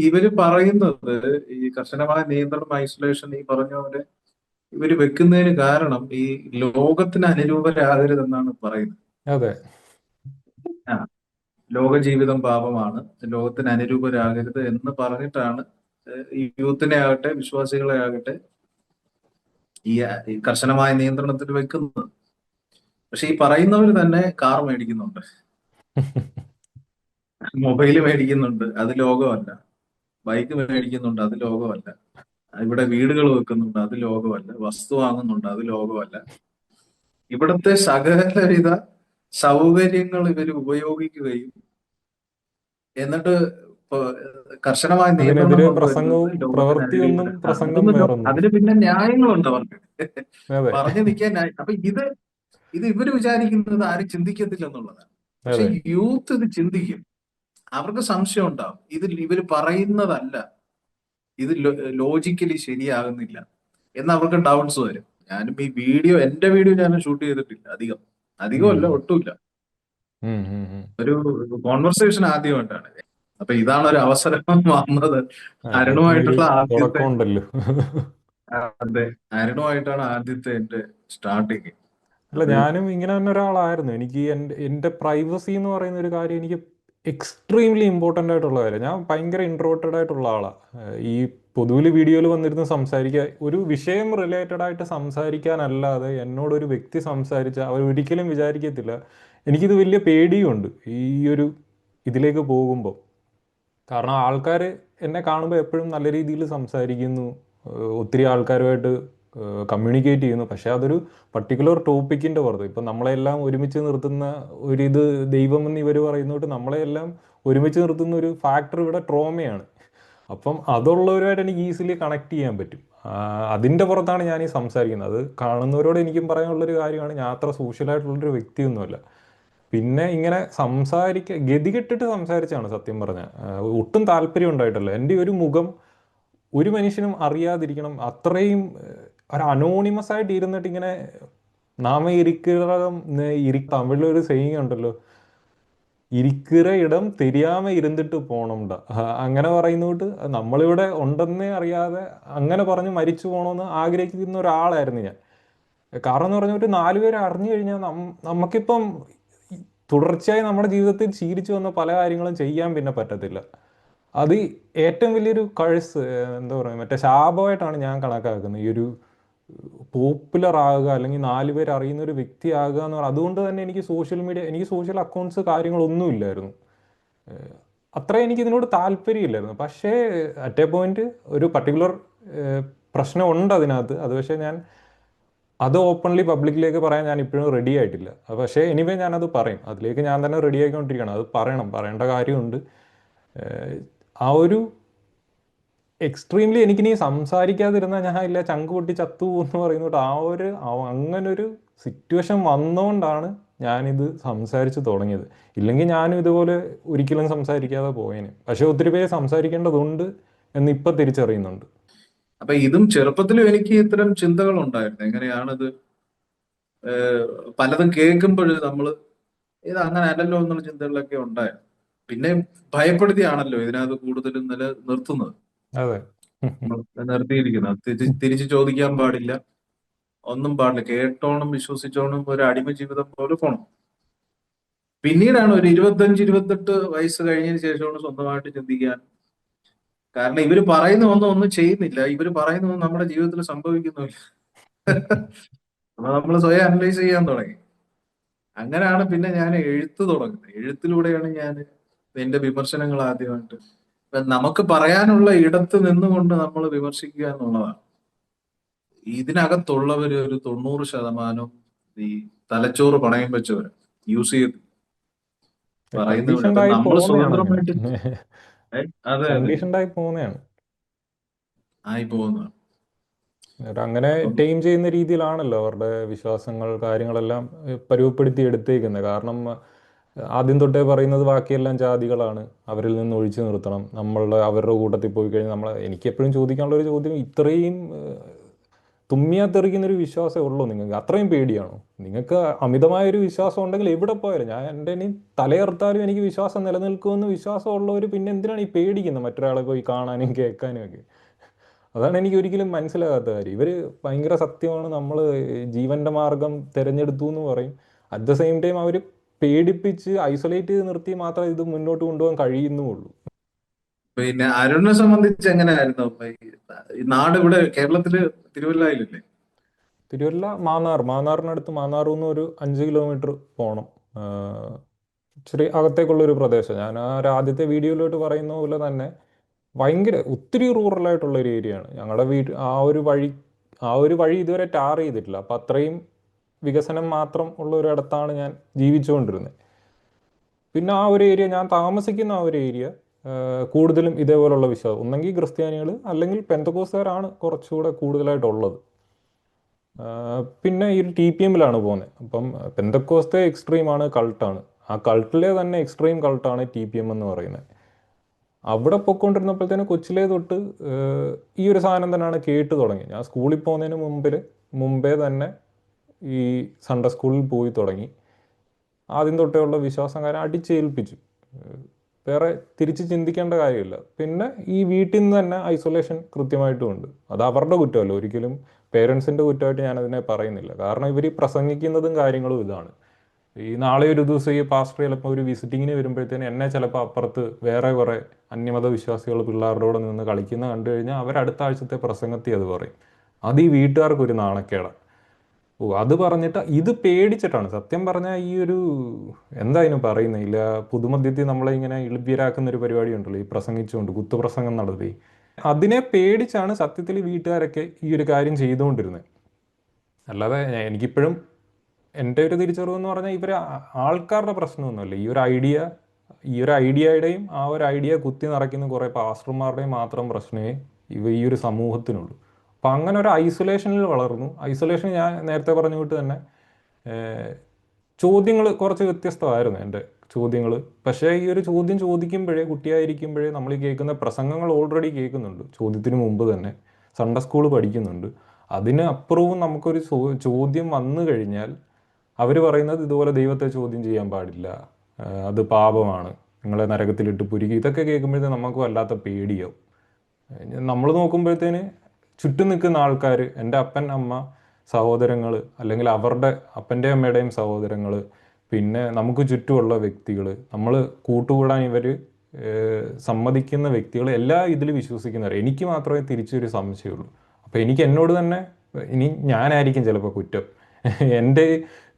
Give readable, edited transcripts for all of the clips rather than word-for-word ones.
ഇവര് പറയുന്നത് ഈ കർശനമായ നിയന്ത്രണം, ഐസൊലേഷൻ, ഈ പറഞ്ഞ പോലെ ഇവര് വെക്കുന്നതിന് കാരണം ഈ ലോകത്തിന് അനുരൂപരാകരുതെന്നാണ് പറയുന്നത്. അതെ. ആ, ലോക ജീവിതം പാപമാണ്, ലോകത്തിന് അനുരൂപരാകരുത് എന്ന് പറഞ്ഞിട്ടാണ് ഈ യൂത്തിനെ ആകട്ടെ വിശ്വാസികളെ ആകട്ടെ ഈ കർശനമായ നിയന്ത്രണത്തിൽ വെക്കുന്നത്. പക്ഷെ ഈ പറയുന്നവർ തന്നെ കാർ മേടിക്കുന്നുണ്ട്, മൊബൈൽ മേടിക്കുന്നുണ്ട്, അത് ലോകമല്ല. ബൈക്ക് മേടിക്കുന്നുണ്ട്, അത് ലോകമല്ല. ഇവിടെ വീടുകൾ വെക്കുന്നുണ്ട്, അത് ലോകമല്ല. വസ്തു വാങ്ങുന്നുണ്ട്, അത് ലോകമല്ല. ഇവിടുത്തെ സകലവിധ സൗകര്യങ്ങൾ ഇവർ ഉപയോഗിക്കുകയും എന്നിട്ട് ഇപ്പൊ കർശനമായ നിയന്ത്രണം അതിനെതിരെ കൊണ്ടുവരുന്നത് പ്രസംഗവും ലോകത്തിന് പ്രവൃത്തിയൊന്നും, അനുകൂലം. പ്രസംഗം വേറൊന്നും. അതിന് പിന്നെ ന്യായങ്ങളുണ്ട് അവർക്ക്. അതെ. പറഞ്ഞു നിൽക്കാൻ അപ്പൊ ഇത് ഇവര് വിചാരിക്കുന്നത് ആരും ചിന്തിക്കത്തില്ല എന്നുള്ളതാണ്. പക്ഷെ അതെ. യൂത്ത് ഇത് ചിന്തിക്കും. അവർക്ക് സംശയം ഉണ്ടാവും, ഇതിൽ ഇവര് പറയുന്നതല്ല, ഇത് ലോജിക്കലി ശരിയാകുന്നില്ല എന്ന് അവർക്ക് ഡൗട്ട്സ് വരും. ഞാനും ഈ വീഡിയോ, എന്റെ വീഡിയോ ഞാൻ ഷൂട്ട് ചെയ്തിട്ടില്ല അധികം. ഉം. അധികമല്ല, ഒട്ടുമില്ല. ഉം. ഉം. ഉം. ഒരു കോൺവെർസേഷൻ ആദ്യമായിട്ടാണ്. അപ്പൊ ഇതാണ് ഒരു അവസരം വന്നത്. അതിനൊരു അരുണുമായിട്ടുള്ള ആദ്യത്തെ, തുടക്കമുണ്ടല്ലോ. അതെ, അരുണുമായിട്ടാണ് ആദ്യത്തെ എന്റെ സ്റ്റാർട്ടിങ്. അല്ല, അത് ഞാനും ഇങ്ങനെ തന്നെ ഒരാളായിരുന്നു. എനിക്ക് എൻ്റെ പ്രൈവസി എന്ന് പറയുന്ന ഒരു കാര്യം എനിക്ക് എക്സ്ട്രീംലി ഇമ്പോർട്ടൻ്റ് ആയിട്ടുള്ള കാര്യം. ഞാൻ ഭയങ്കര ഇൻട്രോവേർട്ടഡ് ആയിട്ടുള്ള ആളാണ്. ഈ പൊതുവിൽ വീഡിയോയിൽ വന്നിരുന്ന് സംസാരിക്കുക, ഒരു വിഷയം റിലേറ്റഡ് ആയിട്ട് സംസാരിക്കാനല്ലാതെ എന്നോടൊരു വ്യക്തി സംസാരിച്ച അവർ ഒരിക്കലും വിചാരിക്കത്തില്ല. എനിക്കിത് വലിയ പേടിയുണ്ട് ഈ ഒരു ഇതിലേക്ക് പോകുമ്പോൾ. കാരണം ആൾക്കാർ എന്നെ കാണുമ്പോൾ എപ്പോഴും നല്ല രീതിയിൽ സംസാരിക്കുന്നു, ഒത്തിരി ആൾക്കാരുമായിട്ട് കമ്മ്യൂണിക്കേറ്റ് ചെയ്യുന്നു. പക്ഷേ അതൊരു പർട്ടിക്കുലർ ടോപ്പിക്കിൻ്റെ പുറത്ത്, ഇപ്പം നമ്മളെല്ലാം ഒരുമിച്ച് നിർത്തുന്ന ഒരിത്, ദൈവം എന്ന് ഇവർ പറയുന്നോട്ട് നമ്മളെല്ലാം ഒരുമിച്ച് നിർത്തുന്ന ഒരു ഫാക്ടർ ഇവിടെ ട്രോമയാണ്. അപ്പം അതുള്ളവരുമായിട്ട് എനിക്ക് ഈസിലി കണക്ട് ചെയ്യാൻ പറ്റും. അതിൻ്റെ പുറത്താണ് ഞാൻ ഈ സംസാരിക്കുന്നത്. അത് കാണുന്നവരോട് എനിക്കും പറയാനുള്ളൊരു കാര്യമാണ്, ഞാൻ അത്ര സോഷ്യലായിട്ടുള്ളൊരു വ്യക്തിയൊന്നുമല്ല. പിന്നെ ഇങ്ങനെ ഗതികെട്ടിട്ട് സംസാരിച്ചാണ് സത്യം പറഞ്ഞാൽ. ഒട്ടും താല്പര്യം ഉണ്ടായിട്ടല്ല. എൻ്റെ ഒരു മുഖം ഒരു മനുഷ്യനും അറിയാതിരിക്കണം, അത്രയും ഒരു അനോണിമസ് ആയിട്ട് ഇരുന്നിട്ട് ഇങ്ങനെ നാമ ഇരിക്കണം. തമിഴിലൊരു സെയിങ് ഉണ്ടല്ലോ, ഇരിക്കിற ഇടം തെരിയാമ ഇരുന്നിട്ട് പോണംട, അങ്ങനെ പറയുന്നോട്ട് നമ്മളിവിടെ ഉണ്ടെന്നേ അറിയാതെ അങ്ങനെ പറഞ്ഞ് മരിച്ചു പോകണമെന്ന് ആഗ്രഹിക്കുന്ന ഒരാളായിരുന്നു ഞാൻ. കാരണം എന്ന് പറഞ്ഞാൽ ഒരു നാലുപേരെ അറിഞ്ഞു കഴിഞ്ഞാൽ നമുക്കിപ്പം തുടർച്ചയായി നമ്മുടെ ജീവിതത്തിൽ ശീലിച്ചു വന്ന പല കാര്യങ്ങളും ചെയ്യാൻ പിന്നെ പറ്റത്തില്ല. അത് ഏറ്റവും വലിയൊരു കഴ്സ്, എന്താ പറയുക, മറ്റേ ശാപമായിട്ടാണ് ഞാൻ കണക്കാക്കുന്നത്. ഈ ഒരു പോപ്പുലർ ആകുക, അല്ലെങ്കിൽ നാലുപേർ അറിയുന്ന ഒരു വ്യക്തി ആകുക എന്ന് പറയുന്നത്. അതുകൊണ്ട് തന്നെ എനിക്ക് സോഷ്യൽ അക്കൗണ്ട്സ് കാര്യങ്ങളൊന്നുമില്ലായിരുന്നു. അത്ര എനിക്ക് ഇതിനോട് താല്പര്യമില്ലായിരുന്നു. പക്ഷേ അറ്റ് എ പോയിന്റ് ഒരു പർട്ടിക്കുലർ പ്രശ്നമുണ്ട് അതിനകത്ത്. അത് പക്ഷേ അത് ഓപ്പൺലി പബ്ലിക്കിലേക്ക് പറയാൻ ഞാൻ ഇപ്പോഴും റെഡി ആയിട്ടില്ല. പക്ഷേ എനിവേ ഞാനത് പറയും. അതിലേക്ക് ഞാൻ തന്നെ റെഡി ആയിക്കൊണ്ടിരിക്കുകയാണ്. അത് പറയേണ്ട കാര്യമുണ്ട്. ആ ഒരു എക്സ്ട്രീംലി എനിക്കിനി സംസാരിക്കാതിരുന്നാൽ ഞാൻ ഇല്ല ചങ്ക് പൊട്ടി ചത്തു എന്ന് പറയുന്നത്. അങ്ങനൊരു സിറ്റുവേഷൻ വന്നുകൊണ്ടാണ് ഞാനിത് സംസാരിച്ച് തുടങ്ങിയത്. ഇല്ലെങ്കിൽ ഞാനും ഇതുപോലെ ഒരിക്കലും സംസാരിക്കാതെ പോയേനെ. പക്ഷെ ഒത്തിരി പേര് സംസാരിക്കേണ്ടതുണ്ട് എന്ന് ഇപ്പം തിരിച്ചറിയുന്നുണ്ട്. അപ്പൊ ഇതും ചെറുപ്പത്തിലും എനിക്ക് ഇത്തരം ചിന്തകൾ ഉണ്ടായിരുന്നു. എങ്ങനെയാണിത് പലതും കേൾക്കുമ്പോൾ നമ്മള് ഇത് അങ്ങനെ അല്ലല്ലോ എന്നുള്ള ചിന്തകളൊക്കെ ഉണ്ടായിരുന്നു. പിന്നെ ഭയപ്പെടുത്തിയാണല്ലോ ഇതിനകത്ത് കൂടുതലും നിർത്തുന്നത്, അതെ. നിർത്തിയിരിക്കുന്നത്. തിരിച്ച് ചോദിക്കാൻ പാടില്ല, ഒന്നും പാടില്ല, കേട്ടോണം വിശ്വസിച്ചോണം ഒരു അടിമ ജീവിതം പോലെ പോണം. പിന്നീടാണ് ഒരു 25-28 വയസ്സ് കഴിഞ്ഞതിന് ശേഷമാണ് സ്വന്തമായിട്ട് ചിന്തിക്കാൻ. കാരണം ഇവര് പറയുന്ന ഒന്നും ചെയ്യുന്നില്ല, ഇവര് പറയുന്നതൊന്നും നമ്മുടെ ജീവിതത്തിൽ സംഭവിക്കുന്നില്ല. അപ്പൊ നമ്മൾ സ്വയം അനലൈസ് ചെയ്യാൻ തുടങ്ങി. അങ്ങനെയാണ് പിന്നെ ഞാൻ എഴുത്ത് തുടങ്ങുന്നത്. എഴുത്തിലൂടെയാണ് ഞാൻ എന്റെ വിമർശനങ്ങൾ ആദ്യമായിട്ട്, നമുക്ക് പറയാനുള്ള ഇടത്ത് നിന്നുകൊണ്ട് നമ്മൾ വിമർശിക്കുക എന്നുള്ളതാണ്. ഇതിനകത്തുള്ളവര് ഒരു 90% ഈ തലച്ചോറ് പണയം വെച്ചവര് യൂസ് ചെയ്ത് പറയുന്നവര്. അപ്പൊ കണ്ടീഷൻഡായി നമ്മൾ പോകുന്നതാണ് അങ്ങനെ. സ്വതന്ത്രമായിട്ട് അതെ അതെ കണ്ടീഷൻഡായി പോകുന്നതാണ്. ആയി പോകുന്നതാണ്. അങ്ങനെ അപ്പം ടൈം ചെയ്യുന്ന രീതിയിലാണല്ലോ അവരുടെ വിശ്വാസങ്ങൾ കാര്യങ്ങളെല്ലാം പരുവപ്പെടുത്തി എടുത്തേക്കുന്നത്. കാരണം ആദ്യം തൊട്ടേ പറയുന്നത് ബാക്കിയെല്ലാം ജാതികളാണ്, അവരിൽ നിന്ന് ഒഴിച്ചു നിർത്തണം, അവരുടെ കൂട്ടത്തിൽ പോയി കഴിഞ്ഞാൽ എനിക്ക് എപ്പോഴും ചോദിക്കാനുള്ള ഒരു ചോദ്യം, ഇത്രയും തുമ്മിയാ തെറിക്കുന്നൊരു വിശ്വാസമേ ഉള്ളൂ നിങ്ങൾക്ക്? അത്രയും പേടിയാണോ നിങ്ങൾക്ക്? അമിതമായൊരു വിശ്വാസം ഉണ്ടെങ്കിൽ എവിടെ പോയാലും, ഞാൻ എൻ്റെ ഇനി തലയർത്താലും എനിക്ക് വിശ്വാസം നിലനിൽക്കുമെന്ന് വിശ്വാസമുള്ളവർ പിന്നെ എന്തിനാണ് ഈ പേടിക്കുന്നത് മറ്റൊരാളെ പോയി കാണാനും കേൾക്കാനും ഒക്കെ? അതാണ് എനിക്ക് ഒരിക്കലും മനസ്സിലാകാത്ത കാര്യം. ഇവർ ഭയങ്കര സത്യമാണ്, നമ്മൾ ജീവന്റെ മാർഗം തിരഞ്ഞെടുത്തു എന്ന് പറയും. അറ്റ് ദ സെയിം ടൈം അവർ പേടിപ്പിച്ച് ഐസൊലേറ്റ് ചെയ്ത് നിർത്തി മാത്രമേ ഇത് മുന്നോട്ട് കൊണ്ടുപോകാൻ കഴിയുന്നുള്ളൂ. പിന്നെ അരുണിനെ സംബന്ധിച്ച് എങ്ങനെയായിരുന്നു? ഈ നാട് ഇവിടെ കേരളത്തില് തിരുവല്ലയിലല്ലേ? തിരുവല്ല മാന്നാറിനടുത്ത്, മാന്നാറിൽ നിന്ന് ഒരു 5 കിലോമീറ്റർ പോകണം. ഇച്ചിരി അകത്തേക്കുള്ളൊരു പ്രദേശം. ഞാൻ ആ ഒരു ആദ്യത്തെ വീഡിയോയിലോട്ട് പറയുന്ന പോലെ തന്നെ ഭയങ്കര ഒത്തിരി റൂറലായിട്ടുള്ള ഒരു ഏരിയയാണ് ഞങ്ങളുടെ ആ ഒരു വഴി ഇതുവരെ ടാർ ചെയ്തിട്ടില്ല. അപ്പം അത്രയും വികസനം മാത്രം ഉള്ള ഒരിടത്താണ് ഞാൻ ജീവിച്ചുകൊണ്ടിരുന്നത്. പിന്നെ ആ ഒരു ഏരിയ, ഞാൻ താമസിക്കുന്ന ആ ഒരു ഏരിയ കൂടുതലും ഇതേപോലുള്ള വിശ്വാസം, ഒന്നെങ്കിൽ ക്രിസ്ത്യാനികൾ അല്ലെങ്കിൽ പെന്തക്കോസ്തുകാരാണ് കുറച്ചുകൂടെ കൂടുതലായിട്ടുള്ളത്. പിന്നെ ഈ TPM-ലാണ് പോകുന്നത്. അപ്പം പെന്തക്കോസ്തേ എക്സ്ട്രീമാണ്, കൾട്ടാണ്. ആ കൾട്ടിലെ തന്നെ എക്സ്ട്രീം കൾട്ടാണ് TPM എന്ന് പറയുന്നത്. അവിടെ പൊയ്ക്കൊണ്ടിരുന്നപ്പോഴത്തേന് കൊച്ചിലേ തൊട്ട് ഈ ഒരു സാധനം തന്നെയാണ് കേട്ട് തുടങ്ങി. ഞാൻ സ്കൂളിൽ പോകുന്നതിന് മുമ്പേ തന്നെ ഈ സൺഡേ സ്കൂളിൽ പോയി തുടങ്ങി. ആദ്യം തൊട്ടേ ഉള്ള വിശ്വാസം കാര്യം അടിച്ചേൽപ്പിച്ചു. വേറെ തിരിച്ച് ചിന്തിക്കേണ്ട കാര്യമില്ല. പിന്നെ ഈ വീട്ടിൽ നിന്ന് തന്നെ ഐസൊലേഷൻ കൃത്യമായിട്ടും ഉണ്ട്. അത് അവരുടെ കുറ്റമല്ല, ഒരിക്കലും പേരൻസിൻ്റെ കുറ്റമായിട്ട് ഞാനതിനെ പറയുന്നില്ല. കാരണം ഇവർ പ്രസംഗിക്കുന്നതും കാര്യങ്ങളും ഇതാണ്. ഈ നാളെ ഒരു ദിവസം ഈ പാസ്റ്റർ ചിലപ്പോൾ ഒരു വിസിറ്റിങ്ങിന് വരുമ്പോഴത്തേന് എന്നെ ചിലപ്പോൾ അപ്പുറത്ത് വേറെ കുറേ അന്യമത വിശ്വാസികൾ പിള്ളേരുടെ കൂടെ നിന്ന് കളിക്കുന്ന കണ്ടു കഴിഞ്ഞാൽ അവരടുത്ത ആഴ്ചത്തെ പ്രസംഗത്തിൽ അത് പറയും. അത് ഈ വീട്ടുകാർക്കൊരു നാണക്കേടാണ്. അത് പറഞ്ഞിട്ട് ഇത് പേടിച്ചിട്ടാണ് സത്യം പറഞ്ഞാൽ. ഈ ഒരു എന്താ അതിന് പറയുന്നില്ല, പുതുമദ്യത്തിൽ നമ്മളെ ഇങ്ങനെ ഇളിഭ്യരാക്കുന്ന ഒരു പരിപാടി ഉണ്ടല്ലോ, ഈ പ്രസംഗിച്ചുകൊണ്ട് കുത്തുപ്രസംഗം നടത്തി. അതിനെ പേടിച്ചാണ് സത്യത്തിൽ വീട്ടുകാരൊക്കെ ഈ ഒരു കാര്യം ചെയ്തുകൊണ്ടിരുന്നത്. അല്ലാതെ എനിക്കിപ്പോഴും എൻ്റെ ഒരു തിരിച്ചറിവെന്ന് പറഞ്ഞാൽ ഇവർ ആൾക്കാരുടെ പ്രശ്നമൊന്നുമല്ല. ഈ ഒരു ഐഡിയയുടെയും ആ ഒരു ഐഡിയ കുത്തി നിറയ്ക്കുന്ന കുറേ പാസ്റ്റർമാരുടെയും മാത്രം പ്രശ്നമേ ഈ ഒരു സമൂഹത്തിനുള്ളൂ. അപ്പം അങ്ങനെ ഒരു ഐസൊലേഷനിൽ വളർന്നു. ഐസൊലേഷൻ ഞാൻ നേരത്തെ പറഞ്ഞ കൂട്ട് തന്നെ ചോദ്യങ്ങൾ കുറച്ച് വ്യത്യസ്തമായിരുന്നു എൻ്റെ ചോദ്യങ്ങൾ. പക്ഷേ ഈ ഒരു ചോദ്യം ചോദിക്കുമ്പോഴേ, കുട്ടിയായിരിക്കുമ്പോഴേ നമ്മൾ ഈ കേൾക്കുന്ന പ്രസംഗങ്ങൾ ഓൾറെഡി കേൾക്കുന്നുണ്ട് ചോദ്യത്തിന് മുമ്പ് തന്നെ. സൺഡേ സ്കൂൾ പഠിക്കുന്നുണ്ട്. അതിന് അപ്പുറവും നമുക്കൊരു ചോദ്യം വന്നു കഴിഞ്ഞാൽ അവർ പറയുന്നത് ഇതുപോലെ ദൈവത്തെ ചോദ്യം ചെയ്യാൻ പാടില്ല, അത് പാപമാണ്, നിങ്ങളെ നരകത്തിലിട്ട് പുരുകി. ഇതൊക്കെ കേൾക്കുമ്പോഴത്തേന് നമുക്ക് വല്ലാത്ത പേടിയാവും. നമ്മൾ നോക്കുമ്പോഴത്തേന് ചുറ്റും നിൽക്കുന്ന ആൾക്കാർ, എൻ്റെ അപ്പൻ അമ്മ സഹോദരങ്ങൾ, അല്ലെങ്കിൽ അവരുടെ അപ്പൻ്റെ അമ്മയുടെയും സഹോദരങ്ങൾ, പിന്നെ നമുക്ക് ചുറ്റുമുള്ള വ്യക്തികൾ, നമ്മൾ കൂട്ടുകൂടാൻ ഇവർ സമ്മതിക്കുന്ന വ്യക്തികൾ, എല്ലാ ഇതിൽ വിശ്വസിക്കുന്നവർ. എനിക്ക് മാത്രമേ തിരിച്ചൊരു സംശയമുള്ളൂ. അപ്പോൾ എനിക്ക് എന്നോട് തന്നെ ഇനി ഞാനായിരിക്കും ചിലപ്പോൾ കുറ്റം. എൻ്റെ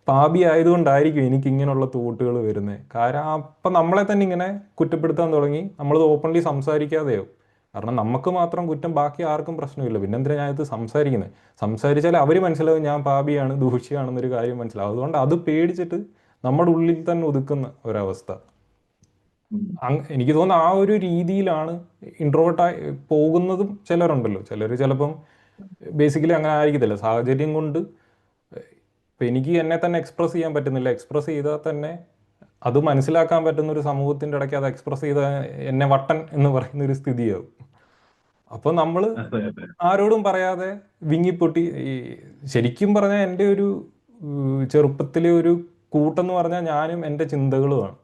പാപി ആയതുകൊണ്ടായിരിക്കും എനിക്ക് ഇങ്ങനെയുള്ള തോട്ടുകൾ വരുന്നത്. കാരണം അപ്പം നമ്മളെ തന്നെ ഇങ്ങനെ കുറ്റപ്പെടുത്താൻ തുടങ്ങി, നമ്മളത് ഓപ്പൺലി സംസാരിക്കാതെയാവും. കാരണം നമുക്ക് മാത്രം കുറ്റം, ബാക്കി ആർക്കും പ്രശ്നമില്ല. പിന്നെ എന്തിനാ ഞാനത് സംസാരിക്കുന്നത്? സംസാരിച്ചാൽ അവർ മനസ്സിലാവും ഞാൻ പാപിയാണ്, ദൂഷ്യമാണെന്നൊരു കാര്യം മനസ്സിലാവും. അതുകൊണ്ട് അത് പേടിച്ചിട്ട് നമ്മുടെ ഉള്ളിൽ തന്നെ ഒതുക്കുന്ന ഒരവസ്ഥ. എനിക്ക് തോന്നുന്നു ആ ഒരു രീതിയിലാണ് ഇൻട്രോവേർട്ടായി പോകുന്നതും ചിലരുണ്ടല്ലോ. ചിലപ്പം ബേസിക്കലി അങ്ങനെ ആയിരിക്കത്തില്ല, സാഹചര്യം കൊണ്ട്. ഇപ്പം എനിക്ക് എന്നെ തന്നെ എക്സ്പ്രസ് ചെയ്യാൻ പറ്റുന്നില്ല. എക്സ്പ്രസ് ചെയ്താൽ തന്നെ അത് മനസ്സിലാക്കാൻ പറ്റുന്ന ഒരു സമൂഹത്തിൻ്റെ ഇടയ്ക്ക് അത് എക്സ്പ്രസ് ചെയ്താൽ എന്നെ വട്ടൻ എന്ന് പറയുന്ന ഒരു സ്ഥിതിയാവും. അപ്പോൾ നമ്മൾ ആരോടും പറയാതെ വിങ്ങിപ്പൊട്ടി, ഈ ശരിക്കും പറഞ്ഞാൽ എൻ്റെ ഒരു ചെറുപ്പത്തിലെ ഒരു കൂട്ടെന്ന് പറഞ്ഞാൽ ഞാനും എൻ്റെ ചിന്തകളുമാണ്.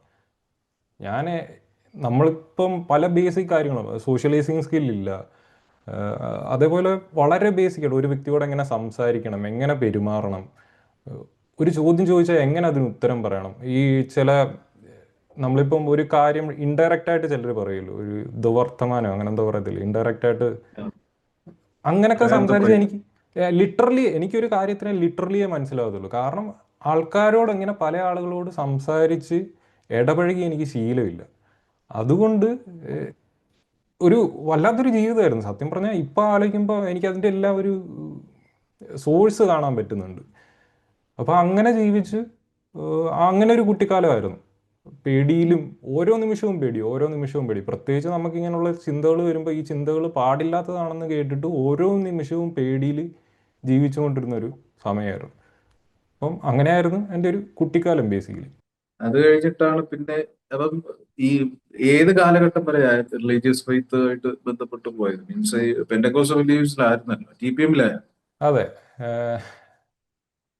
നമ്മളിപ്പം പല ബേസിക് കാര്യങ്ങളും, സോഷ്യലൈസിങ് സ്കില്ലില്ല. അതേപോലെ വളരെ ബേസിക്കായിട്ട് ഒരു വ്യക്തിയോട് എങ്ങനെ സംസാരിക്കണം, എങ്ങനെ പെരുമാറണം, ഒരു ചോദ്യം ചോദിച്ചാൽ എങ്ങനെ അതിന് ഉത്തരം പറയണം. ഈ നമ്മളിപ്പം ഒരു കാര്യം ഇൻഡയറക്റ്റ് ആയിട്ട് ചിലർ പറയുമല്ലോ, ഒരു ദുവർത്തമാനം അങ്ങനെ എന്താ പറയത്തില്ല, ഇൻഡയറക്റ്റ് ആയിട്ട് അങ്ങനെയൊക്കെ സംസാരിച്ചാൽ എനിക്കൊരു കാര്യത്തിനെ ലിറ്ററലിയേ മനസ്സിലാവത്തുള്ളൂ. കാരണം ആൾക്കാരോട് ഇങ്ങനെ പല ആളുകളോട് സംസാരിച്ച് ഇടപഴകി എനിക്ക് ശീലമില്ല. അതുകൊണ്ട് ഒരു വല്ലാത്തൊരു ജീവിതമായിരുന്നു സത്യം പറഞ്ഞാൽ. ഇപ്പം ആലോചിക്കുമ്പോൾ എനിക്കതിൻ്റെ എല്ലാം ഒരു സോഴ്സ് കാണാൻ പറ്റുന്നുണ്ട്. അപ്പോൾ അങ്ങനെ ജീവിച്ച് അങ്ങനെ ഒരു കുട്ടിക്കാലമായിരുന്നു. പേടിയിലും ഓരോ നിമിഷവും പേടി. പ്രത്യേകിച്ച് നമുക്കിങ്ങനെയുള്ള ചിന്തകൾ വരുമ്പോൾ, ഈ ചിന്തകൾ പാടില്ലാത്തതാണെന്ന് കേട്ടിട്ട് ഓരോ നിമിഷവും പേടിയിൽ ജീവിച്ചുകൊണ്ടിരുന്നൊരു സമയമായിരുന്നു. അപ്പം അങ്ങനെയായിരുന്നു എൻ്റെ ഒരു കുട്ടിക്കാലം ബേസിക്കലി. അത് കഴിഞ്ഞിട്ടാണ് പിന്നെ അപ്പം ഈ ഏത് കാലഘട്ടം വരെ റിലീജിയസ് ഫെയ്ത്ത് ആയിട്ട് ബന്ധപ്പെട്ട് പോയത്? മീൻസ് പെന്റക്കോസ്റ്റൽ ബിലീവ്സിലായിരുന്നല്ലോ, TPM-ലായിരുന്നു. അതെ.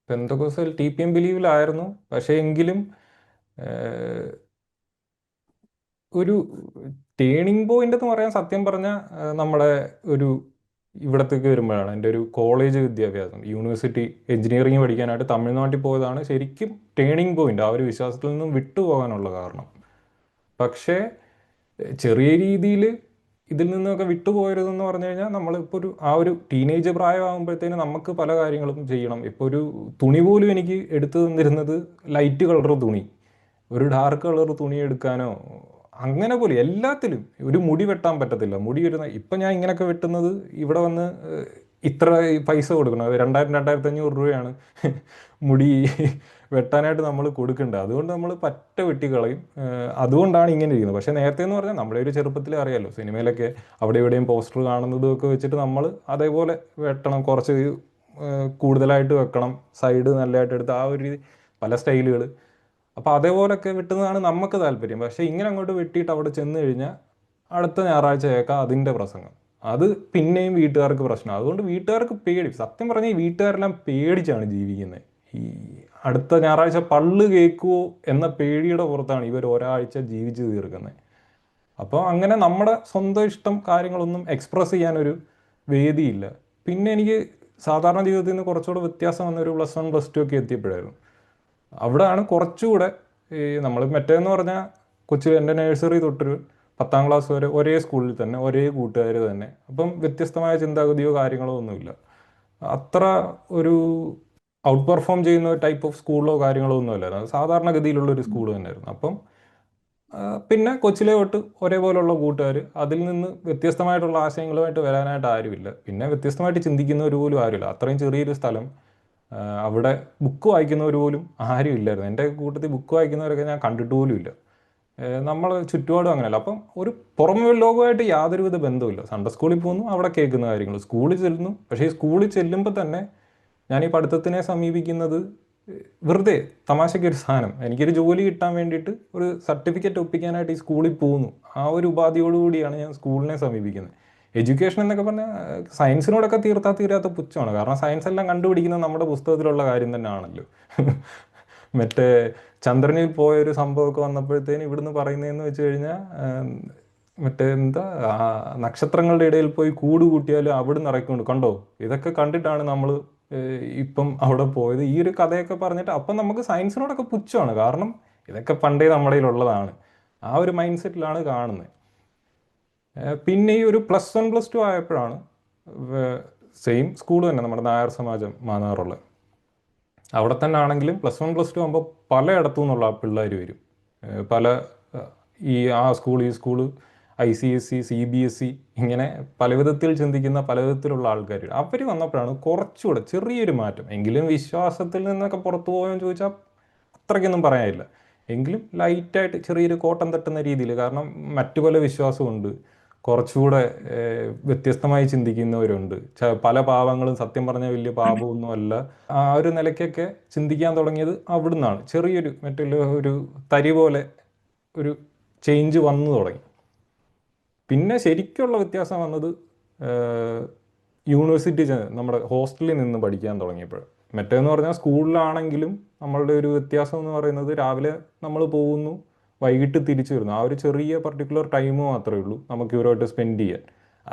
Pentecostal TPM ബിലീവിലായിരുന്നു. പക്ഷേ എങ്കിലും ഏഹ്, ഒരു ടേണിംഗ് പോയിന്റ് എന്ന് പറയാൻ സത്യം പറഞ്ഞാൽ നമ്മുടെ ഒരു ഇവിടത്തേക്ക് വരുമ്പോഴാണ് എൻ്റെ ഒരു കോളേജ് വിദ്യാഭ്യാസം, യൂണിവേഴ്സിറ്റി എഞ്ചിനീയറിംഗ് പഠിക്കാനായിട്ട് തമിഴ്നാട്ടിൽ പോയതാണ് ശരിക്കും ടേണിംഗ് പോയിന്റ്, ആ ഒരു വിശ്വാസത്തിൽ നിന്നും വിട്ടുപോകാനുള്ള കാരണം. പക്ഷേ ചെറിയ രീതിയിൽ ഇതിൽ നിന്നൊക്കെ വിട്ടുപോയതെന്ന് പറഞ്ഞു കഴിഞ്ഞാൽ നമ്മളിപ്പോൾ ഒരു ആ ഒരു ടീനേജ് പ്രായമാകുമ്പോഴത്തേന് നമുക്ക് പല കാര്യങ്ങളും ചെയ്യണം. ഇപ്പോൾ ഒരു തുണി പോലും എനിക്ക് എടുത്തു തന്നിരുന്നത് ലൈറ്റ് കളർ തുണി, ഒരു ഡാർക്ക് കളർ തുണി എടുക്കാനോ അങ്ങനെ പോലും എല്ലാത്തിലും. ഒരു മുടി വെട്ടാൻ പറ്റത്തില്ല, മുടി വരുന്ന ഇപ്പം ഞാൻ ഇങ്ങനെയൊക്കെ വെട്ടുന്നത് ഇവിടെ വന്ന് ഇത്ര പൈസ കൊടുക്കണം, അത് 2000-2500 രൂപയാണ് മുടി വെട്ടാനായിട്ട് നമ്മൾ കൊടുക്കേണ്ടത്. അതുകൊണ്ട് നമ്മൾ പറ്റ വെട്ടിക്കളയും. അതുകൊണ്ടാണ് ഇങ്ങനെ ഇരിക്കുന്നത്. പക്ഷേ നേരത്തെ എന്ന് പറഞ്ഞാൽ നമ്മുടെ ഒരു ചെറുപ്പത്തിൽ അറിയാമല്ലോ, സിനിമയിലൊക്കെ അവിടെ ഇവിടെയും പോസ്റ്റർ കാണുന്നതും ഒക്കെ വെച്ചിട്ട് നമ്മൾ അതേപോലെ വെട്ടണം, കുറച്ച് കൂടുതലായിട്ട് വെക്കണം, സൈഡ് നല്ലതായിട്ട് എടുത്ത് ആ ഒരു പല സ്റ്റൈലുകൾ. അപ്പോൾ അതേപോലെയൊക്കെ വെട്ടുന്നതാണ് നമുക്ക് താല്പര്യം. പക്ഷേ ഇങ്ങനെ അങ്ങോട്ട് വെട്ടിയിട്ട് അവിടെ ചെന്ന് കഴിഞ്ഞാൽ അടുത്ത ഞായറാഴ്ച കേൾക്കാം അതിൻ്റെ പ്രസംഗം. അത് പിന്നെയും വീട്ടുകാർക്ക് പ്രശ്നം. അതുകൊണ്ട് വീട്ടുകാർക്ക് പേടി, സത്യം പറഞ്ഞാൽ ഈ വീട്ടുകാരെല്ലാം പേടിച്ചാണ് ജീവിക്കുന്നത്. ഈ അടുത്ത ഞായറാഴ്ച പള്ള് കേൾക്കുമോ എന്ന പേടിയുടെ പുറത്താണ് ഇവർ ഒരാഴ്ച ജീവിച്ച് തീർക്കുന്നത്. അപ്പോൾ അങ്ങനെ നമ്മുടെ സ്വന്തം ഇഷ്ടം കാര്യങ്ങളൊന്നും എക്സ്പ്രസ് ചെയ്യാനൊരു വേദിയില്ല. പിന്നെ എനിക്ക് സാധാരണ ജീവിതത്തിൽ നിന്ന് കുറച്ചുകൂടെ വ്യത്യാസം വന്നൊരു +1 +2 ഒക്കെ എത്തിയപ്പോഴായിരുന്നു. അവിടെയാണ് കുറച്ചുകൂടെ ഈ നമ്മൾ മറ്റേന്ന് പറഞ്ഞാൽ കൊച്ചു എൻ്റെ നഴ്സറി തൊട്ടൊരു 10ാം ക്ലാസ് വരെ ഒരേ സ്കൂളിൽ തന്നെ ഒരേ കൂട്ടുകാർ തന്നെ. അപ്പം വ്യത്യസ്തമായ ചിന്താഗതിയോ കാര്യങ്ങളോ ഒന്നുമില്ല. അത്ര ഒരു ഔട്ട് പെർഫോം ചെയ്യുന്ന ടൈപ്പ് ഓഫ് സ്കൂളോ കാര്യങ്ങളോ ഒന്നും അല്ലായിരുന്നു. സാധാരണഗതിയിലുള്ളൊരു സ്കൂൾ തന്നെയായിരുന്നു. അപ്പം പിന്നെ കൊച്ചിലെ തൊട്ട് ഒരേപോലുള്ള കൂട്ടുകാർ, അതിൽ നിന്ന് വ്യത്യസ്തമായിട്ടുള്ള ആശയങ്ങളുമായിട്ട് വരാനായിട്ട് ആരുമില്ല. പിന്നെ വ്യത്യസ്തമായിട്ട് ചിന്തിക്കുന്നവർ പോലും ആരുമില്ല. അത്രയും ചെറിയൊരു സ്ഥലം, അവിടെ ബുക്ക് വായിക്കുന്നവർ പോലും ആരും ഇല്ലായിരുന്നു. എൻ്റെ കൂട്ടത്തിൽ ബുക്ക് വായിക്കുന്നവരൊക്കെ ഞാൻ കണ്ടിട്ട് പോലും ഇല്ല. നമ്മൾ ചുറ്റുപാടും അങ്ങനെയല്ല. അപ്പം ഒരു പുറമെ ലോകമായിട്ട് യാതൊരുവിധ ബന്ധവുമില്ല. സൺഡേ സ്കൂളിൽ പോകുന്നു, അവിടെ കേൾക്കുന്ന കാര്യങ്ങൾ, സ്കൂളിൽ ചെല്ലുന്നു. പക്ഷേ ഈ സ്കൂളിൽ ചെല്ലുമ്പോൾ തന്നെ ഞാൻ ഈ പഠിത്തത്തിനെ സമീപിക്കുന്നത് വെറുതെ തമാശയ്ക്ക് ഒരു സാധനം, എനിക്കൊരു ജോലി കിട്ടാൻ വേണ്ടിയിട്ട് ഒരു സർട്ടിഫിക്കറ്റ് ഒപ്പിക്കാനായിട്ട് ഈ സ്കൂളിൽ പോകുന്നു. ആ ഒരു ഉപാധിയോടുകൂടിയാണ് ഞാൻ സ്കൂളിനെ സമീപിക്കുന്നത്. എഡ്യൂക്കേഷൻ എന്നൊക്കെ പറഞ്ഞാൽ സയൻസിനോടൊക്കെ തീരാത്ത പുച്ഛമാണ്. കാരണം സയൻസ് എല്ലാം കണ്ടുപിടിക്കുന്നത് നമ്മുടെ പുസ്തകത്തിലുള്ള കാര്യം തന്നെ ആണല്ലോ. മറ്റേ ചന്ദ്രനിൽ പോയൊരു സംഭവമൊക്കെ വന്നപ്പോഴത്തേന് ഇവിടുന്ന് പറയുന്നതെന്ന് വെച്ച് കഴിഞ്ഞാൽ മറ്റേ എന്താ നക്ഷത്രങ്ങളുടെ ഇടയിൽ പോയി കൂട് കൂട്ടിയാൽ അവിടുന്ന് ഇറക്കിക്കൊണ്ട് കണ്ടോ, ഇതൊക്കെ കണ്ടിട്ടാണ് നമ്മൾ ഇപ്പം അവിടെ പോയത്. ഈ ഒരു കഥയൊക്കെ പറഞ്ഞിട്ട് അപ്പം നമുക്ക് സയൻസിനോടൊക്കെ പുച്ഛമാണ്. കാരണം ഇതൊക്കെ പണ്ടേ നമ്മുടെ കയ്യിലുള്ളതാണ്. ആ ഒരു മൈൻഡ് സെറ്റിലാണ് കാണുന്നത്. പിന്നെ ഈ ഒരു +1 +2 ആയപ്പോഴാണ് സെയിം സ്കൂൾ തന്നെ, നമ്മുടെ നായർ സമാജം മാന്നാറുള്ള അവിടെ തന്നെ ആണെങ്കിലും +1 +2 ആകുമ്പോൾ പലയിടത്തു നിന്നുള്ള പിള്ളേർ വരും. പല ഈ ആ സ്കൂൾ ഈ സ്കൂള് ICSE CBSE ഇങ്ങനെ പല വിധത്തിൽ ചിന്തിക്കുന്ന പല വിധത്തിലുള്ള ആൾക്കാർ അവർ വന്നപ്പോഴാണ് കുറച്ചുകൂടെ ചെറിയൊരു മാറ്റം. എങ്കിലും വിശ്വാസത്തിൽ നിന്നൊക്കെ പുറത്തു പോയെന്ന് ചോദിച്ചാൽ അത്രയ്ക്കൊന്നും പറയാനില്ല. എങ്കിലും ലൈറ്റായിട്ട് ചെറിയൊരു കോട്ടം തട്ടുന്ന രീതിയിൽ. കാരണം മറ്റു പല വിശ്വാസമുണ്ട്, കുറച്ചുകൂടെ വ്യത്യസ്തമായി ചിന്തിക്കുന്നവരുണ്ട്. പല പാവങ്ങളും സത്യം പറഞ്ഞാൽ വലിയ പാപമൊന്നും അല്ല. ആ ഒരു നിലയ്ക്കൊക്കെ ചിന്തിക്കാൻ തുടങ്ങിയത് അവിടുന്നാണ്. ചെറിയൊരു മറ്റുള്ള ഒരു തരി പോലെ ഒരു ചേഞ്ച് വന്നു തുടങ്ങി. പിന്നെ ശരിക്കുള്ള വ്യത്യാസം വന്നത് യൂണിവേഴ്സിറ്റി നമ്മുടെ ഹോസ്റ്റലിൽ നിന്ന് പഠിക്കാൻ തുടങ്ങിയപ്പോൾ. മറ്റേന്ന് പറഞ്ഞാൽ സ്കൂളിലാണെങ്കിലും നമ്മളുടെ ഒരു വ്യത്യാസം എന്ന് പറയുന്നത് രാവിലെ നമ്മൾ പോകുന്നു, വൈകിട്ട് തിരിച്ചു വരുന്നു. ആ ഒരു ചെറിയ പർട്ടിക്കുലർ ടൈം മാത്രമേ ഉള്ളൂ നമുക്ക് ഇവരുമായിട്ട് സ്പെൻഡ് ചെയ്യാൻ.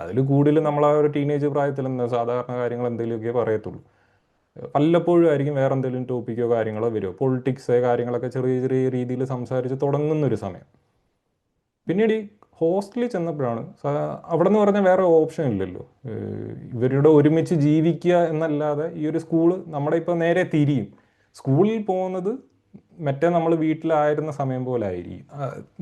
അതിൽ കൂടുതൽ നമ്മൾ ആ ഒരു ടീനേജ് പ്രായത്തിൽ എന്താ സാധാരണ കാര്യങ്ങൾ എന്തെങ്കിലുമൊക്കെ പറയത്തുള്ളൂ. വല്ലപ്പോഴും ആയിരിക്കും വേറെ എന്തെങ്കിലും ടോപ്പിക്കോ കാര്യങ്ങളോ വരുമോ, പൊളിറ്റിക്സ് കാര്യങ്ങളൊക്കെ ചെറിയ ചെറിയ രീതിയിൽ സംസാരിച്ച് തുടങ്ങുന്നൊരു സമയം. പിന്നീട് ഈ ഹോസ്റ്റലിൽ ചെന്നപ്പോഴാണ് അവിടെ നിന്ന് പറഞ്ഞാൽ വേറെ ഓപ്ഷൻ ഇല്ലല്ലോ. ഇവരുടെ ഒരുമിച്ച് ജീവിക്കുക എന്നല്ലാതെ ഈ ഒരു സ്കൂള് നമ്മുടെ ഇപ്പോൾ നേരെ തിരിയും. സ്കൂളിൽ പോകുന്നത് മറ്റേ നമ്മൾ വീട്ടിലായിരുന്ന സമയം പോലെ ആയിരിക്കും,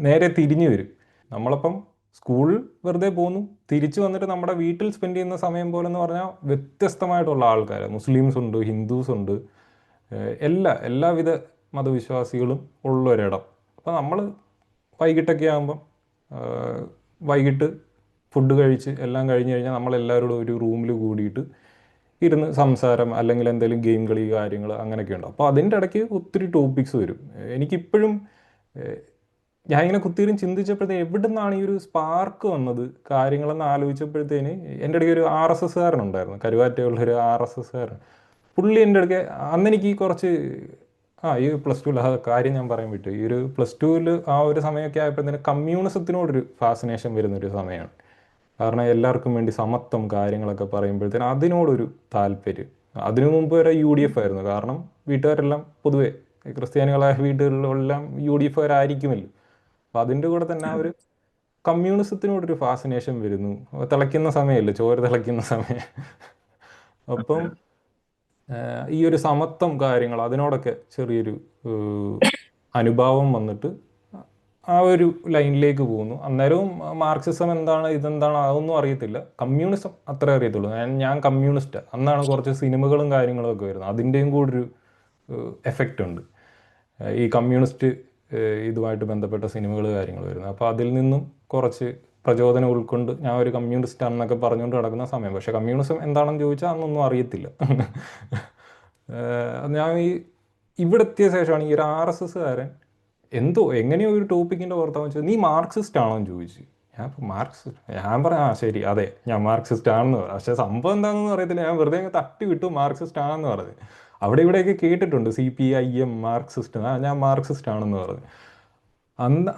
നേരെ തിരിഞ്ഞു വരും. നമ്മളപ്പം സ്കൂളിൽ വെറുതെ പോകുന്നു, തിരിച്ചു വന്നിട്ട് നമ്മുടെ വീട്ടിൽ സ്പെൻഡ് ചെയ്യുന്ന സമയം പോലെ എന്ന് പറഞ്ഞാൽ വ്യത്യസ്തമായിട്ടുള്ള ആൾക്കാർ, മുസ്ലിംസ് ഉണ്ട്, ഹിന്ദുസ് ഉണ്ട്, എല്ലാവിധ മതവിശ്വാസികളും ഉള്ളൊരിടം. അപ്പോൾ നമ്മൾ വൈകിട്ടൊക്കെ ആകുമ്പം വൈകിട്ട് ഫുഡ് കഴിച്ച് എല്ലാം കഴിഞ്ഞ് കഴിഞ്ഞാൽ നമ്മളെല്ലാവരോടും ഒരു റൂമിൽ കൂടിയിട്ട് ഇരുന്ന് സംസാരം അല്ലെങ്കിൽ എന്തെങ്കിലും ഗെയിം കളി കാര്യങ്ങൾ അങ്ങനെയൊക്കെ ഉണ്ട്. അപ്പോൾ അതിൻ്റെ ഇടയ്ക്ക് ഒത്തിരി ടോപ്പിക്സ് വരും. എനിക്കിപ്പോഴും ഞാൻ ഇങ്ങനെ കുത്തിയും ചിന്തിച്ചപ്പോഴത്തേന് എവിടെ നിന്നാണ് ഈ ഒരു സ്പാർക്ക് വന്നത് കാര്യങ്ങളെന്ന് ആലോചിച്ചപ്പോഴത്തേന് എൻ്റെ ഇടയ്ക്ക് ഒരു RSSകാരൻ ഉണ്ടായിരുന്നു, കരുവാറ്റയുള്ള ഒരു RSSകാരൻ. പുള്ളി എൻ്റെ അടുക്കെ അന്ന് എനിക്ക് ഈ കുറച്ച് ഈ +2 ആ കാര്യം ഞാൻ പറയാൻ വിട്ടു. ഈ ഒരു +2 ആ ഒരു സമയമൊക്കെ ആയപ്പോഴത്തേന് കമ്മ്യൂണിസത്തിനോടൊരു ഫാസിനേഷൻ വരുന്നൊരു സമയമാണ്. കാരണം എല്ലാവർക്കും വേണ്ടി സമത്വം കാര്യങ്ങളൊക്കെ പറയുമ്പോഴത്തേന് അതിനോടൊരു താല്പര്യം. അതിനു മുമ്പ് വരെ UDF ആയിരുന്നു. കാരണം വീട്ടുകാരെല്ലാം പൊതുവെ ക്രിസ്ത്യാനികളായ വീടുകളിലെല്ലാം UDFകാരായിരിക്കുമല്ലോ. അപ്പം അതിൻ്റെ കൂടെ തന്നെ ആ ഒരു കമ്മ്യൂണിസത്തിനോടൊരു ഫാസിനേഷൻ വരുന്നു. തിളയ്ക്കുന്ന സമയമല്ലേ, ചോര തിളയ്ക്കുന്ന സമയം. അപ്പം ഈ ഒരു സമത്വം കാര്യങ്ങൾ അതിനോടൊക്കെ ചെറിയൊരു ഏഹ്, അനുഭാവം വന്നിട്ട് ആ ഒരു ലൈനിലേക്ക് പോകുന്നു. അന്നേരവും മാർക്സിസം എന്താണ് ഇതെന്താണ് അതൊന്നും അറിയത്തില്ല. കമ്മ്യൂണിസം അത്ര അറിയത്തുള്ളൂ. ഞാൻ കമ്മ്യൂണിസ്റ്റാണ്. അന്നാണ് കുറച്ച് സിനിമകളും കാര്യങ്ങളും ഒക്കെ വരുന്നത്. അതിൻ്റെയും കൂടെ ഒരു എഫക്റ്റ് ഉണ്ട് ഈ കമ്മ്യൂണിസ്റ്റ് ഇതുമായിട്ട് ബന്ധപ്പെട്ട സിനിമകൾ കാര്യങ്ങൾ വരുന്നത്. അപ്പോൾ അതിൽ നിന്നും കുറച്ച് പ്രചോദനം ഉൾക്കൊണ്ട് ഞാൻ ഒരു കമ്മ്യൂണിസ്റ്റ് ആണെന്നൊക്കെ പറഞ്ഞുകൊണ്ട് നടക്കുന്ന സമയം. പക്ഷേ കമ്മ്യൂണിസം എന്താണെന്ന് ചോദിച്ചാൽ അന്നൊന്നും അറിയത്തില്ല. ഞാൻ ഇവിടെ എത്തിയ ശേഷമാണ് ഈ ഒരു RSSകാരൻ എന്തോ എങ്ങനെയോ ഒരു ടോപ്പിക്കിൻ്റെ പുറത്താന്ന് വെച്ചാൽ നീ മാർക്സിസ്റ്റ് ആണോ എന്ന് ചോദിച്ചു. ഞാൻ ഇപ്പോൾ മാർക്സിസ്റ്റ്, ഞാൻ പറയാം ശരി അതെ ഞാൻ മാർക്സിസ്റ്റ് ആണെന്ന് പറഞ്ഞു. പക്ഷേ സംഭവം എന്താണെന്ന് അറിയത്തില്ല. ഞാൻ വെറുതെ അങ്ങ് തട്ടി വിട്ടു മാർക്സിസ്റ്റ് ആണെന്ന് പറഞ്ഞു. അവിടെ ഇവിടെയൊക്കെ കേട്ടിട്ടുണ്ട് CPIM മാർക്സിസ്റ്റ്, ഞാൻ മാർക്സിസ്റ്റ് ആണെന്ന് പറഞ്ഞു.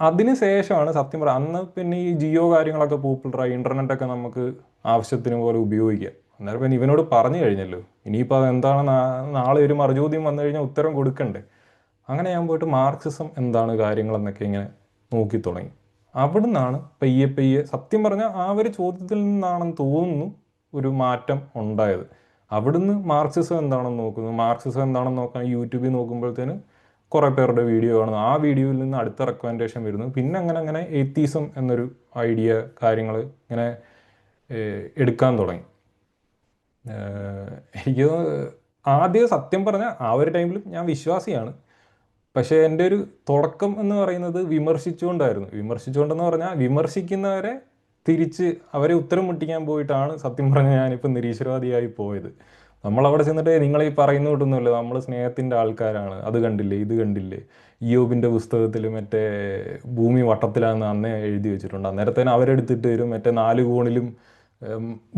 അതിന് ശേഷമാണ് സത്യം പറയാം, അന്ന് പിന്നെ ഈ ജിയോ കാര്യങ്ങളൊക്കെ പോപ്പുലറായി, ഇൻ്റർനെറ്റൊക്കെ നമുക്ക് ആവശ്യത്തിന് പോലെ ഉപയോഗിക്കാം. അന്നേരം പിന്നെ ഇവനോട് പറഞ്ഞു കഴിഞ്ഞല്ലോ, ഇനിയിപ്പോൾ അതെന്താണ് നാളെ ഒരു മറുചോദ്യം വന്നു കഴിഞ്ഞാൽ ഉത്തരം കൊടുക്കണ്ടേ. അങ്ങനെ ഞാൻ പോയിട്ട് മാർക്സിസം എന്താണ് കാര്യങ്ങളെന്നൊക്കെ ഇങ്ങനെ നോക്കി തുടങ്ങി. അവിടെ നിന്നാണ് പയ്യെ പയ്യെ സത്യം പറഞ്ഞാൽ ആ ഒരു ചോദ്യത്തിൽ നിന്നാണെന്ന് തോന്നുന്നു ഒരു മാറ്റം ഉണ്ടായത്. അവിടുന്ന് മാർക്സിസം എന്താണെന്ന് നോക്കുന്നു. മാർക്സിസം എന്താണെന്ന് നോക്കാൻ യൂട്യൂബിൽ നോക്കുമ്പോഴത്തേന് കുറേ പേരുടെ വീഡിയോ കാണുന്നു. ആ വീഡിയോയിൽ നിന്ന് അടുത്ത റെക്കമെൻഡേഷൻ വരുന്നു. പിന്നെ അങ്ങനെ അങ്ങനെ എയ്ത്തീസം എന്നൊരു ഐഡിയ കാര്യങ്ങൾ ഇങ്ങനെ എടുക്കാൻ തുടങ്ങി. എനിക്ക് ആദ്യം സത്യം പറഞ്ഞാൽ ആ ഒരു ടൈമിലും ഞാൻ വിശ്വാസിയാണ്. പക്ഷേ എൻ്റെ ഒരു തുടക്കം എന്ന് പറയുന്നത് വിമർശിച്ചുകൊണ്ടായിരുന്നു. വിമർശിച്ചുകൊണ്ടെന്ന് പറഞ്ഞാൽ വിമർശിക്കുന്നവരെ തിരിച്ച് അവരെ ഉത്തരം മുട്ടിക്കാൻ പോയിട്ടാണ് സത്യം പറഞ്ഞാൽ ഞാനിപ്പോൾ നിരീശ്വരവാദിയായി പോയത്. നമ്മളവിടെ ചെന്നിട്ട് നിങ്ങൾ ഈ പറയുന്ന കൂട്ടൊന്നുമില്ല, നമ്മൾ സ്നേഹത്തിൻ്റെ ആൾക്കാരാണ്, അത് കണ്ടില്ലേ ഇത് കണ്ടില്ലേ, ഇയ്യോബിൻ്റെ പുസ്തകത്തിൽ മറ്റേ ഭൂമി വട്ടത്തിലാണെന്ന് അന്നേ എഴുതി വെച്ചിട്ടുണ്ട്. അന്നേരത്തേന് അവരെടുത്തിട്ട് വരും മറ്റേ 4 കോണിലും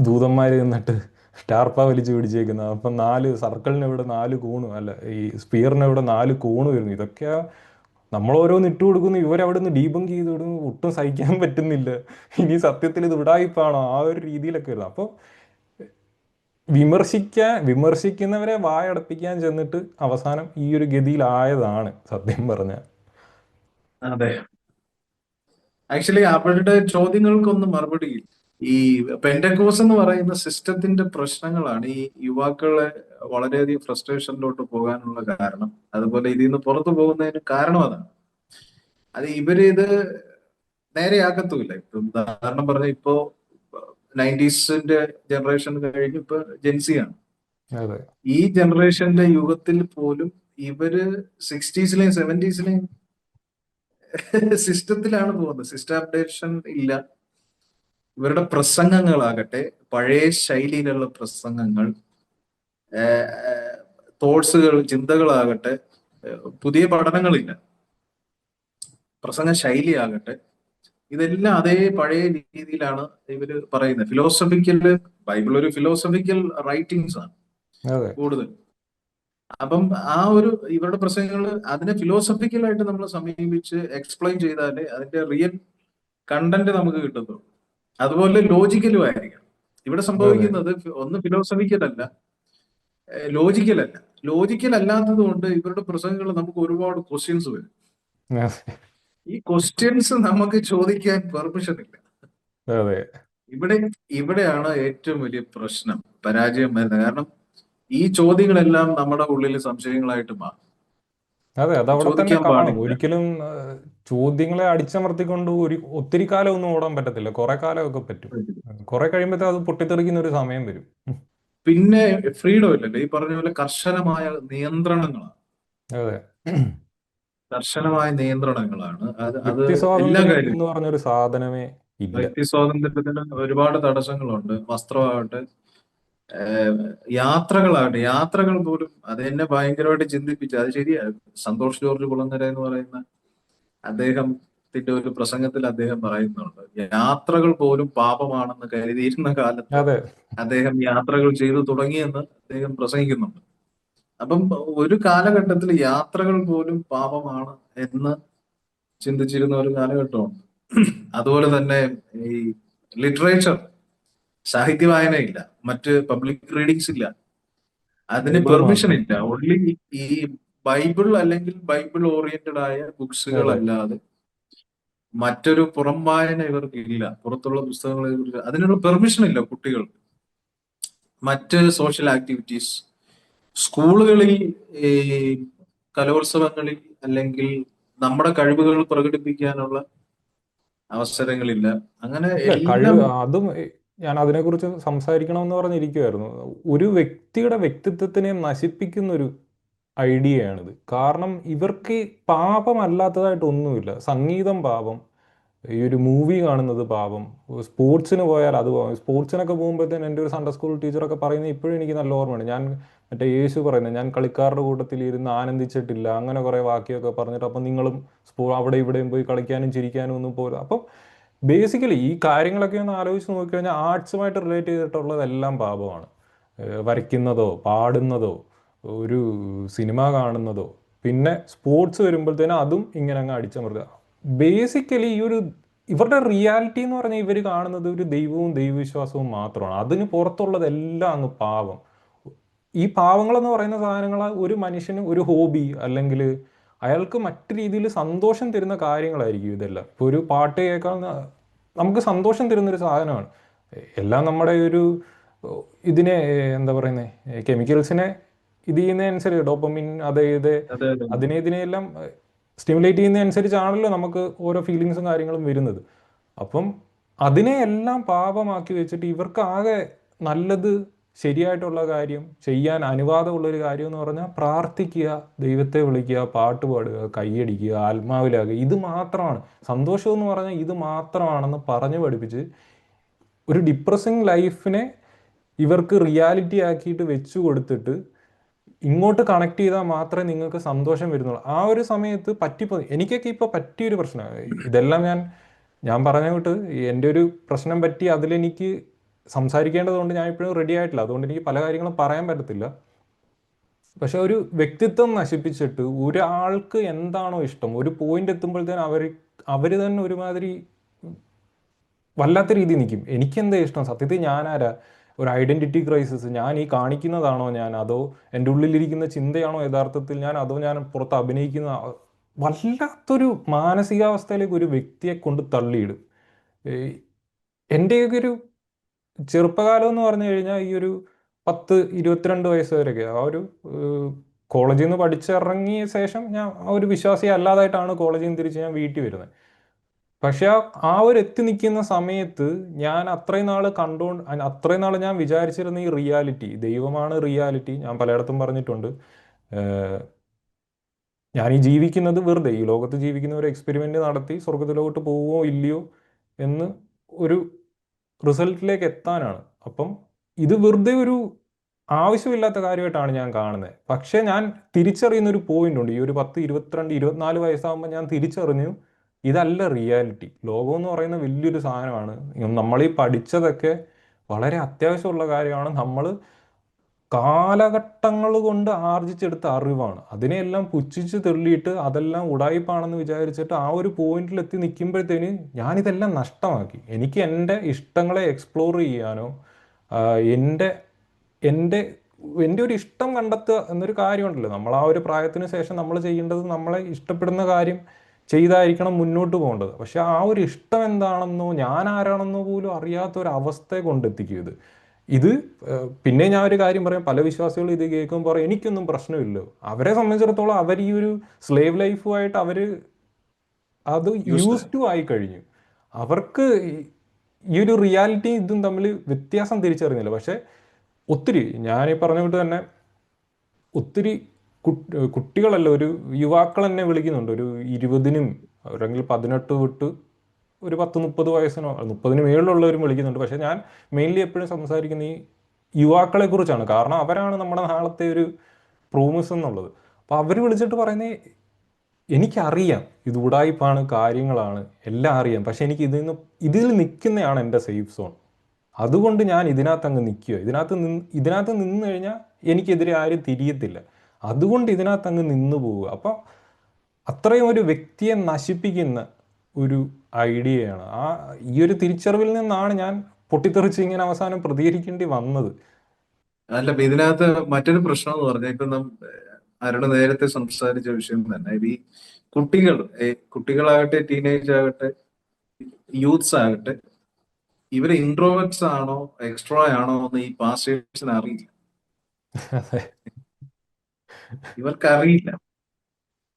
ദൂതന്മാർ നിന്നിട്ട് സ്റ്റാർപ്പ വലിച്ചു പിടിച്ചേക്കുന്നത്. അപ്പം 4 സർക്കിളിന് ഇവിടെ 4 കോണും അല്ല, ഈ സ്പിയറിന് ഇവിടെ 4 കോണ് വരുന്നു. ഇതൊക്കെ നമ്മൾ ഓരോന്ന് ഇട്ട് കൊടുക്കുന്നു, ഇവരവിടെ നിന്ന് ഡീബങ്ക് ചെയ്ത് വിടുന്നു. ഒട്ടും സഹിക്കാൻ പറ്റുന്നില്ല. ഇനി സത്യത്തിൽ ഇത് ഉടായിപ്പാണോ ആ ഒരു രീതിയിലൊക്കെ വരുന്നു. അപ്പോൾ വിമർശിക്കുന്നവരെ വായടപ്പിക്കാൻ ചെന്നിട്ട് അവസാനം ഈ ഒരു ഗതിയിലായതാണ് സത്യം പറഞ്ഞ. അതെ, ആക്ച്വലി അവരുടെ ചോദ്യങ്ങൾക്കൊന്നും മറുപടിയില്ല. ഈ പെന്റക്കോസ് എന്ന് പറയുന്ന സിസ്റ്റത്തിന്റെ പ്രശ്നങ്ങളാണ് ഈ യുവാക്കളെ വളരെയധികം ഫ്രസ്ട്രേഷനിലോട്ട് പോകാനുള്ള കാരണം. അതുപോലെ ഇതിൽ നിന്ന് പുറത്തു പോകുന്നതിന് കാരണം അതാണ്. അത് ഇവര് ഇത് നേരെയാക്കത്തുമില്ല. ഇപ്പൊ ഉദാഹരണം പറഞ്ഞ ഇപ്പോ 90s ജനറേഷൻ കഴിഞ്ഞ് ഇപ്പൊ ജെൻസിയാണ്. അതെ ഈ ജനറേഷന്റെ യുഗത്തിൽ പോലും ഇവര് 60s-ലെയും 70s-ലെയും സിസ്റ്റത്തിലാണ് പോകുന്നത്. സിസ്റ്റം അപ്ഡേഷൻ ഇല്ല. ഇവരുടെ പ്രസംഗങ്ങളാകട്ടെ പഴയ ശൈലിയിലുള്ള പ്രസംഗങ്ങൾ, തോട്ട്സുകൾ, ചിന്തകളാകട്ടെ പുതിയ പഠനങ്ങളില്ല. പ്രസംഗ ശൈലിയാകട്ടെ ഇതെല്ലാം അതേ പഴയ രീതിയിലാണ് ഇവര് പറയുന്നത്. ബൈബിൾ ഒരു ഫിലോസഫിക്കൽ റൈറ്റിംഗ്സ് ആണ് അതെ കൂടുതൽ. അപ്പം ആ ഒരു ഇവരുടെ പ്രസംഗങ്ങൾ അതിനെ ഫിലോസഫിക്കലായിട്ട് നമ്മൾ സമീപിച്ച് എക്സ്പ്ലെയിൻ ചെയ്താലേ അതിന്റെ റിയൽ കണ്ടന്റ് നമുക്ക് കിട്ടത്തുള്ളൂ. അതുപോലെ ലോജിക്കലും ആയിരിക്കണം. ഇവിടെ അതെ സംഭവിക്കുന്നത് ഒന്ന് ഫിലോസഫിക്കൽ അല്ല, ലോജിക്കൽ അല്ല. ലോജിക്കൽ അല്ലാത്തത് കൊണ്ട് ഇവരുടെ പ്രസംഗങ്ങൾ നമുക്ക് ഒരുപാട് ക്വസ്റ്റ്യൻസ് വരും. ഈ ക്വസ്റ്റ്യൻസ് നമുക്ക് ചോദിക്കാൻ പെർമിഷൻ ഇല്ല. അതെ ഇവിടെ ഇവിടെയാണ് ഏറ്റവും വലിയ പ്രശ്നം, പരാജയം വരുന്നത്. കാരണം ഈ ചോദ്യങ്ങളെല്ലാം നമ്മുടെ ഉള്ളിൽ സംശയങ്ങളായിട്ട് മാറും. അതെ അതവിടെ തന്നെ ചോദിക്കാൻ കാണും. പാടില്ല. ഒരിക്കലും ചോദ്യങ്ങളെ അടിച്ചമർത്തിക്കൊണ്ട് ഒത്തിരി കാലം ഒന്നും ഓടാൻ പറ്റത്തില്ല. കുറെ കാലമൊക്കെ പറ്റും. കുറെ കഴിയുമ്പോഴത്തേ അത് പൊട്ടിത്തെറിക്കുന്ന ഒരു സമയം വരും. പിന്നെ ഫ്രീഡം ഇല്ലല്ലോ. ഈ പറഞ്ഞ പോലെ കർശനമായ നിയന്ത്രണങ്ങളാണ്. അതെ കർശനമായ നിയന്ത്രണങ്ങളാണ്. അത് വ്യക്തി എല്ലാ സ്വാതന്ത്ര്യം എന്ന് കാര്യവും. പറഞ്ഞൊരു സാധനമേ ഇല്ല. വ്യക്തി സ്വാതന്ത്ര്യത്തിന് ഒരുപാട് തടസ്സങ്ങളുണ്ട്. വസ്ത്രമാകട്ടെ, യാത്രകൾ പോലും അത് എന്നെ ഭയങ്കരമായിട്ട് ചിന്തിപ്പിച്ചു. അത് ശരിയാണ്. സന്തോഷ് ജോർജ് കുളങ്ങര എന്ന് പറയുന്ന അദ്ദേഹം അദ്ദേഹത്തിന്റെ ഒരു പ്രസംഗത്തിൽ അദ്ദേഹം പറയുന്നുണ്ട്, യാത്രകൾ പോലും പാപമാണെന്ന് കരുതിയിരുന്ന കാലത്ത് അതെ. അദ്ദേഹം യാത്രകൾ ചെയ്തു തുടങ്ങിയെന്ന് അദ്ദേഹം പ്രസംഗിക്കുന്നുണ്ട്. അപ്പം ഒരു കാലഘട്ടത്തിൽ യാത്രകൾ പോലും പാപമാണ് എന്ന് ചിന്തിച്ചിരുന്ന ഒരു കാലഘട്ടമുണ്ട്. അതുപോലെ തന്നെ ഈ ലിറ്ററേച്ചർ, സാഹിത്യ വായനയില്ല, മറ്റ് പബ്ലിക് റീഡിങ്സ് ഇല്ല, അതിന് ബൈബിള് പെർമിഷൻ മാത്രം. ഇല്ല. ഓൺലി ഈ ബൈബിൾ അല്ലെങ്കിൽ ബൈബിൾ ഓറിയന്റഡ് ആയ ബുക്സുകൾ അതെ. അല്ലാതെ മറ്റൊരു പുറം വായന ഇവർക്ക് ഇല്ല. പുറത്തുള്ള പുസ്തകങ്ങളെ കുറിച്ച് അതിനുള്ള പെർമിഷൻ ഇല്ല കുട്ടികൾക്ക്. മറ്റ് സോഷ്യൽ ആക്ടിവിറ്റീസ് സ്കൂളുകളിൽ, ഈ കലോത്സവങ്ങളിൽ അല്ലെങ്കിൽ നമ്മുടെ കഴിവുകൾ പ്രകടിപ്പിക്കാനുള്ള അവസരങ്ങളില്ല. അങ്ങനെ ഇല്ല, എല്ലാം അതും ഞാൻ അതിനെക്കുറിച്ച് സംസാരിക്കണമെന്ന് പറഞ്ഞിരിക്കുവായിരുന്നു. ഒരു വ്യക്തിയുടെ വ്യക്തിത്വത്തിനെ നശിപ്പിക്കുന്ന ഒരു ഐഡിയയാണിത്. കാരണം ഇവർക്ക് പാപമല്ലാത്തതായിട്ട് ഒന്നുമില്ല. സംഗീതം പാപം, ഈ ഒരു മൂവി കാണുന്നത് പാപം, സ്പോർട്സിന് പോയാൽ അത് പാപം. സ്പോർട്സിനൊക്കെ പോകുമ്പോഴത്തേന് എൻ്റെ ഒരു സൺഡേ സ്കൂൾ ടീച്ചറൊക്കെ പറയുന്നത് ഇപ്പോഴും എനിക്ക് നല്ല ഓർമ്മയുണ്ട്. ഞാൻ മറ്റേ യേശു പറയുന്നത്, ഞാൻ കളിക്കാരുടെ കൂട്ടത്തിൽ ഇരുന്ന് ആനന്ദിച്ചിട്ടില്ല, അങ്ങനെ കുറേ വാക്യമൊക്കെ പറഞ്ഞിട്ട്, അപ്പം നിങ്ങളും അവിടെ ഇവിടെയും പോയി കളിക്കാനും ചിരിക്കാനും ഒന്നും പോലും. അപ്പം ബേസിക്കലി ഈ കാര്യങ്ങളൊക്കെ ഒന്ന് ആലോചിച്ച് നോക്കിക്കഴിഞ്ഞാൽ ആർട്സുമായിട്ട് റിലേറ്റ് ചെയ്തിട്ടുള്ളതെല്ലാം പാപമാണ്. വരയ്ക്കുന്നതോ പാടുന്നതോ ഒരു സിനിമ കാണുന്നതോ, പിന്നെ സ്പോർട്സ് വരുമ്പോഴത്തേനും അതും ഇങ്ങനെ അങ്ങ് അടിച്ചമർത്തുക. ബേസിക്കലി ഈ ഒരു ഇവരുടെ റിയാലിറ്റി എന്ന് പറഞ്ഞാൽ ഇവർ കാണുന്നത് ഒരു ദൈവവും ദൈവവിശ്വാസവും മാത്രമാണ്. അതിന് പുറത്തുള്ളതെല്ലാം അങ്ങ് പാവം. ഈ പാവങ്ങളെന്ന് പറയുന്ന സാധനങ്ങൾ ഒരു മനുഷ്യന് ഒരു ഹോബി അല്ലെങ്കിൽ അയാൾക്ക് മറ്റു രീതിയിൽ സന്തോഷം തരുന്ന കാര്യങ്ങളായിരിക്കും ഇതെല്ലാം. ഇപ്പോൾ ഒരു പാട്ട് കേൾക്കാൻ നമുക്ക് സന്തോഷം തരുന്നൊരു സാധനമാണ്. എല്ലാം നമ്മുടെ ഒരു ഇതിനെ എന്താ പറയുന്നത്, കെമിക്കൽസിനെ ഇത് ചെയ്യുന്നതനുസരിച്ച് ഡോപ്പമിൻ അത് ഇത് അതെ അതെ ഇതിനെയെല്ലാം സ്റ്റിമുലേറ്റ് ചെയ്യുന്നതനുസരിച്ചാണല്ലോ നമുക്ക് ഓരോ ഫീലിങ്സും കാര്യങ്ങളും വരുന്നത്. അപ്പം അതിനെ എല്ലാം പാപമാക്കി വെച്ചിട്ട് ഇവർക്ക് ആകെ നല്ലത്, ശരിയായിട്ടുള്ള കാര്യം ചെയ്യാൻ അനുവാദമുള്ളൊരു കാര്യം എന്ന് പറഞ്ഞാൽ പ്രാർത്ഥിക്കുക, ദൈവത്തെ വിളിക്കുക, പാട്ട് പാടുക, കൈയടിക്കുക, ആത്മാവിലാകുക. ഇത് മാത്രമാണ് സന്തോഷം എന്ന് പറഞ്ഞാൽ, ഇത് മാത്രമാണെന്ന് പറഞ്ഞു പഠിപ്പിച്ച് ഒരു ഡിപ്രസിങ് ലൈഫിനെ ഇവർക്ക് റിയാലിറ്റി ആക്കിയിട്ട് വെച്ചു കൊടുത്തിട്ട് ഇങ്ങോട്ട് കണക്ട് ചെയ്താൽ മാത്രമേ നിങ്ങൾക്ക് സന്തോഷം വരുന്നുള്ളൂ. ആ ഒരു സമയത്ത് എനിക്കൊക്കെ ഇപ്പോൾ പറ്റിയൊരു പ്രശ്നമാണ് ഇതെല്ലാം. ഞാൻ പറഞ്ഞ വിട്ട് എൻ്റെ ഒരു പ്രശ്നം പറ്റി അതിലെനിക്ക് സംസാരിക്കേണ്ടതുകൊണ്ട് ഞാൻ ഇപ്പോഴും റെഡി ആയിട്ടില്ല. അതുകൊണ്ട് എനിക്ക് പല കാര്യങ്ങളും പറയാൻ പറ്റത്തില്ല. പക്ഷെ ഒരു വ്യക്തിത്വം നശിപ്പിച്ചിട്ട് ഒരാൾക്ക് എന്താണോ ഇഷ്ടം, ഒരു പോയിന്റ് എത്തുമ്പോഴത്തേനും അവർ തന്നെ ഒരുമാതിരി വല്ലാത്ത രീതിയിൽ നിൽക്കും. എനിക്കെന്താ ഇഷ്ടം, സത്യത്തിൽ ഞാനാരാ, ഒരു ഐഡന്റിറ്റി ക്രൈസിസ്, ഞാൻ ഈ കാണിക്കുന്നതാണോ ഞാൻ, അതോ എൻ്റെ ഉള്ളിലിരിക്കുന്ന ചിന്തയാണോ യഥാർത്ഥത്തിൽ ഞാൻ, അതോ ഞാൻ പുറത്ത് അഭിനയിക്കുന്ന, വല്ലാത്തൊരു മാനസികാവസ്ഥയിലേക്ക് ഒരു വ്യക്തിയെ കൊണ്ട് തള്ളിയിടും. എൻ്റെയൊക്കെ ഒരു ചെറുപ്പകാലം എന്ന് പറഞ്ഞു കഴിഞ്ഞാൽ ഈ ഒരു 22 വയസ്സ് വരെയൊക്കെ ആ ഒരു കോളേജിൽ നിന്ന് പഠിച്ചിറങ്ങിയ ശേഷം ഞാൻ ആ ഒരു വിശ്വാസി അല്ലാതായിട്ടാണ് കോളേജിൽ നിന്ന് തിരിച്ച് ഞാൻ വീട്ടിൽ വരുന്നത്. പക്ഷെ ആ ഒരു എത്തി നിൽക്കുന്ന സമയത്ത് ഞാൻ അത്രയും നാൾ ഞാൻ വിചാരിച്ചിരുന്ന ഈ റിയാലിറ്റി, ദൈവമാണ് റിയാലിറ്റി. ഞാൻ പലയിടത്തും പറഞ്ഞിട്ടുണ്ട്, ഞാൻ ഈ ജീവിക്കുന്നത് വെറുതെ, ഈ ലോകത്ത് ജീവിക്കുന്ന ഒരു എക്സ്പെരിമെന്റ് നടത്തി സ്വർഗത്തിലോട്ട് പോവുമോ ഇല്ലയോ എന്ന് ഒരു റിസൾട്ടിലേക്ക് എത്താനാണ്. അപ്പം ഇത് വെറുതെ ഒരു ആവശ്യമില്ലാത്ത കാര്യമായിട്ടാണ് ഞാൻ കാണുന്നത്. പക്ഷേ ഞാൻ തിരിച്ചറിയുന്ന ഒരു പോയിന്റ് ഉണ്ട്. ഈ ഒരു 22 24 വയസ്സാകുമ്പോൾ ഞാൻ തിരിച്ചറിഞ്ഞു, ഇതല്ല റിയാലിറ്റി. ലോകം എന്ന് പറയുന്ന വലിയൊരു സാധനമാണ്. നമ്മൾ ഈ പഠിച്ചതൊക്കെ വളരെ അത്യാവശ്യമുള്ള കാര്യമാണ്. നമ്മൾ കാലഘട്ടങ്ങൾ കൊണ്ട് ആർജിച്ചെടുത്ത അറിവാണ്. അതിനെയെല്ലാം പുച്ഛിച്ച് തള്ളിയിട്ട് അതെല്ലാം ഉടായിപ്പാണെന്ന് വിചാരിച്ചിട്ട് ആ ഒരു പോയിന്റിൽ എത്തി നിൽക്കുമ്പോഴത്തേന് ഞാനിതെല്ലാം നഷ്ടമാക്കി. എനിക്ക് എൻ്റെ ഇഷ്ടങ്ങളെ എക്സ്പ്ലോർ ചെയ്യാനോ എൻ്റെ എൻ്റെ എൻ്റെ ഒരു ഇഷ്ടം കണ്ടെത്തുക എന്നൊരു കാര്യമുണ്ടല്ലോ. നമ്മൾ ആ ഒരു പ്രായത്തിന് ശേഷം നമ്മൾ ചെയ്യേണ്ടത് നമ്മളെ ഇഷ്ടപ്പെടുന്ന കാര്യം ചെയ്തായിരിക്കണം മുന്നോട്ട് പോകേണ്ടത്. പക്ഷെ ആ ഒരു ഇഷ്ടം എന്താണെന്നോ ഞാൻ ആരാണെന്നോ പോലും അറിയാത്ത ഒരു അവസ്ഥയെ കൊണ്ടെത്തിക്കും ഇത്. പിന്നെ ഞാൻ ഒരു കാര്യം പറയാം, പല വിശ്വാസികളും ഇത് കേൾക്കുമ്പോൾ പറയും എനിക്കൊന്നും പ്രശ്നമില്ലോ. അവരെ സംബന്ധിച്ചിടത്തോളം അവർ ഈ ഒരു സ്ലേവ് ലൈഫുമായിട്ട് അത് യൂസ് ടു ആയി കഴിഞ്ഞു. അവർക്ക് ഈ ഒരു റിയാലിറ്റി ഇതും തമ്മിൽ വ്യത്യാസം തിരിച്ചറിഞ്ഞില്ല. പക്ഷെ ഒത്തിരി ഞാൻ ഈ പറഞ്ഞ കൊണ്ട് തന്നെ ഒത്തിരി കുട്ടികളല്ല, ഒരു യുവാക്കൾ എന്നെ വിളിക്കുന്നുണ്ട്. ഒരു 20-നും അല്ലെങ്കിൽ 18 വിട്ട് ഒരു 10-30 വയസ്സിനോ 30-ന് മേളിലുള്ളവരും വിളിക്കുന്നുണ്ട്. പക്ഷെ ഞാൻ മെയിൻലി എപ്പോഴും സംസാരിക്കുന്ന ഈ യുവാക്കളെ കുറിച്ചാണ്. കാരണം അവരാണ് നമ്മുടെ നാളത്തെ ഒരു പ്രോമിസ് എന്നുള്ളത്. അപ്പോൾ അവർ വിളിച്ചിട്ട് പറയുന്നത് എനിക്കറിയാം ഇത് ഉടായിപ്പാണ്, കാര്യങ്ങളാണ്, എല്ലാം അറിയാം. പക്ഷെ എനിക്ക് ഇതിൽ നിൽക്കുന്നതാണ് എൻ്റെ സേഫ് സോൺ. അതുകൊണ്ട് ഞാൻ ഇതിനകത്ത് അങ്ങ് നിൽക്കുക. ഇതിനകത്ത് നിന്ന് കഴിഞ്ഞാൽ എനിക്കെതിരെ ആരും തിരിയത്തില്ല. അതുകൊണ്ട് ഇതിനകത്ത് അങ്ങ് നിന്ന് പോവുക. അപ്പോൾ അത്രയും ഒരു വ്യക്തിയെ നശിപ്പിക്കുന്ന ഒരു ഐഡിയയാണ്. ഈ ഒരു തിരിച്ചറിവിൽ നിന്നാണ് ഞാൻ പൊട്ടിത്തെറിച്ച് ഇങ്ങനെ അവസാനം പ്രതികരിക്കേണ്ടി വന്നത്. അല്ല, ഇപ്പൊ ഇതിനകത്ത് മറ്റൊരു പ്രശ്നം എന്ന് പറഞ്ഞാൽ ഇപ്പൊ അരുണ് നേരത്തെ സംസാരിച്ച വിഷയം തന്നെ ഈ കുട്ടികൾ, കുട്ടികളാകട്ടെ, ടീനേജ് ആകട്ടെ, യൂത്ത്സ് ആകട്ടെ, ഇവര് ഇൻട്രോവേർട്സ് ആണോ എക്സ്ട്രോ ആണോ എന്ന് ഈ പാസ്റ്റേഴ്സിന് അറിയില്ല. അതെ. ഇവർക്ക് അറിയില്ല.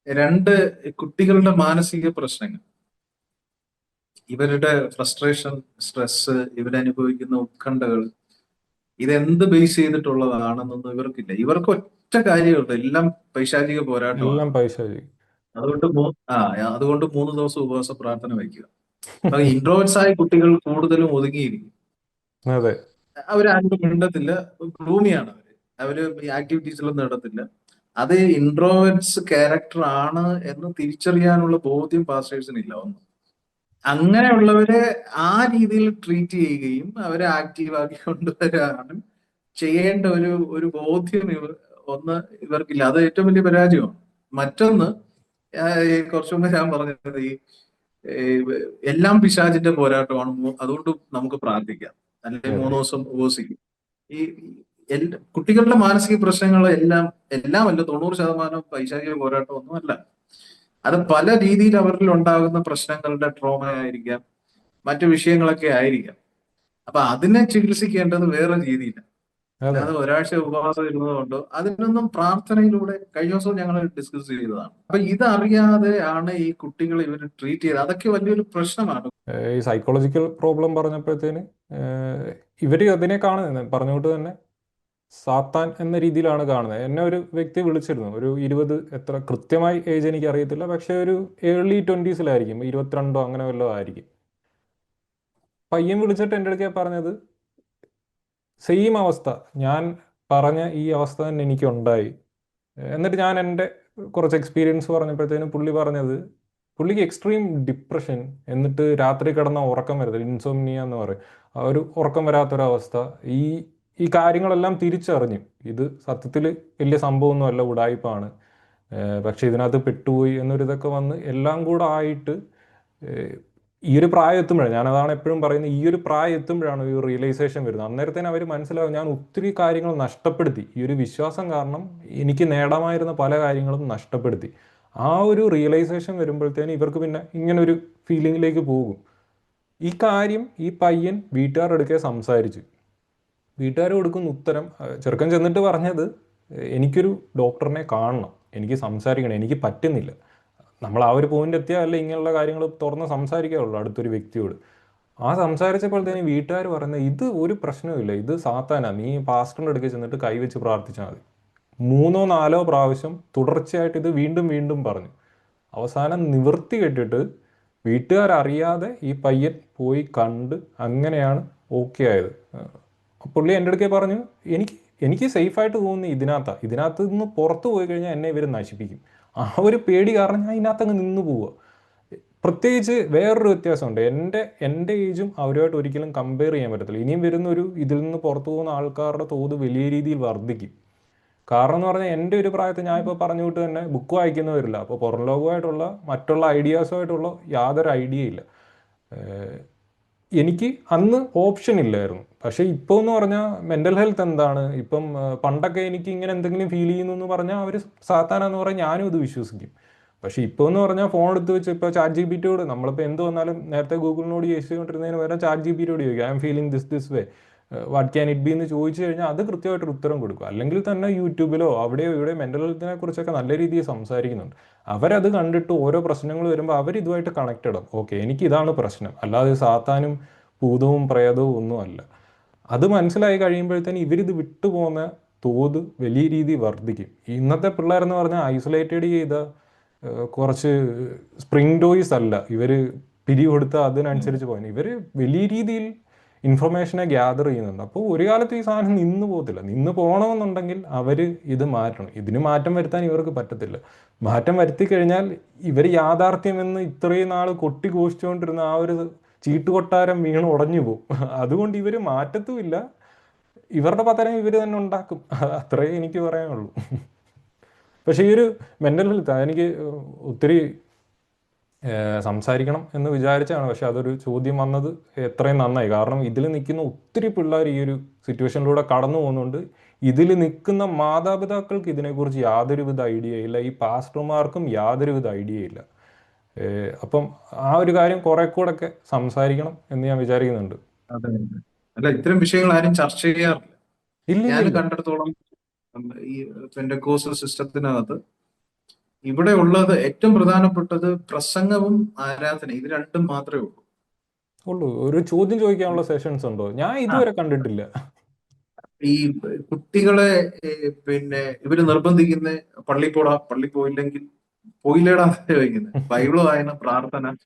രണ്ട് കുട്ടികളുടെ മാനസിക പ്രശ്നങ്ങൾ, ഇവരുടെ ഫ്രസ്ട്രേഷൻ, സ്ട്രെസ്, ഇവരനുഭവിക്കുന്ന ഉത്കണ്ഠകൾ, ഇതെന്ത് ബേസ് ചെയ്തിട്ടുള്ളതാണെന്നൊന്നും ഇവർക്കില്ല. ഇവർക്ക് ഒറ്റ കാര്യമുണ്ട്, എല്ലാം പൈശാചിക പോരാട്ടമാണ്. എല്ലാം പൈശാചികം. അതുകൊണ്ട് അതുകൊണ്ട് 3 ദിവസം ഉപവാസ പ്രാർത്ഥന വയ്ക്കുക. അപ്പൊ ഇൻട്രോവേർട്സ് ആയ കുട്ടികൾ കൂടുതലും ഒതുങ്ങിയിരിക്കും. അതെ. അവരാരും മിണ്ടത്തില്ല, ഗ്ലൂമിയാണ് അവര് ആക്ടിവിറ്റീസിലൊന്നും നടത്തില്ല. അത് ഇൻട്രോവേർട്സ് ക്യാരക്ടർ ആണ് എന്ന് തിരിച്ചറിയാനുള്ള ബോധ്യം പാസ്റ്റേഴ്സിനില്ല. ഒന്നും അങ്ങനെയുള്ളവരെ ആ രീതിയിൽ ട്രീറ്റ് ചെയ്യുകയും അവരെ ആക്റ്റീവാക്കി കൊണ്ടുവരാനും ചെയ്യേണ്ട ഒരു ഒരു ബോധ്യം ഒന്ന് ഇവർക്കില്ല. അത് ഏറ്റവും വലിയ പരാജയമാണ്. മറ്റൊന്ന്, കുറച്ചു മുമ്പ് ഞാൻ പറഞ്ഞത് ഈ എല്ലാം പിശാചിന്റെ പോരാട്ടമാണ്, അതുകൊണ്ട് നമുക്ക് പ്രാർത്ഥിക്കാം, അല്ലെങ്കിൽ അതെ. 3 ദിവസം ഉപവസിക്കും. ഈ കുട്ടികളുടെ മാനസിക പ്രശ്നങ്ങൾ എല്ലാം അല്ല, 90% പൈശാചിക പോരാട്ടം ഒന്നും അല്ല. അത് പല രീതിയിൽ അവരിൽ ഉണ്ടാകുന്ന പ്രശ്നങ്ങളുടെ ട്രോമ ആയിരിക്കാം, മറ്റു വിഷയങ്ങളൊക്കെ ആയിരിക്കാം. അപ്പൊ അതിനെ ചികിത്സിക്കേണ്ടത് വേറെ രീതിയില്ല. അതെ. അല്ലാതെ ഒരാഴ്ച ഉപവാസം ഇരുന്നത് കൊണ്ടോ, അതിനൊന്നും പ്രാർത്ഥനയിലൂടെ കഴിഞ്ഞ ദിവസവും ഞങ്ങൾ ഡിസ്കസ് ചെയ്തതാണ്. അപ്പൊ ഇതറിയാതെ ആണ് ഈ കുട്ടികൾ ഇവർ ട്രീറ്റ് ചെയ്തത്. അതൊക്കെ വലിയൊരു പ്രശ്നമാണ്. ഈ സൈക്കോളജിക്കൽ പ്രോബ്ലം പറഞ്ഞപ്പോഴത്തേന് ഇവർ അതിനെ കാണുന്നത് പറഞ്ഞുകൊണ്ട് തന്നെ സാത്താൻ എന്ന രീതിയിലാണ് കാണുന്നത്. എന്നെ ഒരു വ്യക്തി വിളിച്ചിരുന്നു, ഒരു 20, എത്ര കൃത്യമായി ഏജ് എനിക്ക് അറിയത്തില്ല, പക്ഷെ ഒരു ഏർലി 20s 22 അങ്ങനെ വല്ലതും ആയിരിക്കും. പയ്യൻ വിളിച്ചിട്ട് എൻ്റെ അടുക്കൽ പറഞ്ഞത് സെയിം അവസ്ഥ, ഞാൻ പറഞ്ഞ ഈ അവസ്ഥ തന്നെ എനിക്കുണ്ടായി. എന്നിട്ട് ഞാൻ എൻ്റെ കുറച്ച് എക്സ്പീരിയൻസ് പറഞ്ഞപ്പോഴത്തേനും പുള്ളി പറഞ്ഞത് പുള്ളിക്ക് എക്സ്ട്രീം ഡിപ്രഷൻ, എന്നിട്ട് രാത്രി കിടന്ന ഉറക്കം വരത്തില്ല, ഇൻസോംനിയ എന്ന് പറയും, ആ ഒരു ഉറക്കം വരാത്തൊരവസ്ഥ. ഈ ഈ കാര്യങ്ങളെല്ലാം തിരിച്ചറിഞ്ഞു ഇത് സത്യത്തിൽ വലിയ സംഭവമൊന്നുമല്ല, ഉടായിപ്പാണ്, പക്ഷെ ഇതിനകത്ത് പെട്ടുപോയി എന്നൊരിതൊക്കെ വന്ന് എല്ലാം കൂടെ ആയിട്ട് ഈ ഒരു പ്രായം എത്തുമ്പോഴാണ്, ഞാനതാണ് എപ്പോഴും പറയുന്നത്, ഈ ഒരു പ്രായം എത്തുമ്പോഴാണ് ഈ റിയലൈസേഷൻ വരുന്നത്. അന്നേരത്തേന് അവർ മനസ്സിലാവും ഞാൻ ഒത്തിരി കാര്യങ്ങൾ നഷ്ടപ്പെടുത്തി, ഈ ഒരു വിശ്വാസം കാരണം എനിക്ക് നേടാമായിരുന്ന പല കാര്യങ്ങളും നഷ്ടപ്പെടുത്തി. ആ ഒരു റിയലൈസേഷൻ വരുമ്പോഴത്തേന് ഇവർക്ക് പിന്നെ ഇങ്ങനൊരു ഫീലിങ്ങിലേക്ക് പോകും. ഈ കാര്യം ഈ പയ്യൻ വീട്ടുകാരുടെ അടുക്കെ സംസാരിച്ചു. വീട്ടുകാർ കൊടുക്കുന്ന ഉത്തരം, ചെറുക്കൻ ചെന്നിട്ട് പറഞ്ഞത് എനിക്കൊരു ഡോക്ടറിനെ കാണണം, എനിക്ക് സംസാരിക്കണം, എനിക്ക് പറ്റുന്നില്ല. നമ്മൾ ആ ഒരു പോയിന്റ് എത്തിയാൽ അല്ല ഇങ്ങനെയുള്ള കാര്യങ്ങൾ തുറന്ന് സംസാരിക്കാറുള്ളൂ അടുത്തൊരു വ്യക്തിയോട്. ആ സംസാരിച്ചപ്പോഴത്തേന് വീട്ടുകാർ പറയുന്നത് ഇത് ഒരു പ്രശ്നവുമില്ല, ഇത് സാത്താനാ, നീ പാസ്റ്ററിൻ്റെ അടുക്കൽ ചെന്നിട്ട് കൈവച്ച് പ്രാർത്ഥിച്ചാൽ മതി. 3-4 പ്രാവശ്യം തുടർച്ചയായിട്ട് ഇത് വീണ്ടും വീണ്ടും പറഞ്ഞു. അവസാനം നിവൃത്തി കെട്ടിട്ട് വീട്ടുകാരറിയാതെ ഈ പയ്യൻ പോയി കണ്ട് അങ്ങനെയാണ് ഓക്കെ ആയത്. പുള്ളി എൻ്റെ അടുക്കൽ പറഞ്ഞു എനിക്ക് എനിക്ക് സേഫായിട്ട് തോന്നുന്നു ഇതിനകത്ത് നിന്ന് പുറത്ത് പോയി കഴിഞ്ഞാൽ എന്നെ ഇവർ നശിപ്പിക്കും. ആ ഒരു പേടി കാരണം ഞാൻ ഇതിനകത്ത് അങ്ങ് നിന്ന് പോവുക. പ്രത്യേകിച്ച് വേറൊരു വ്യത്യാസമുണ്ട്, എൻ്റെ ഏജും അവരുമായിട്ട് ഒരിക്കലും കമ്പയർ ചെയ്യാൻ പറ്റത്തില്ല. ഇനിയും വരുന്നൊരു ഇതിൽ നിന്ന് പുറത്തു പോകുന്ന ആൾക്കാരുടെ തോത് വലിയ രീതിയിൽ വർദ്ധിക്കും. കാരണം എന്ന് പറഞ്ഞാൽ എൻ്റെ ഒരു പ്രായത്തിൽ ഞാൻ ഇപ്പോൾ പറഞ്ഞു വിട്ട് തന്നെ ബുക്ക് വായിക്കുന്നവരില്ല, അപ്പോൾ പുറം ലോകമായിട്ടുള്ള മറ്റുള്ള ഐഡിയാസുമായിട്ടുള്ള യാതൊരു ഐഡിയ ഇല്ല. എനിക്ക് അന്ന് ഓപ്ഷൻ ഇല്ലായിരുന്നു. പക്ഷേ ഇപ്പോൾ എന്ന് പറഞ്ഞാൽ മെൻ്റൽ ഹെൽത്ത് എന്താണ്, ഇപ്പം പണ്ടൊക്കെ എനിക്ക് ഇങ്ങനെ എന്തെങ്കിലും ഫീൽ ചെയ്യുന്നു എന്ന് പറഞ്ഞാൽ അവർ സാത്താനാന്ന് പറഞ്ഞാൽ ഞാനും ഇത് വിശ്വസിക്കും. പക്ഷേ ഇപ്പോൾ എന്ന് പറഞ്ഞാൽ ഫോൺ എടുത്ത് വെച്ച് ഇപ്പോൾ ചാറ്റ് ജി പി ടിയോട് നമ്മളിപ്പോൾ എന്ത് വന്നാലും നേരത്തെ ഗൂഗിളിനോട് ചോദിച്ചുകൊണ്ടിരുന്നതിന് പകരം ചാറ്റ് ജി പി ടിയോട് ചോദിക്കും, I M feeling this way, what can it be എന്ന് ചോദിച്ചു കഴിഞ്ഞാൽ അത് കൃത്യമായിട്ടൊരു ഉത്തരം കൊടുക്കും. അല്ലെങ്കിൽ തന്നെ യൂട്യൂബിലോ അവിടെയോ ഇവിടെ മെൻ്റൽ ഹെൽത്തിനെ കുറിച്ചൊക്കെ നല്ല രീതിയിൽ സംസാരിക്കുന്നുണ്ട്. അവരത് കണ്ടിട്ട് ഓരോ പ്രശ്നങ്ങൾ വരുമ്പോൾ അവർ ഇതുമായിട്ട് കണക്റ്റഡ് ആവും. ഓക്കെ, എനിക്കിതാണ് പ്രശ്നം, അല്ലാതെ സാത്താനും ഭൂതവും പ്രേതവും ഒന്നുമല്ല. അത് മനസ്സിലായി കഴിയുമ്പോഴത്തേന് ഇവരിത് വിട്ടുപോകുന്ന തോത് വലിയ രീതിയിൽ വർദ്ധിക്കും. ഇന്നത്തെ പിള്ളേരെന്ന് പറഞ്ഞാൽ ഐസൊലേറ്റഡ് ചെയ്ത കുറച്ച് സ്പ്രിങ് ടോയ്സ് അല്ല, ഇവർ പിരികൊടുത്ത് അതിനനുസരിച്ച് പോകുന്നത്. ഇവർ വലിയ രീതിയിൽ ഇൻഫർമേഷനെ ഗ്യാദർ ചെയ്യുന്നുണ്ട്. അപ്പോൾ ഒരു കാലത്ത് ഈ സാധനം നിന്ന് പോകത്തില്ല. നിന്ന് പോകണമെന്നുണ്ടെങ്കിൽ അവർ ഇത് മാറ്റണം. ഇതിന് മാറ്റം വരുത്താൻ ഇവർക്ക് പറ്റത്തില്ല. മാറ്റം വരുത്തി കഴിഞ്ഞാൽ ഇവർ യാഥാർത്ഥ്യമെന്ന് ഇത്രയും നാൾ കൊട്ടിഘോഷിച്ചുകൊണ്ടിരുന്ന ആ ഒരു ചീട്ടുകൊട്ടാരം വീണ് ഉടഞ്ഞു പോകും. അതുകൊണ്ട് ഇവർ മാറ്റത്തുമില്ല. ഇവരുടെ പതനം ഇവർ തന്നെ ഉണ്ടാക്കും. അത്രേ എനിക്ക് പറയാനുള്ളൂ. പക്ഷേ ഈ ഒരു മെൻ്റൽ ഹെൽത്ത് എനിക്ക് ഒത്തിരി സംസാരിക്കണം എന്ന് വിചാരിച്ചാണ്. പക്ഷെ അതൊരു ചോദ്യം വന്നത് എത്രയും നന്നായി. കാരണം ഇതിൽ നിൽക്കുന്ന ഒത്തിരി പിള്ളേർ ഈ ഒരു സിറ്റുവേഷനിലൂടെ കടന്നു പോകുന്നുണ്ട്. ഇതിൽ നിൽക്കുന്ന മാതാപിതാക്കൾക്ക് ഇതിനെക്കുറിച്ച് യാതൊരുവിധ ഐഡിയ ഇല്ല. ഈ പാസ്റ്റർമാർക്കും യാതൊരുവിധ ഐഡിയ ഇല്ല. അപ്പം ആ ഒരു കാര്യം കുറെ കൂടെ ഒക്കെ സംസാരിക്കണം എന്ന് ഞാൻ വിചാരിക്കുന്നുണ്ട്. അതെ. അല്ല, ഇത്തരം വിഷയങ്ങൾ ആരും ചർച്ച ചെയ്യാറില്ല. ഇല്ല ഇല്ല ഞാൻ ഇല്ല. കണ്ടിടത്തോളം ഈ പെന്റക്കോസ്റ്റൽ സിസ്റ്റത്തിനകത്ത് ഇവിടെ ഉള്ളത് ഏറ്റവും പ്രധാനപ്പെട്ടത് പ്രസംഗവും ആരാധന, ഇത് രണ്ടും മാത്രമേ ഉള്ളൂ. ഉള്ളൂ. ഒരു ചോദ്യം ചോദിക്കാനുള്ള സെഷൻസ് ഉണ്ടോ? ഞാൻ ആ, ഇതുവരെ കണ്ടിട്ടില്ല. ഈ കുട്ടികളെ പിന്നെ ഇവര് നിർബന്ധിക്കുന്ന പള്ളി പോടാ, പള്ളി പോയില്ലെങ്കിൽ പോയില്ലേടാ ചോദിക്കുന്നത്. ബൈബിള് വായന, പ്രാർത്ഥന,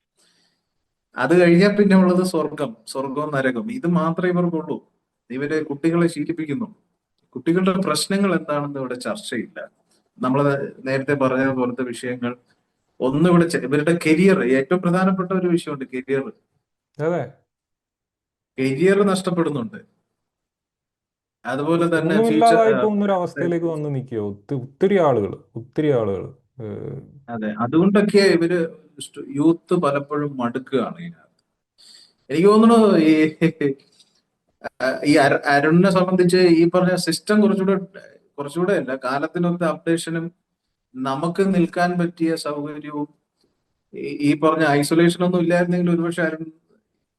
അത് കഴിഞ്ഞാൽ പിന്നെ ഉള്ളത് സ്വർഗം, സ്വർഗവും നരകം, ഇത് മാത്രമേ ഇവർക്കുള്ളൂ. ഇവര് കുട്ടികളെ ശീലിപ്പിക്കുന്നു. കുട്ടികളുടെ പ്രശ്നങ്ങൾ എന്താണെന്ന് ഇവിടെ ചർച്ചയില്ല. നമ്മൾ നേരത്തെ പറഞ്ഞ പോലത്തെ വിഷയങ്ങൾ ഒന്നും ഇവിടെ ഇവരുടെ കരിയർ, ഏറ്റവും പ്രധാനപ്പെട്ട ഒരു വിഷയമുണ്ട്, കരിയർ. അതെ. കരിയർ നഷ്ടപ്പെടുന്നുണ്ട്. അതുപോലെ തന്നെ ഫ്യൂച്ചർ. ഒന്നുമില്ലാതായി പോകുന്ന ഒരു അവസ്ഥയിലേക്ക് വന്ന് നിൽക്കുക ഒത്തിരി ആളുകൾ, ഒത്തിരി ആളുകൾ. അതെ, അതുകൊണ്ടൊക്കെ ഇവര് യൂത്ത് പലപ്പോഴും മടുക്കുകയാണ് ഇതിനകത്ത്. എനിക്ക് തോന്നുന്നു ഈ അരുണിനെ സംബന്ധിച്ച് ഈ പറഞ്ഞ സിസ്റ്റം കുറച്ചുകൂടെ അല്ല, കാലത്തിനൊത്ത അപ്ഡേഷനും നമുക്ക് നിൽക്കാൻ പറ്റിയ സൗകര്യവും ഈ പറഞ്ഞ ഐസൊലേഷൻ ഒന്നും ഇല്ലായിരുന്നെങ്കിൽ ഒരുപക്ഷെ അരുൺ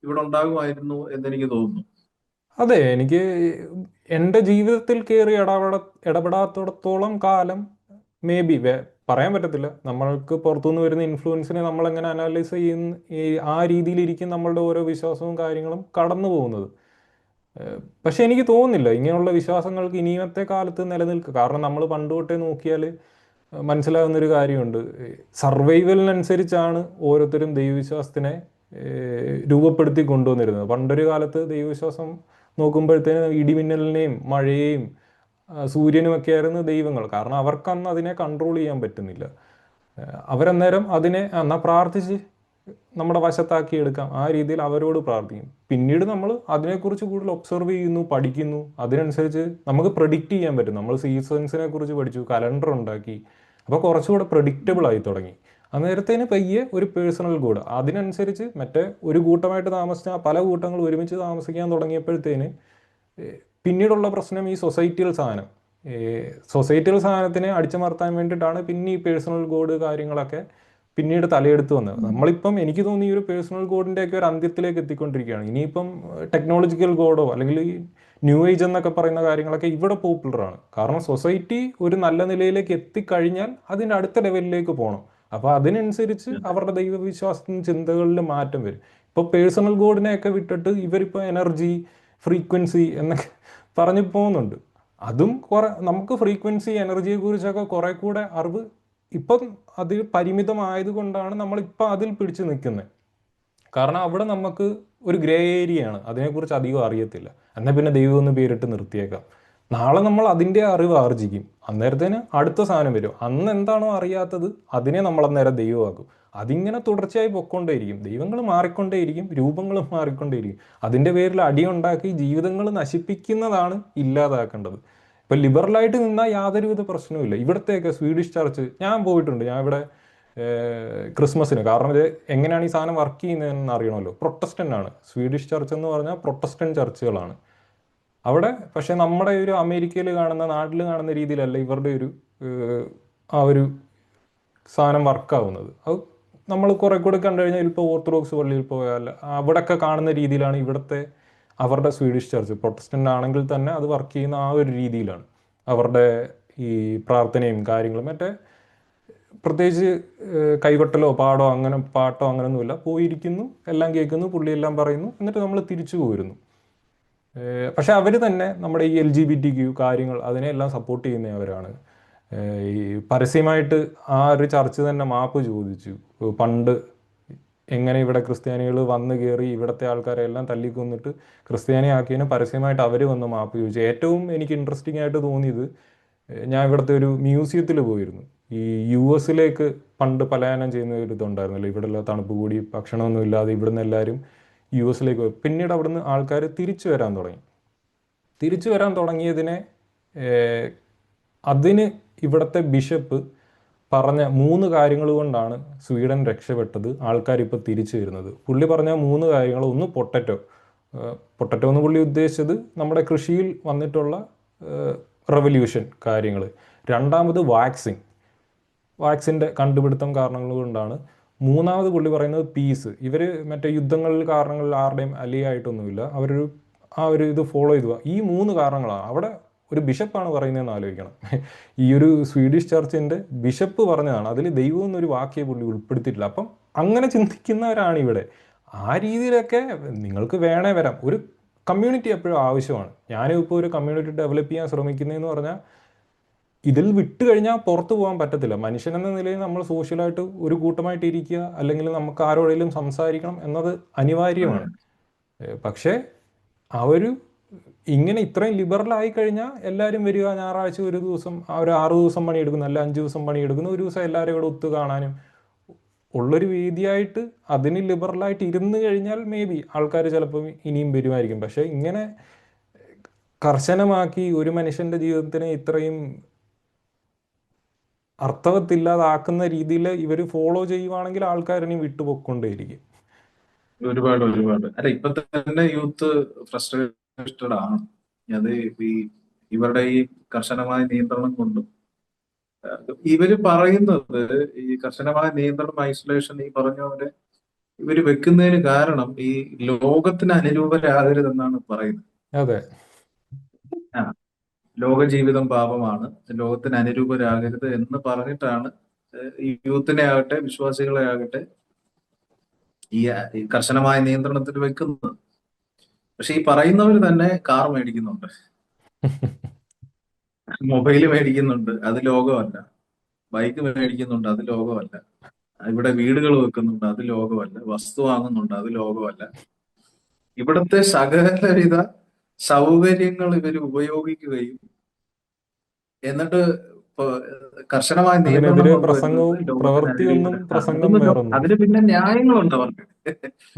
ഇവിടെ ഉണ്ടാകുമായിരുന്നു എന്നെനിക്ക് തോന്നുന്നു. അതെ, എനിക്ക് എൻ്റെ ജീവിതത്തിൽ കയറി ഇടപെടാത്തിടത്തോളം കാലം മേ ബി പറയാൻ പറ്റത്തില്ല. നമ്മൾക്ക് പുറത്തുനിന്ന് വരുന്ന ഇൻഫ്ലുവൻസിനെ നമ്മളെങ്ങനെ അനലൈസ് ചെയ്യുന്ന ആ രീതിയിലിരിക്കും നമ്മളുടെ ഓരോ വിശ്വാസവും കാര്യങ്ങളും കടന്നു പോകുന്നത്. പക്ഷെ എനിക്ക് തോന്നുന്നില്ല ഇങ്ങനെയുള്ള വിശ്വാസങ്ങൾക്ക് ഇനിയത്തെ കാലത്ത് നിലനിൽക്കുക. കാരണം നമ്മൾ പണ്ട് തൊട്ടേ നോക്കിയാൽ മനസ്സിലാകുന്നൊരു കാര്യമുണ്ട്. സർവൈവലിനനുസരിച്ചാണ് ഓരോരുത്തരും ദൈവവിശ്വാസത്തിനെ രൂപപ്പെടുത്തി കൊണ്ടുവന്നിരുന്നത്. പണ്ടൊരു കാലത്ത് ദൈവവിശ്വാസം നോക്കുമ്പോഴത്തേന് ഇടിമിന്നലിനെയും മഴയെയും സൂര്യനുമൊക്കെ ആയിരുന്നു ദൈവങ്ങൾ. കാരണം അവർക്കന്ന് അതിനെ കൺട്രോൾ ചെയ്യാൻ പറ്റുന്നില്ല. അവരന്നേരം അതിനെ എന്നാൽ പ്രാർത്ഥിച്ച് നമ്മുടെ വശത്താക്കി എടുക്കാം, ആ രീതിയിൽ അവരോട് പ്രാർത്ഥിക്കും. പിന്നീട് നമ്മൾ അതിനെക്കുറിച്ച് കൂടുതൽ ഒബ്സർവ് ചെയ്യുന്നു, പഠിക്കുന്നു. അതിനനുസരിച്ച് നമുക്ക് പ്രെഡിക്റ്റ് ചെയ്യാൻ പറ്റും. നമ്മൾ സീസൺസിനെ കുറിച്ച് പഠിച്ചു, കലണ്ടർ ഉണ്ടാക്കി. അപ്പോൾ കുറച്ചുകൂടെ പ്രെഡിക്റ്റബിൾ ആയി തുടങ്ങി. അന്നേരത്തേന് പയ്യെ ഒരു പേഴ്സണൽ ഗോഡ്, അതിനനുസരിച്ച് മറ്റേ ഒരു കൂട്ടമായിട്ട് താമസിച്ച പല കൂട്ടങ്ങൾ ഒരുമിച്ച് താമസിക്കാൻ തുടങ്ങിയപ്പോഴത്തേന് പിന്നീടുള്ള പ്രശ്നം ഈ സൊസൈറ്റിയൽ സാധനം. സൊസൈറ്റിയൽ സാധനത്തിനെ അടിച്ചമർത്താൻ വേണ്ടിയിട്ടാണ് പിന്നെ ഈ പേഴ്സണൽ ഗോഡ് കാര്യങ്ങളൊക്കെ പിന്നീട് തലയെടുത്ത് വന്നത്. നമ്മളിപ്പം എനിക്ക് തോന്നി ഈ ഒരു പേഴ്സണൽ ഗോഡിൻ്റെയൊക്കെ ഒരു അന്ത്യത്തിലേക്ക് എത്തിക്കൊണ്ടിരിക്കുകയാണ്. ഇനിയിപ്പം ടെക്നോളജിക്കൽ ഗോഡോ അല്ലെങ്കിൽ ഈ ന്യൂ ഏജ് എന്നൊക്കെ പറയുന്ന കാര്യങ്ങളൊക്കെ ഇവിടെ പോപ്പുലറാണ്. കാരണം സൊസൈറ്റി ഒരു നല്ല നിലയിലേക്ക് എത്തിക്കഴിഞ്ഞാൽ അതിൻ്റെ അടുത്ത ലെവലിലേക്ക് പോകണം. അപ്പോൾ അതിനനുസരിച്ച് അവരുടെ ദൈവവിശ്വാസത്തിനും ചിന്തകളിലും മാറ്റം വരും. ഇപ്പോൾ പേഴ്സണൽ ഗോഡിനെയൊക്കെ വിട്ടിട്ട് ഇവരിപ്പോൾ എനർജി, ഫ്രീക്വൻസി എന്നൊക്കെ പറഞ്ഞു പോകുന്നുണ്ട്. അതും നമുക്ക് ഫ്രീക്വൻസി, എനർജിയെ കുറിച്ചൊക്കെ കുറെ കൂടെ അറിവ് ഇപ്പം അത് പരിമിതമായത് കൊണ്ടാണ് നമ്മളിപ്പോൾ അതിൽ പിടിച്ചു നിൽക്കുന്നത്. കാരണം അവിടെ നമുക്ക് ഒരു ഗ്രേ ഏരിയയാണ്, അതിനെക്കുറിച്ച് അധികം അറിയത്തില്ല. എന്നാൽ പിന്നെ ദൈവം ഒന്ന് പേരിട്ട് നിർത്തിയേക്കാം. നാളെ നമ്മൾ അതിൻ്റെ അറിവ് ആർജിക്കും. അന്നേരത്തേന് അടുത്ത സാധനം വരും. അന്ന് എന്താണോ അറിയാത്തത് അതിനെ നമ്മൾ അന്നേരം ദൈവമാക്കും. അതിങ്ങനെ തുടർച്ചയായി പൊയ്ക്കൊണ്ടേയിരിക്കും. ദൈവങ്ങൾ മാറിക്കൊണ്ടേയിരിക്കും, രൂപങ്ങളും മാറിക്കൊണ്ടേയിരിക്കും. അതിൻ്റെ പേരിൽ അടിയുണ്ടാക്കി ജീവിതങ്ങൾ നശിപ്പിക്കുന്നതാണ് ഇല്ലാതാക്കേണ്ടത്. ഇപ്പം ലിബറലായിട്ട് നിന്നാൽ യാതൊരുവിധ പ്രശ്നവുമില്ല. ഇവിടത്തെയൊക്കെ സ്വീഡിഷ് ചർച്ച് ഞാൻ പോയിട്ടുണ്ട്. ഞാൻ ഇവിടെ ക്രിസ്മസിന്, കാരണം ഇത് എങ്ങനെയാണ് ഈ സാധനം വർക്ക് ചെയ്യുന്നതെന്ന് അറിയണമല്ലോ. പ്രൊട്ടസ്റ്റൻ്റ് ആണ് സ്വീഡിഷ് ചർച്ച് എന്ന് പറഞ്ഞാൽ, പ്രൊട്ടസ്റ്റൻ്റ് ചർച്ചുകളാണ് അവിടെ. പക്ഷെ നമ്മുടെ ഒരു അമേരിക്കയിൽ കാണുന്ന, നാട്ടിൽ കാണുന്ന രീതിയിലല്ല ഇവരുടെ ഒരു ആ ഒരു സാധനം വർക്കാവുന്നത്. അത് നമ്മൾ കുറെ കൂടെ കണ്ടു കഴിഞ്ഞാൽ ഇപ്പോൾ ഓർത്തഡോക്സ് പള്ളിയിൽ പോയാൽ അവിടെയൊക്കെ കാണുന്ന രീതിയിലാണ് ഇവിടുത്തെ അവരുടെ സ്വീഡിഷ് ചർച്ച്. പ്രൊട്ടസ്റ്റൻ്റ് ആണെങ്കിൽ തന്നെ അത് വർക്ക് ചെയ്യുന്ന ആ ഒരു രീതിയിലാണ് അവരുടെ ഈ പ്രാർത്ഥനയും കാര്യങ്ങളും. മറ്റേ പ്രത്യേകിച്ച് കൈകൊട്ടലോ പാട്ടോ അങ്ങനെയൊന്നുമില്ല. പോയിരിക്കുന്നു, എല്ലാം കേൾക്കുന്നു, പുള്ളിയെല്ലാം പറയുന്നു, എന്നിട്ട് നമ്മൾ തിരിച്ചു പോരുന്നു. പക്ഷെ അവർ തന്നെ നമ്മുടെ ഈ LGBT കാര്യങ്ങൾ അതിനെല്ലാം സപ്പോർട്ട് ചെയ്യുന്നവരാണ്. ഈ പരസ്യമായിട്ട് ആ ഒരു ചർച്ച് തന്നെ മാപ്പ് ചോദിച്ചു. പണ്ട് എങ്ങനെ ഇവിടെ ക്രിസ്ത്യാനികൾ വന്ന് കയറി ഇവിടുത്തെ ആൾക്കാരെ എല്ലാം തല്ലിക്കൊന്നിട്ട് ക്രിസ്ത്യാനിയാക്കിയതിന് പരസ്യമായിട്ട് അവർ വന്ന് മാപ്പ് ചോദിച്ചു. ഏറ്റവും എനിക്ക് ഇൻട്രസ്റ്റിംഗ് ആയിട്ട് തോന്നിയത്, ഞാൻ ഇവിടുത്തെ ഒരു മ്യൂസിയത്തിൽ പോയിരുന്നു. ഈ യു എസിലേക്ക് പണ്ട് പലായനം ചെയ്യുന്ന ഒരു ഇതുണ്ടായിരുന്നല്ലോ, ഇവിടെയുള്ള തണുപ്പ് കൂടി ഭക്ഷണമൊന്നും ഇല്ലാതെ ഇവിടുന്ന് എല്ലാവരും യു എസിലേക്ക് പോയി. പിന്നീട് അവിടുന്ന് ആൾക്കാർ തിരിച്ചു വരാൻ തുടങ്ങി. തിരിച്ചു വരാൻ തുടങ്ങിയതിനെ ഏഹ്, അതിന് ഇവിടുത്തെ ബിഷപ്പ് പറഞ്ഞ 3 കാര്യങ്ങൾ കൊണ്ടാണ് സ്വീഡൻ രക്ഷപ്പെട്ടത്, ആൾക്കാരിപ്പോൾ തിരിച്ചു വരുന്നത്. പുള്ളി പറഞ്ഞ 3 കാര്യങ്ങൾ: ഒന്ന് പൊട്ടറ്റോ. പൊട്ടറ്റോ എന്ന് പുള്ളി ഉദ്ദേശിച്ചത് നമ്മുടെ കൃഷിയിൽ വന്നിട്ടുള്ള റെവല്യൂഷൻ കാര്യങ്ങൾ. രണ്ടാമത് വാക്സിൻ, വാക്സിൻ്റെ കണ്ടുപിടുത്തം കാരണങ്ങൾ കൊണ്ടാണ്. മൂന്നാമത് പുള്ളി പറയുന്നത് പീസ്. ഇവർ മറ്റേ യുദ്ധങ്ങളിൽ കാരണങ്ങളിൽ ആരുടെയും അലിയായിട്ടൊന്നുമില്ല, അവരൊരു ആ ഒരു ഇത് ഫോളോ ചെയ്തു പോവാ. ഈ 3 കാരണങ്ങളാണ് അവിടെ ഒരു ബിഷപ്പാണ് പറയുന്നതെന്ന് ആലോചിക്കണം. ഈ ഒരു സ്വീഡിഷ് ചർച്ചിൻ്റെ ബിഷപ്പ് പറഞ്ഞതാണ്, അതിൽ ദൈവം എന്നൊരു വാക്യെ പുള്ളി ഉൾപ്പെടുത്തിയിട്ടില്ല. അപ്പം അങ്ങനെ ചിന്തിക്കുന്നവരാണ് ഇവിടെ. ആ രീതിയിലൊക്കെ നിങ്ങൾക്ക് വേണേ വരാം. ഒരു കമ്മ്യൂണിറ്റി എപ്പോഴും ആവശ്യമാണ്. ഞാനും ഇപ്പോൾ ഒരു കമ്മ്യൂണിറ്റി ഡെവലപ്പ് ചെയ്യാൻ ശ്രമിക്കുന്നതെന്ന് പറഞ്ഞാൽ, ഇതിൽ വിട്ട് കഴിഞ്ഞാൽ പുറത്തു പോകാൻ പറ്റത്തില്ല. മനുഷ്യൻ എന്ന നിലയിൽ നമ്മൾ സോഷ്യലായിട്ട് ഒരു കൂട്ടമായിട്ട് ഇരിക്കുക, അല്ലെങ്കിൽ നമുക്ക് ആരോടെങ്കിലും സംസാരിക്കണം എന്നത് അനിവാര്യമാണ്. പക്ഷേ ആ ഒരു ഇങ്ങനെ ഇത്രയും ലിബറലായി കഴിഞ്ഞാൽ എല്ലാവരും വരിക, ഞായറാഴ്ച ഒരു ദിവസം ആ ഒരു 6 ദിവസം പണിയെടുക്കുന്നു, അല്ല 5 ദിവസം പണിയെടുക്കുന്നു, ഒരു ദിവസം എല്ലാവരും കൂടെ ഒത്തു കാണാനും ഉള്ളൊരു വേദിയായിട്ട് അതിന് ലിബറലായിട്ട് ഇരുന്ന് കഴിഞ്ഞാൽ മേ ബി ആൾക്കാർ ചിലപ്പോൾ ഇനിയും വരുമായിരിക്കും. പക്ഷേ ഇങ്ങനെ കർശനമാക്കി ഒരു മനുഷ്യൻ്റെ ജീവിതത്തിനെ ഇത്രയും അർത്ഥവത്തില്ലാതാക്കുന്ന രീതിയിൽ ഇവർ ഫോളോ ചെയ്യുവാണെങ്കിൽ ആൾക്കാരിനി വിട്ടുപോയിക്കൊണ്ടേയിരിക്കും. ഒരുപാട് ഒരുപാട്. അല്ല, ഇപ്പൊ തന്നെ യൂത്ത് ഫ്രസ്ട്രേറ്റഡ് ആണ്. അത് ഈ ഇവരുടെ ഈ കർശനമായ നിയന്ത്രണം കൊണ്ടും ഇവര് പറയുന്നത്, ഈ കർശനമായ നിയന്ത്രണം, ഐസൊലേഷൻ, ഈ പറഞ്ഞ പോലെ ഇവര് വെക്കുന്നതിന് കാരണം ഈ ലോകത്തിന് അനുരൂപരാകരുതെന്നാണ് പറയുന്നത്. അതെ. ആ, ലോക ജീവിതം പാപമാണ്, ലോകത്തിന് അനുരൂപരാകരുത് എന്ന് പറഞ്ഞിട്ടാണ് ഈ യൂത്തിനെ ആകട്ടെ വിശ്വാസികളെ ആകട്ടെ ഈ കർശനമായ നിയന്ത്രണത്തിൽ വെക്കുന്നത്. പക്ഷെ ഈ പറയുന്നവർ തന്നെ കാർ മേടിക്കുന്നുണ്ട്, മൊബൈല് മേടിക്കുന്നുണ്ട്, അത് ലോകമല്ല. ബൈക്ക് മേടിക്കുന്നുണ്ട്, അത് ലോകമല്ല. ഇവിടെ വീടുകൾ വെക്കുന്നുണ്ട്, അത് ലോകമല്ല. വസ്തു വാങ്ങുന്നുണ്ട്, അത് ലോകമല്ല. ഇവിടുത്തെ സകലവിധ സൗകര്യങ്ങൾ ഇവർ ഉപയോഗിക്കുകയും എന്നിട്ട് ഇപ്പൊ കർശനമായ നിയന്ത്രണം അതിനെതിരെ കൊണ്ടുവരുന്നത് പ്രസംഗവും ലോകത്തിന് പ്രവൃത്തിയൊന്നും, അനുരൂപത. പ്രസംഗം വേറൊന്നും. അതിന് പിന്നെ ന്യായങ്ങളുണ്ട് അവർക്ക്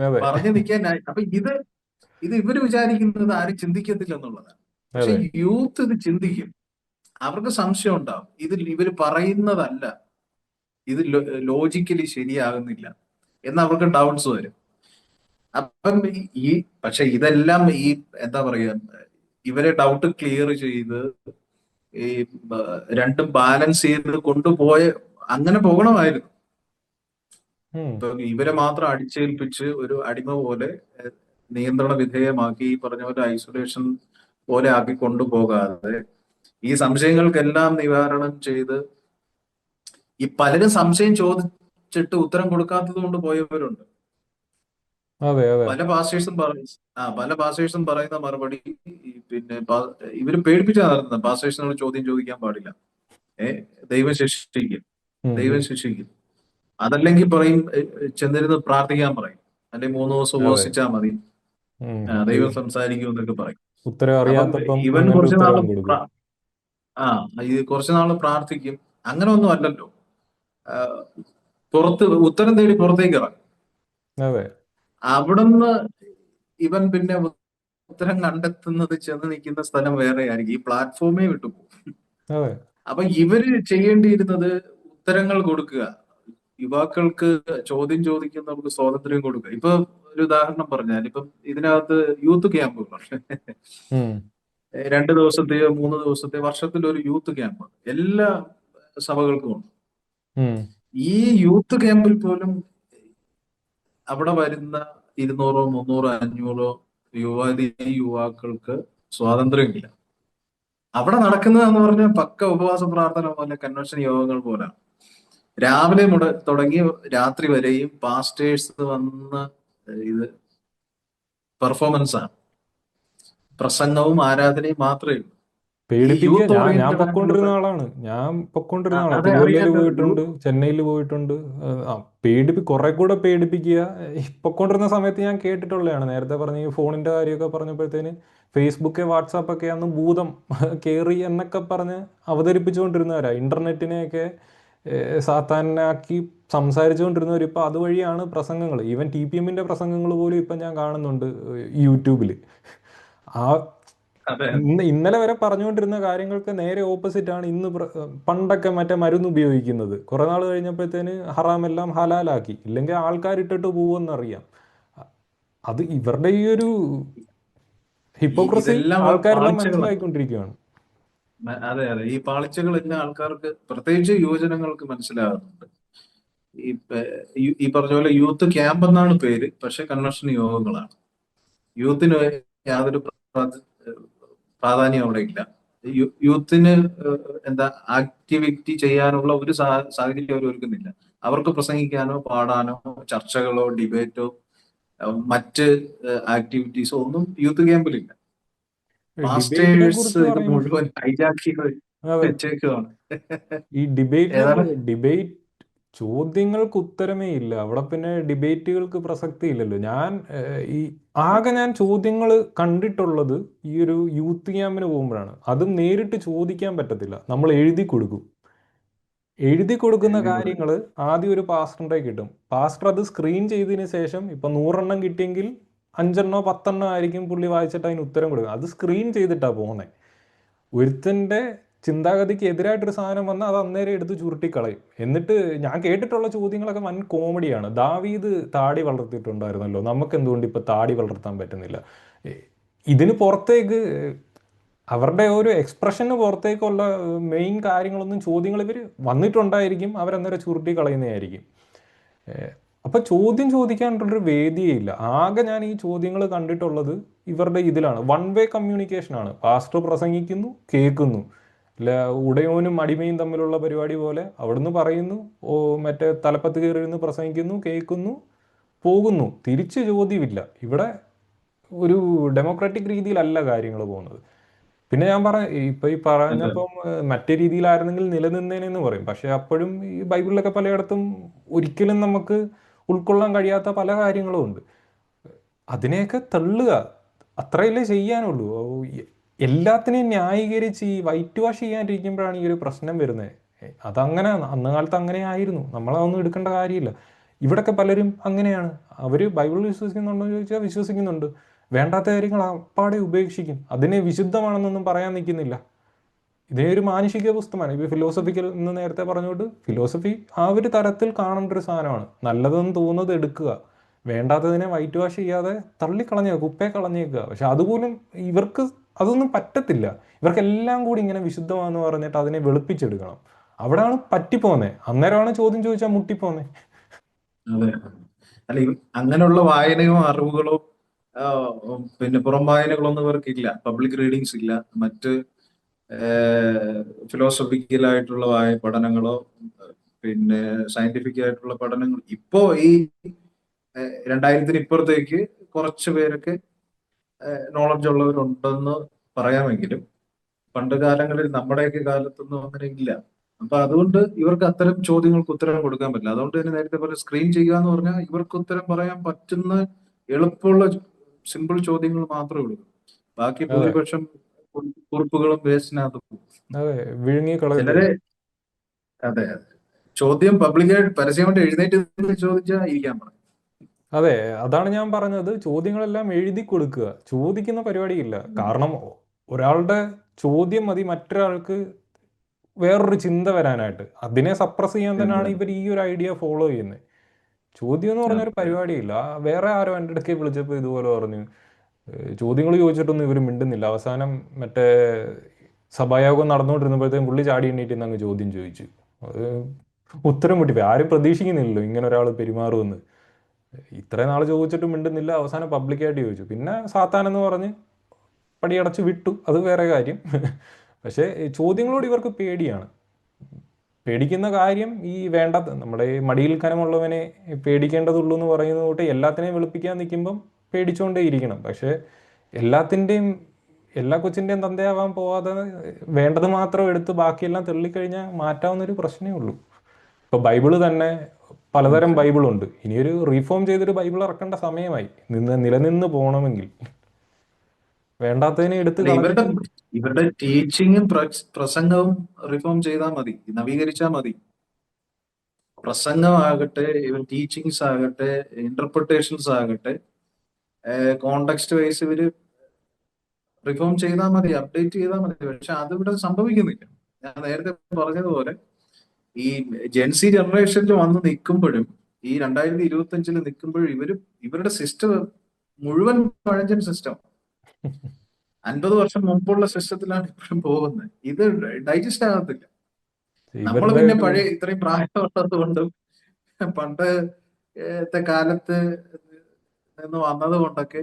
അതെ. പറഞ്ഞു നിൽക്കാൻ. അപ്പൊ ഇത് ഇവര് വിചാരിക്കുന്നത് ആരും ചിന്തിക്കത്തില്ല എന്നുള്ളതാണ്. പക്ഷെ അതെ. യൂത്ത് ഇത് ചിന്തിക്കും. അവർക്ക് സംശയം ഉണ്ടാവും, ഇതിൽ ഇവർ പറയുന്നതല്ല, ഇത് ലോജിക്കലി ശരിയാകുന്നില്ല എന്ന് അവർക്ക് ഡൗട്ട്സ് വരും. അപ്പം ഈ പക്ഷെ ഇതെല്ലാം ഈ എന്താ പറയാ, ഇവരെ ഡൗട്ട് ക്ലിയർ ചെയ്ത് ഈ രണ്ടും ബാലൻസ് ചെയ്ത് കൊണ്ടുപോയ അങ്ങനെ പോകണമായിരുന്നു. ഉം. ഇപ്പൊ ഇവരെ മാത്രം അടിച്ചേൽപ്പിച്ച് ഒരു അടിമ പോലെ നിയന്ത്രണ വിധേയമാക്കി ഈ പറഞ്ഞ പോലെ ഐസൊലേഷൻ പോലെ ആക്കി കൊണ്ടുപോകാതെ ഈ സംശയങ്ങൾക്കെല്ലാം നിവാരണം ചെയ്ത്, ഈ പലരും സംശയം ചോദിച്ചിട്ട് ഉത്തരം കൊടുക്കാത്തത് കൊണ്ട് പോയവരുണ്ട്. അതെ. അതെ. പല പാസ്റ്റേഴ്സും പറയുന്ന മറുപടി പിന്നെ ഇവര് പേടിപ്പിച്ചാ നടത്തുന്നത്. പാസ്റ്റേഴ്സിനോട് ചോദ്യം ചോദിക്കാൻ പാടില്ല, ഏ ദൈവം ശിക്ഷിക്കും, ഉം. ദൈവം ഉം. ശിക്ഷിക്കും. അതല്ലെങ്കിൽ പറയും ചെന്നിരുന്ന് പ്രാർത്ഥിക്കാൻ പറയും, അല്ലെങ്കിൽ 3 ദിവസം അതെ. ഉപവസിച്ചാൽ മതി, ഉം. ദൈവം സംസാരിക്കും എന്നൊക്കെ പറയും. ഉത്തരം അപ്പം അറിയാത്തപ്പം ഇവൻ അങ്ങനത്തെ കുറച്ചു നാള് ഉത്തരവും കൊടുക്കും. ആ ഇത് കുറച്ചു നാള് പ്രാർത്ഥിക്കും. അങ്ങനെ ഒന്നും അല്ലല്ലോ. ആ, പുറത്ത് ഉത്തരം തേടി പുറത്തേക്ക് ഇറങ്ങും. അതെ. അവിടുന്ന് ഇവൻ പിന്നെ ഉത്തരം കണ്ടെത്തുന്നത് ചെന്ന് നിൽക്കുന്ന സ്ഥലം വേറെ ആയിരിക്കും. ഈ പ്ലാറ്റ്ഫോമേ വിട്ടുപോകും. അതെ. അപ്പൊ ഇവര് ചെയ്യേണ്ടിയിരുന്നത് ഉത്തരങ്ങൾ കൊടുക്കുക, യുവാക്കൾക്ക് ചോദ്യം ചോദിക്കുന്നവർക്ക് സ്വാതന്ത്ര്യം കൊടുക്കുക. ഇപ്പൊ ഒരു ഉദാഹരണം പറഞ്ഞാൽ, ഇപ്പം ഇതിനകത്ത് യൂത്ത് ക്യാമ്പുകളുണ്ട്. ഉം. 2 ദിവസത്തെയോ 3 ദിവസത്തെയോ വർഷത്തിൽ ഒരു യൂത്ത് ക്യാമ്പ് എല്ലാ സഭകൾക്കും ഉണ്ട്. ഉം. ഈ യൂത്ത് ക്യാമ്പിൽ പോലും അവിടെ വരുന്ന 200, 300, 500 യുവാക്കൾക്ക് സ്വാതന്ത്ര്യമില്ല. അവിടെ നടക്കുന്നതെന്ന് പറഞ്ഞാൽ പക്ക ഉപവാസ പ്രാർത്ഥന പോലെ, കൺവെൻഷൻ യോഗങ്ങൾ പോലെ. രാവിലെ തുടങ്ങി രാത്രി വരെയും പാസ്റ്റേഴ്സ് വന്ന് ഇത് പെർഫോമൻസ് ആണ്, പ്രസംഗവും ആരാധനയും മാത്രമേ ഉള്ളൂ. ഈ പേടിപ്പിക്കുക. യൂത്ത് ഞാൻ ഓറിയന്റഡ് ആയിട്ടുള്ള പൊക്കോണ്ടിരുന്ന ആളാണ്. ഞാൻ പൊക്കോണ്ടിരുന്ന ആളാണ്. അതെ തിരുവല്ലയിൽ അറിയാലോ പോയിട്ടുണ്ട്, ചെന്നൈയിൽ പോയിട്ടുണ്ട്. കുറെ കൂടെ പേടിപ്പിക്കുക. ഈ പൊക്കോണ്ടിരുന്ന സമയത്ത് ഞാൻ കേട്ടിട്ടുള്ളതാണ്. നേരത്തെ പറഞ്ഞ ഈ ഫോണിന്റെ കാര്യമൊക്കെ പറഞ്ഞപ്പോഴത്തേന് ഫേസ്ബുക്ക് വാട്സാപ്പ് ഒക്കെ അന്ന് ഭൂതം കേറി എന്നൊക്കെ പറഞ്ഞ് അവതരിപ്പിച്ചുകൊണ്ടിരുന്നവരാ. ഇന്റർനെറ്റിനെയൊക്കെ സാത്താനാക്കി സംസാരിച്ചുകൊണ്ടിരുന്നവർ ഇപ്പം അതുവഴിയാണ് പ്രസംഗങ്ങൾ. ഈവൻ TPMന്റെ പ്രസംഗങ്ങൾ പോലും ഇപ്പം ഞാൻ കാണുന്നുണ്ട് യൂട്യൂബിൽ. ആ അതെ ഇന്നലെ വരെ പറഞ്ഞുകൊണ്ടിരുന്ന കാര്യങ്ങൾക്ക് നേരെ ഓപ്പോസിറ്റ് ആണ് ഇന്ന് പണ്ടൊക്കെ മറ്റേ മരുന്ന് ഉപയോഗിക്കുന്നത്. കുറെ നാൾ കഴിഞ്ഞപ്പോഴത്തേന് ഹറാമെല്ലാം ഹലാലാക്കി. ഇല്ലെങ്കിൽ ആൾക്കാരിട്ടിട്ട് പോവെന്നറിയാം. അത് ഇവരുടെ ഈ ഒരു ഹിപ്പോക്രസി ഇതെല്ലാം ആൾക്കാരെല്ലാം പാളിച്ചകളാണ്. മനസ്സിലാക്കിക്കൊണ്ടിരിക്കുകയാണ്. അതെ അതെ, ഈ പാളിച്ചകൾ എല്ലാം ആൾക്കാർക്ക്, പ്രത്യേകിച്ച് യുവജനങ്ങൾക്ക് മനസ്സിലാകുന്നുണ്ട്. ഈ ഈ പറഞ്ഞ പോലെ യൂത്ത് ക്യാമ്പ് എന്നാണ് പേര്, പക്ഷെ കൺവെൻഷൻ യോഗങ്ങളാണ്. യൂത്തിന് യാതൊരു പ്രാധാന്യം അവിടെ ഇല്ല. യൂത്തിന് എന്താ ആക്ടിവിറ്റി ചെയ്യാനുള്ള ഒരു സാഹചര്യം അവർ ഒരുക്കുന്നില്ല. അവർക്ക് പ്രസംഗിക്കാനോ പാടാനോ ചർച്ചകളോ ഡിബേറ്റോ മറ്റ് ആക്ടിവിറ്റീസോ ഒന്നും യൂത്ത് ക്യാമ്പിലില്ല. ഡിബേറ്റിനെ മാസ്റ്റേഴ്സ് കുറിച്ച് ഇത് പറയുമ്പോൾ, മുഴുവൻ ഹൈജാക്ക് ചെയ്ത് അതെ, വെച്ചേക്കുവാണ്. ഈ ഡിബേറ്റിനെ ഏതാണ് ഡിബേറ്റ് ചോദ്യങ്ങൾക്ക് ഉത്തരമേ ഇല്ല അവിടെ. പിന്നെ ഡിബേറ്റുകൾക്ക് പ്രസക്തി ഇല്ലല്ലോ. ഞാൻ ചോദ്യങ്ങൾ കണ്ടിട്ടുള്ളത് ഈ ഒരു യൂത്ത് ക്യാമ്പിന് പോകുമ്പോഴാണ്. അതും നേരിട്ട് ചോദിക്കാൻ പറ്റത്തില്ല, നമ്മൾ എഴുതി കൊടുക്കും. എഴുതി കൊടുക്കുന്ന എഴുതി കൊടുക്കുക. കാര്യങ്ങൾ ആദ്യം ഒരു പാസ്റ്ററിന്റെ കിട്ടും. പാസ്റ്റർ അത് സ്ക്രീൻ ചെയ്തതിന് ശേഷം ഇപ്പൊ 100 എണ്ണം കിട്ടിയെങ്കിൽ 5 എണ്ണോ 10 എണ്ണോ ആയിരിക്കും പുള്ളി വായിച്ചിട്ട് അതിന് ഉത്തരം കൊടുക്കുക. അത് സ്ക്രീൻ ചെയ്തിട്ടാ പോകുന്നത്. ഒരുത്തന്റെ ചിന്താഗതിക്ക് എതിരായിട്ടൊരു സാധനം വന്നാൽ അത് അന്നേരം എടുത്ത് ചുരുട്ടിക്കളയും. എന്നിട്ട് ഞാൻ കേട്ടിട്ടുള്ള ചോദ്യങ്ങളൊക്കെ വൻ കോമഡിയാണ്. ദാവീദ് താടി വളർത്തിയിട്ടുണ്ടായിരുന്നല്ലോ, നമുക്ക് എന്തുകൊണ്ട് ഇപ്പൊ താടി വളർത്താൻ പറ്റുന്നില്ല? ഇതിന് പുറത്തേക്ക് അവരുടെ ഒരു എക്സ്പ്രഷന് പുറത്തേക്കുള്ള മെയിൻ കാര്യങ്ങളൊന്നും ചോദ്യങ്ങൾ ഇവർ വന്നിട്ടുണ്ടായിരിക്കും, അവരന്നേരം ചുരുട്ടി കളയുന്നതായിരിക്കും. അപ്പൊ ചോദ്യം ചോദിക്കാനുള്ളൊരു വേദിയേ ഇല്ല. ആകെ ഞാൻ ഈ ചോദ്യങ്ങൾ കണ്ടിട്ടുള്ളത് ഇവരുടെ ഇതിലാണ്. വൺ വേ കമ്മ്യൂണിക്കേഷൻ ആണ്. പാസ്റ്റർ പ്രസംഗിക്കുന്നു, കേൾക്കുന്നു. അല്ല, ഉടയോനും അടിമയും തമ്മിലുള്ള പരിപാടി പോലെ അവിടുന്ന് പറയുന്നു, മറ്റേ തലപ്പത്ത് കയറി ഇരുന്ന് പ്രസംഗിക്കുന്നു, കേൾക്കുന്നു, പോകുന്നു. തിരിച്ച് ചോദ്യമില്ല. ഇവിടെ ഒരു ഡെമോക്രാറ്റിക് രീതിയിലല്ല കാര്യങ്ങൾ പോകുന്നത്. പിന്നെ ഞാൻ ഇപ്പൊ ഈ അതെ പറഞ്ഞപ്പം മറ്റേ രീതിയിലായിരുന്നെങ്കിൽ നിലനിന്നേനെന്ന് പറയും. പക്ഷെ അപ്പോഴും ഈ ബൈബിളിലൊക്കെ പലയിടത്തും ഒരിക്കലും നമുക്ക് ഉൾക്കൊള്ളാൻ കഴിയാത്ത പല കാര്യങ്ങളും ഉണ്ട്. അതിനെയൊക്കെ തള്ളുക, അത്രയല്ലേ ചെയ്യാനുള്ളൂ. എല്ലാത്തിനെയും ന്യായീകരിച്ച് ഈ വൈറ്റ് വാഷ് ചെയ്യാണ്ടിരിക്കുമ്പോഴാണ് ഈ ഒരു പ്രശ്നം വരുന്നത്. അതങ്ങനെ അന്ന് കാലത്ത് അങ്ങനെ ആയിരുന്നു, നമ്മളതൊന്നും എടുക്കേണ്ട കാര്യമില്ല. ഇവിടൊക്കെ പലരും അങ്ങനെയാണ്. അവര് ബൈബിളിൽ വിശ്വസിക്കുന്നുണ്ടോ എന്ന് ചോദിച്ചാൽ വിശ്വസിക്കുന്നുണ്ട്. വേണ്ടാത്ത കാര്യങ്ങൾ അപ്പാടെ ഉപേക്ഷിക്കും. അതിനെ വിശുദ്ധമാണെന്നൊന്നും പറയാൻ നിൽക്കുന്നില്ല. ഇതേ ഒരു മാനുഷിക പുസ്തകമാണ്. ഇപ്പൊ ഫിലോസഫിക്കൽ എന്ന് നേരത്തെ പറഞ്ഞുകൊണ്ട്, ഫിലോസഫി ആ ഒരു തരത്തിൽ കാണേണ്ട ഒരു സാധനമാണ്. നല്ലതെന്ന് തോന്നുന്നത് എടുക്കുക, വേണ്ടാത്തതിനെ വൈറ്റ് വാഷ് ചെയ്യാതെ തള്ളിക്കളഞ്ഞേക്കുക, കുപ്പയെ കളഞ്ഞേക്കുക. പക്ഷെ അതുപോലും ഇവർക്ക് അതൊന്നും പറ്റത്തില്ല. ഇവർക്കെല്ലാം കൂടി ഇങ്ങനെ വിശുദ്ധമാണെന്ന് പറഞ്ഞിട്ട് അതിനെ വെളുപ്പിച്ചെടുക്കണം. അവിടെയാണ് പറ്റിപ്പോന്നെ. അന്നേരമാണ് ചോദ്യം ചോദിച്ചാൽ മുട്ടിപ്പോന്നെ. അതെ. അല്ല അങ്ങനെയുള്ള വായനയോ അറിവുകളോ പിന്നെ പുറം വായനകളൊന്നും ഇവർക്കില്ല. പബ്ലിക് റീഡിങ്സ് ഇല്ല. മറ്റ് ഫിലോസഫിക്കൽ ആയിട്ടുള്ള പഠനങ്ങളോ പിന്നെ സയന്റിഫിക് ആയിട്ടുള്ള പഠനങ്ങൾ ഇപ്പോ ഈ 2000-ന് ഇപ്പുറത്തേക്ക് കുറച്ച് പേരൊക്കെ നോളജ് ഉള്ളവരുണ്ടെന്ന് പറയാമെങ്കിലും പണ്ട് കാലങ്ങളിൽ നമ്മുടെയൊക്കെ കാലത്തൊന്നും അങ്ങനെ ഇല്ല. അപ്പൊ അതുകൊണ്ട് ഇവർക്ക് അത്തരം ചോദ്യങ്ങൾക്ക് ഉത്തരം കൊടുക്കാൻ പറ്റില്ല. അതുകൊണ്ട് തന്നെ നേരത്തെ പോലെ സ്ക്രീൻ ചെയ്യുക എന്ന് പറഞ്ഞാൽ ഇവർക്ക് ഉത്തരം പറയാൻ പറ്റുന്ന എളുപ്പമുള്ള സിമ്പിൾ ചോദ്യങ്ങൾ മാത്രമേ ഉള്ളൂ. ബാക്കി അതെ, ഭൂരിപക്ഷം കുറിപ്പുകളും വേസ്റ്റിനകത്ത് പോകും. അതെ, വിഴുങ്ങി കളയത്തേ. ചിലര് അതെ അതെ, ചോദ്യം പബ്ലിക്കായിട്ട് പരസ്യമായിട്ട് എഴുന്നേറ്റ് നിന്ന് ചോദിച്ചാൽ ഇരിക്കാൻ പറയും. അതെ, അതാണ് ഞാൻ പറഞ്ഞത്. ചോദ്യങ്ങളെല്ലാം എഴുതി കൊടുക്കുക, ചോദിക്കുന്ന പരിപാടിയില്ല. കാരണം ഒരാളുടെ ചോദ്യം മതി മറ്റൊരാൾക്ക് വേറൊരു ചിന്ത വരാനായിട്ട്. അതിനെ സപ്രസ് ചെയ്യാൻ തന്നെയാണ് ഇവർ ഈ ഒരു ഐഡിയ ഫോളോ ചെയ്യുന്നത്. ചോദ്യം എന്ന് പറഞ്ഞൊരു അതെ പരിപാടിയില്ല. വേറെ ആരോ എൻ്റെ ഇടയ്ക്ക് വിളിച്ചപ്പോൾ ഇതുപോലെ പറഞ്ഞു, ചോദ്യങ്ങൾ ചോദിച്ചിട്ടൊന്നും ഇവർ മിണ്ടുന്നില്ല. അവസാനം മറ്റേ സഭായോഗം നടന്നുകൊണ്ടിരുന്നപ്പോഴത്തേക്കും പുള്ളി ചാടി എണ്ണീറ്റ് അങ്ങ് ചോദ്യം ചോദിച്ചു. അത് ഉത്തരം മുട്ടിപ്പോയി. ആരും പ്രതീക്ഷിക്കുന്നില്ലല്ലോ ഇങ്ങനെ ഒരാൾ പെരുമാറുമെന്ന്. ഇത്രയും നാൾ ചോദിച്ചിട്ട് മിണ്ടുന്നില്ല. അവസാനം പബ്ലിക്കായിട്ട് ചോദിച്ചു. പിന്നെ സാത്താൻ എന്ന് പറഞ്ഞ് പടിയടച്ച് വിട്ടു, അത് വേറെ കാര്യം. പക്ഷേ ചോദ്യങ്ങളോട് ഇവർക്ക് പേടിയാണ്. പേടിക്കുന്ന കാര്യം ഈ വേണ്ടാത്ത നമ്മുടെ ഈ മടിയിൽ കനമുള്ളവനെ പേടിക്കേണ്ടതുള്ളൂ എന്ന് പറയുന്നത് തൊട്ട് എല്ലാത്തിനെയും വെളുപ്പിക്കാൻ നിൽക്കുമ്പം പേടിച്ചുകൊണ്ടേ ഇരിക്കണം. പക്ഷേ എല്ലാത്തിൻ്റെയും എല്ലാ കൊച്ചിൻ്റെയും തന്തയാവാൻ പോവാതെ വേണ്ടത് മാത്രം എടുത്ത് ബാക്കിയെല്ലാം തള്ളിക്കഴിഞ്ഞാൽ മാറ്റാവുന്ന ഒരു പ്രശ്നമേ ഉള്ളൂ. ഇപ്പോൾ ബൈബിള് തന്നെ പലതരം മനസ്സിലായി. ബൈബിളുണ്ട്. ഇനിയൊരു റീഫോം ചെയ്തൊരു ബൈബിൾ ഇറക്കേണ്ട സമയമായി, നിലനിന്ന് പോകണമെങ്കിൽ. വേണ്ടാത്തതിനെ എടുത്ത് അല്ല, ഇവരുടെ കളഞ്ഞിട്ട്. ഇവരുടെ ടീച്ചിങ്ങും പ്രസംഗവും റിഫോം ചെയ്താൽ മതി, നവീകരിച്ചാൽ മതി. പ്രസംഗമാകട്ടെ, ഇവർ ടീച്ചിങ്സ് ആകട്ടെ, ഇന്റർപ്രിട്ടേഷൻസ് ആകട്ടെ, കോണ്ടെക്സ്റ്റ് വൈസ് ഇവര് റിഫോം ചെയ്താൽ മതി, അപ്ഡേറ്റ് ചെയ്താൽ മതി. പക്ഷെ അതിവിടെ സംഭവിക്കുന്നില്ല. ഞാൻ നേരത്തെ പറഞ്ഞതുപോലെ ഈ ജെൻസി ജനറേഷനിൽ വന്ന് നിൽക്കുമ്പോഴും ഈ 2025 നിൽക്കുമ്പോഴും ഇവരുടെ സിസ്റ്റം മുഴുവൻ പഴഞ്ചൻ സിസ്റ്റം, 50 വർഷം മുമ്പുള്ള സിസ്റ്റത്തിലാണ് ഇപ്പോഴും പോകുന്നത്. ഇത് ഡൈജസ്റ്റ് ആകത്തില്ല. നമ്മൾ ഇവരുടെ പിന്നെ ഒരു പഴയ ഇത്രയും പ്രായമുള്ളത് കൊണ്ടും പണ്ടത്തെ കാലത്ത് നിന്ന് വന്നത് കൊണ്ടൊക്കെ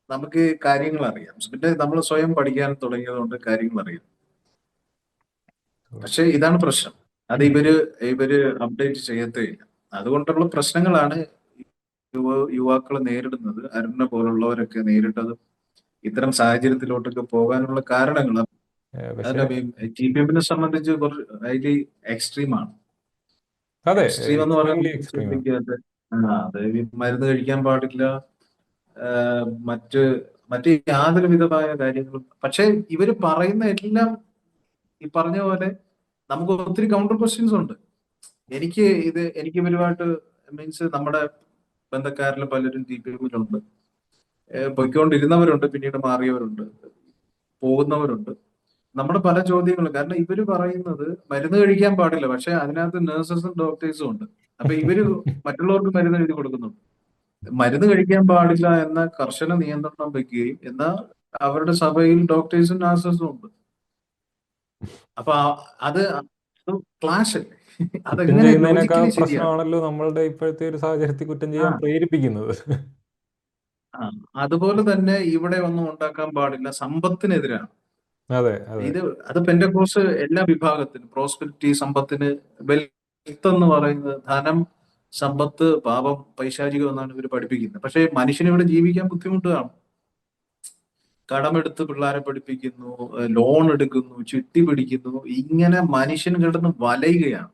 നമുക്ക് കാര്യങ്ങൾ അറിയാം. പിന്നെ നമ്മൾ സ്വയം പഠിക്കാൻ തുടങ്ങിയത് കൊണ്ട് കാര്യങ്ങൾ അറിയാം. പക്ഷെ ഇതാണ് പ്രശ്നം, അത് ഇവര് അപ്ഡേറ്റ് ചെയ്യത്തേ ഇല്ല. അതുകൊണ്ടുള്ള പ്രശ്നങ്ങളാണ് യുവാക്കൾ നേരിടുന്നത്. അരുണിനെ പോലുള്ളവരൊക്കെ നേരിട്ടത് ഇത്തരം സാഹചര്യത്തിലോട്ടൊക്കെ പോകാനുള്ള കാരണങ്ങൾ. പക്ഷേ അതിന്റെ ടി പി എമ്മിനെ സംബന്ധിച്ച് കുറച്ച് അതിൽ എക്സ്ട്രീമാണ്. അതെ, എക്സ്ട്രീം എന്ന് എക്സ്ട്രീംലി പറയുന്നത് എക്സ്ട്രീമാണ്. ചിന്തിക്കാതെ, അത് ഈ മരുന്ന് കഴിക്കാൻ പാടില്ല, മറ്റ് മറ്റ് യാതൊരു വിധമായ കാര്യങ്ങളും. പക്ഷെ ഇവര് പറയുന്ന എല്ലാം ഈ പറഞ്ഞ പോലെ നമുക്ക് ഒത്തിരി കൗണ്ടർ ക്വസ്റ്റ്യൻസ് ഉണ്ട്. എനിക്ക് ഇവരുമായിട്ട് മീൻസ് നമ്മുടെ ബന്ധക്കാരിൽ പലരും ടി പി എമ്മിലുണ്ട്, പൊയ്ക്കൊണ്ടിരുന്നവരുണ്ട്, പിന്നീട് മാറിയവരുണ്ട്, പോകുന്നവരുണ്ട്. നമ്മുടെ പല ചോദ്യങ്ങളും, കാരണം ഇവര് പറയുന്നത് മരുന്ന് കഴിക്കാൻ പാടില്ല, പക്ഷെ അതിനകത്ത് നഴ്സസും ഡോക്ടേഴ്സും ഉണ്ട്. അപ്പൊ ഇവര് മറ്റുള്ളവർക്ക് മരുന്ന് എഴുതി കൊടുക്കുന്നുണ്ട്. മരുന്ന് കഴിക്കാൻ പാടില്ല എന്ന കർശന നിയന്ത്രണം വെക്കുകയും എന്നാൽ അവരുടെ സഭയിൽ ഡോക്ടേഴ്സും നഴ്സസും ഉണ്ട്. അപ്പൊ അത് ക്ലാഷ് അല്ലേ? കുറ്റം അതെങ്ങനെ ചെയ്യുന്നതിനേക്കാൾ ലോജിക്കലി ശരിയാണ്? പ്രശ്നമാണല്ലോ നമ്മളുടെ ഇപ്പോഴത്തെ ഒരു സാഹചര്യത്തിൽ കുറ്റം ആ ചെയ്യാൻ പ്രേരിപ്പിക്കുന്നത്. ആ അതുപോലെ തന്നെ ഇവിടെ ഒന്നും ഉണ്ടാക്കാൻ പാടില്ല, സമ്പത്തിനെതിരാണ് അതെ, അതെ. ഇത്. അത് പെന്റക്കോസ് എല്ലാ വിഭാഗത്തിനും, പ്രോസ്പെരിറ്റി, സമ്പത്തിന്, വെൽത്ത് എന്ന് പറയുന്നത് ധനം, സമ്പത്ത്, പാപം, പൈശാചികം എന്നാണ് ഇവർ പഠിപ്പിക്കുന്നത്. പക്ഷെ മനുഷ്യന് ഇവിടെ ജീവിക്കാൻ ബുദ്ധിമുട്ടാണ്. കടമെടുത്ത് പിള്ളേരെ പഠിപ്പിക്കുന്നു, ലോൺ എടുക്കുന്നു, ചിട്ടി പിടിക്കുന്നു, ഇങ്ങനെ മനുഷ്യൻ കിടന്ന് വലയുകയാണ്.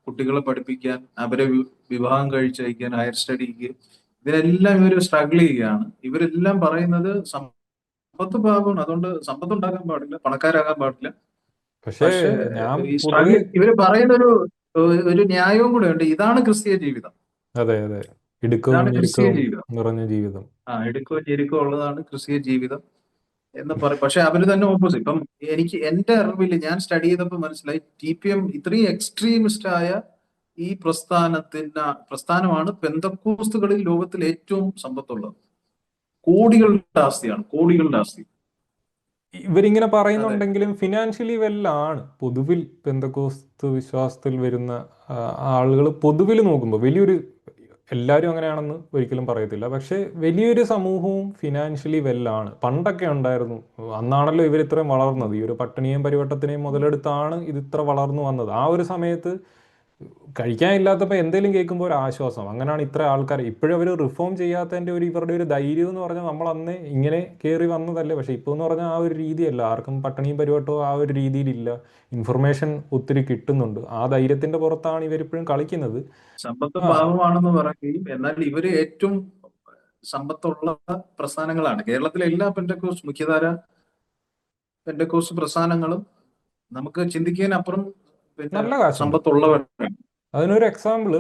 കുട്ടികളെ പഠിപ്പിക്കാൻ, അവരെ വിവാഹം കഴിച്ചയക്കാൻ, ഹയർ സ്റ്റഡിക്ക്, ഇതിനെല്ലാം ഇവർ സ്ട്രഗിൾ ചെയ്യുകയാണ്. ഇവരെല്ലാം പറയുന്നത് സമ്പത്ത് പാപമാണ്, അതുകൊണ്ട് സമ്പത്ത് ഉണ്ടാക്കാൻ പാടില്ല, പണക്കാരാകാൻ പാടില്ല. പക്ഷേ പക്ഷെ ഞാൻ ഈ പൊതുവെ സ്ട്രഗിൾ ഇവര് പറയുന്ന ഒരു ന്യായവും കൂടെ ഉണ്ട്. ഇതാണ് ക്രിസ്തീയ ജീവിതം, അതെ, അതെ, ഇടുക്കവും ഇതാണ് ക്രിസ്തീയ ഞെരുക്കവും ജീവിതം. നിറഞ്ഞ ജീവിതം. എടുക്കോ ഞെരുക്കോ ഉള്ളതാണ് ക്രിസ്തീയ ജീവിതം എന്ന് പറയും. പക്ഷെ അവര് തന്നെ ഓപ്പോസിറ്റ്. ഇപ്പം എന്റെ അറിവിൽ ഞാൻ സ്റ്റഡി ചെയ്തപ്പോൾ മനസ്സിലായി, ടി പി എം ഇത്രയും എക്സ്ട്രീമിസ്റ്റ് ആയ ഈ പ്രസ്ഥാനമാണ് പെന്തക്കോസ്തുകളിൽ ലോകത്തിൽ ഏറ്റവും സമ്പത്തുള്ളത്. കോടികളുടെ ആസ്തിയാണ്, കോടികളുടെ ആസ്തി. ഇവരിങ്ങനെ അതെ. പറയുന്നുണ്ടെങ്കിലും ഫിനാൻഷ്യലി വെല്ലാണ് പൊതുവിൽ പെന്തക്കോസ്ത് വിശ്വാസത്തിൽ വരുന്ന ആളുകൾ പൊതുവിൽ നോക്കുമ്പോൾ വലിയൊരു, എല്ലാവരും അങ്ങനെയാണെന്ന് ഒരിക്കലും പറയത്തില്ല, പക്ഷേ വലിയൊരു സമൂഹവും ഫിനാൻഷ്യലി വെല്ലാണ്. പണ്ടൊക്കെ ഉണ്ടായിരുന്നു. അന്നാണല്ലോ ഇവർ ഇത്രയും വളർന്നത്. ഈ ഒരു പട്ടിണിയും പരിവട്ടത്തിനെയും മുതലെടുത്താണ് ഇത് ഇത്ര വളർന്നു വന്നത്. ആ ഒരു സമയത്ത് കഴിക്കാനില്ലാത്തപ്പോൾ എന്തെങ്കിലും കേൾക്കുമ്പോൾ ഒരു ആശ്വാസം. അങ്ങനെയാണ് ഇത്ര ആൾക്കാർ ഇപ്പോഴും അവർ റിഫോം ചെയ്യാത്തതിൻ്റെ ഒരു ഇവരുടെ ഒരു ധൈര്യം എന്ന് പറഞ്ഞാൽ നമ്മൾ അന്ന് ഇങ്ങനെ കയറി വന്നതല്ലേ. പക്ഷേ ഇപ്പോൾ എന്ന് പറഞ്ഞാൽ ആ ഒരു രീതിയല്ല. ആർക്കും പട്ടിണിയും പരിവട്ടവും ആ ഒരു രീതിയിലില്ല. ഇൻഫർമേഷൻ ഒത്തിരി കിട്ടുന്നുണ്ട്. ആ ധൈര്യത്തിൻ്റെ പുറത്താണ് ഇവരിപ്പോഴും കളിക്കുന്നത്. സമ്പത്ത് ആ, പാവമാണെന്ന് പറയുകയും എന്നാൽ ഇവര് ഏറ്റവും സമ്പത്തുള്ള പ്രസ്ഥാനങ്ങളാണ്. കേരളത്തിലെ എല്ലാ മുഖ്യധാര പെന്റക്കോസ്റ്റ് പ്രസ്ഥാനങ്ങളും നമുക്ക് ചിന്തിക്കുന്നതിനപ്പുറം പിന്നെ നല്ല കാശുണ്ട്. സമ്പത്തുള്ളവരാണ്. അതിനൊരു എക്സാമ്പിള്,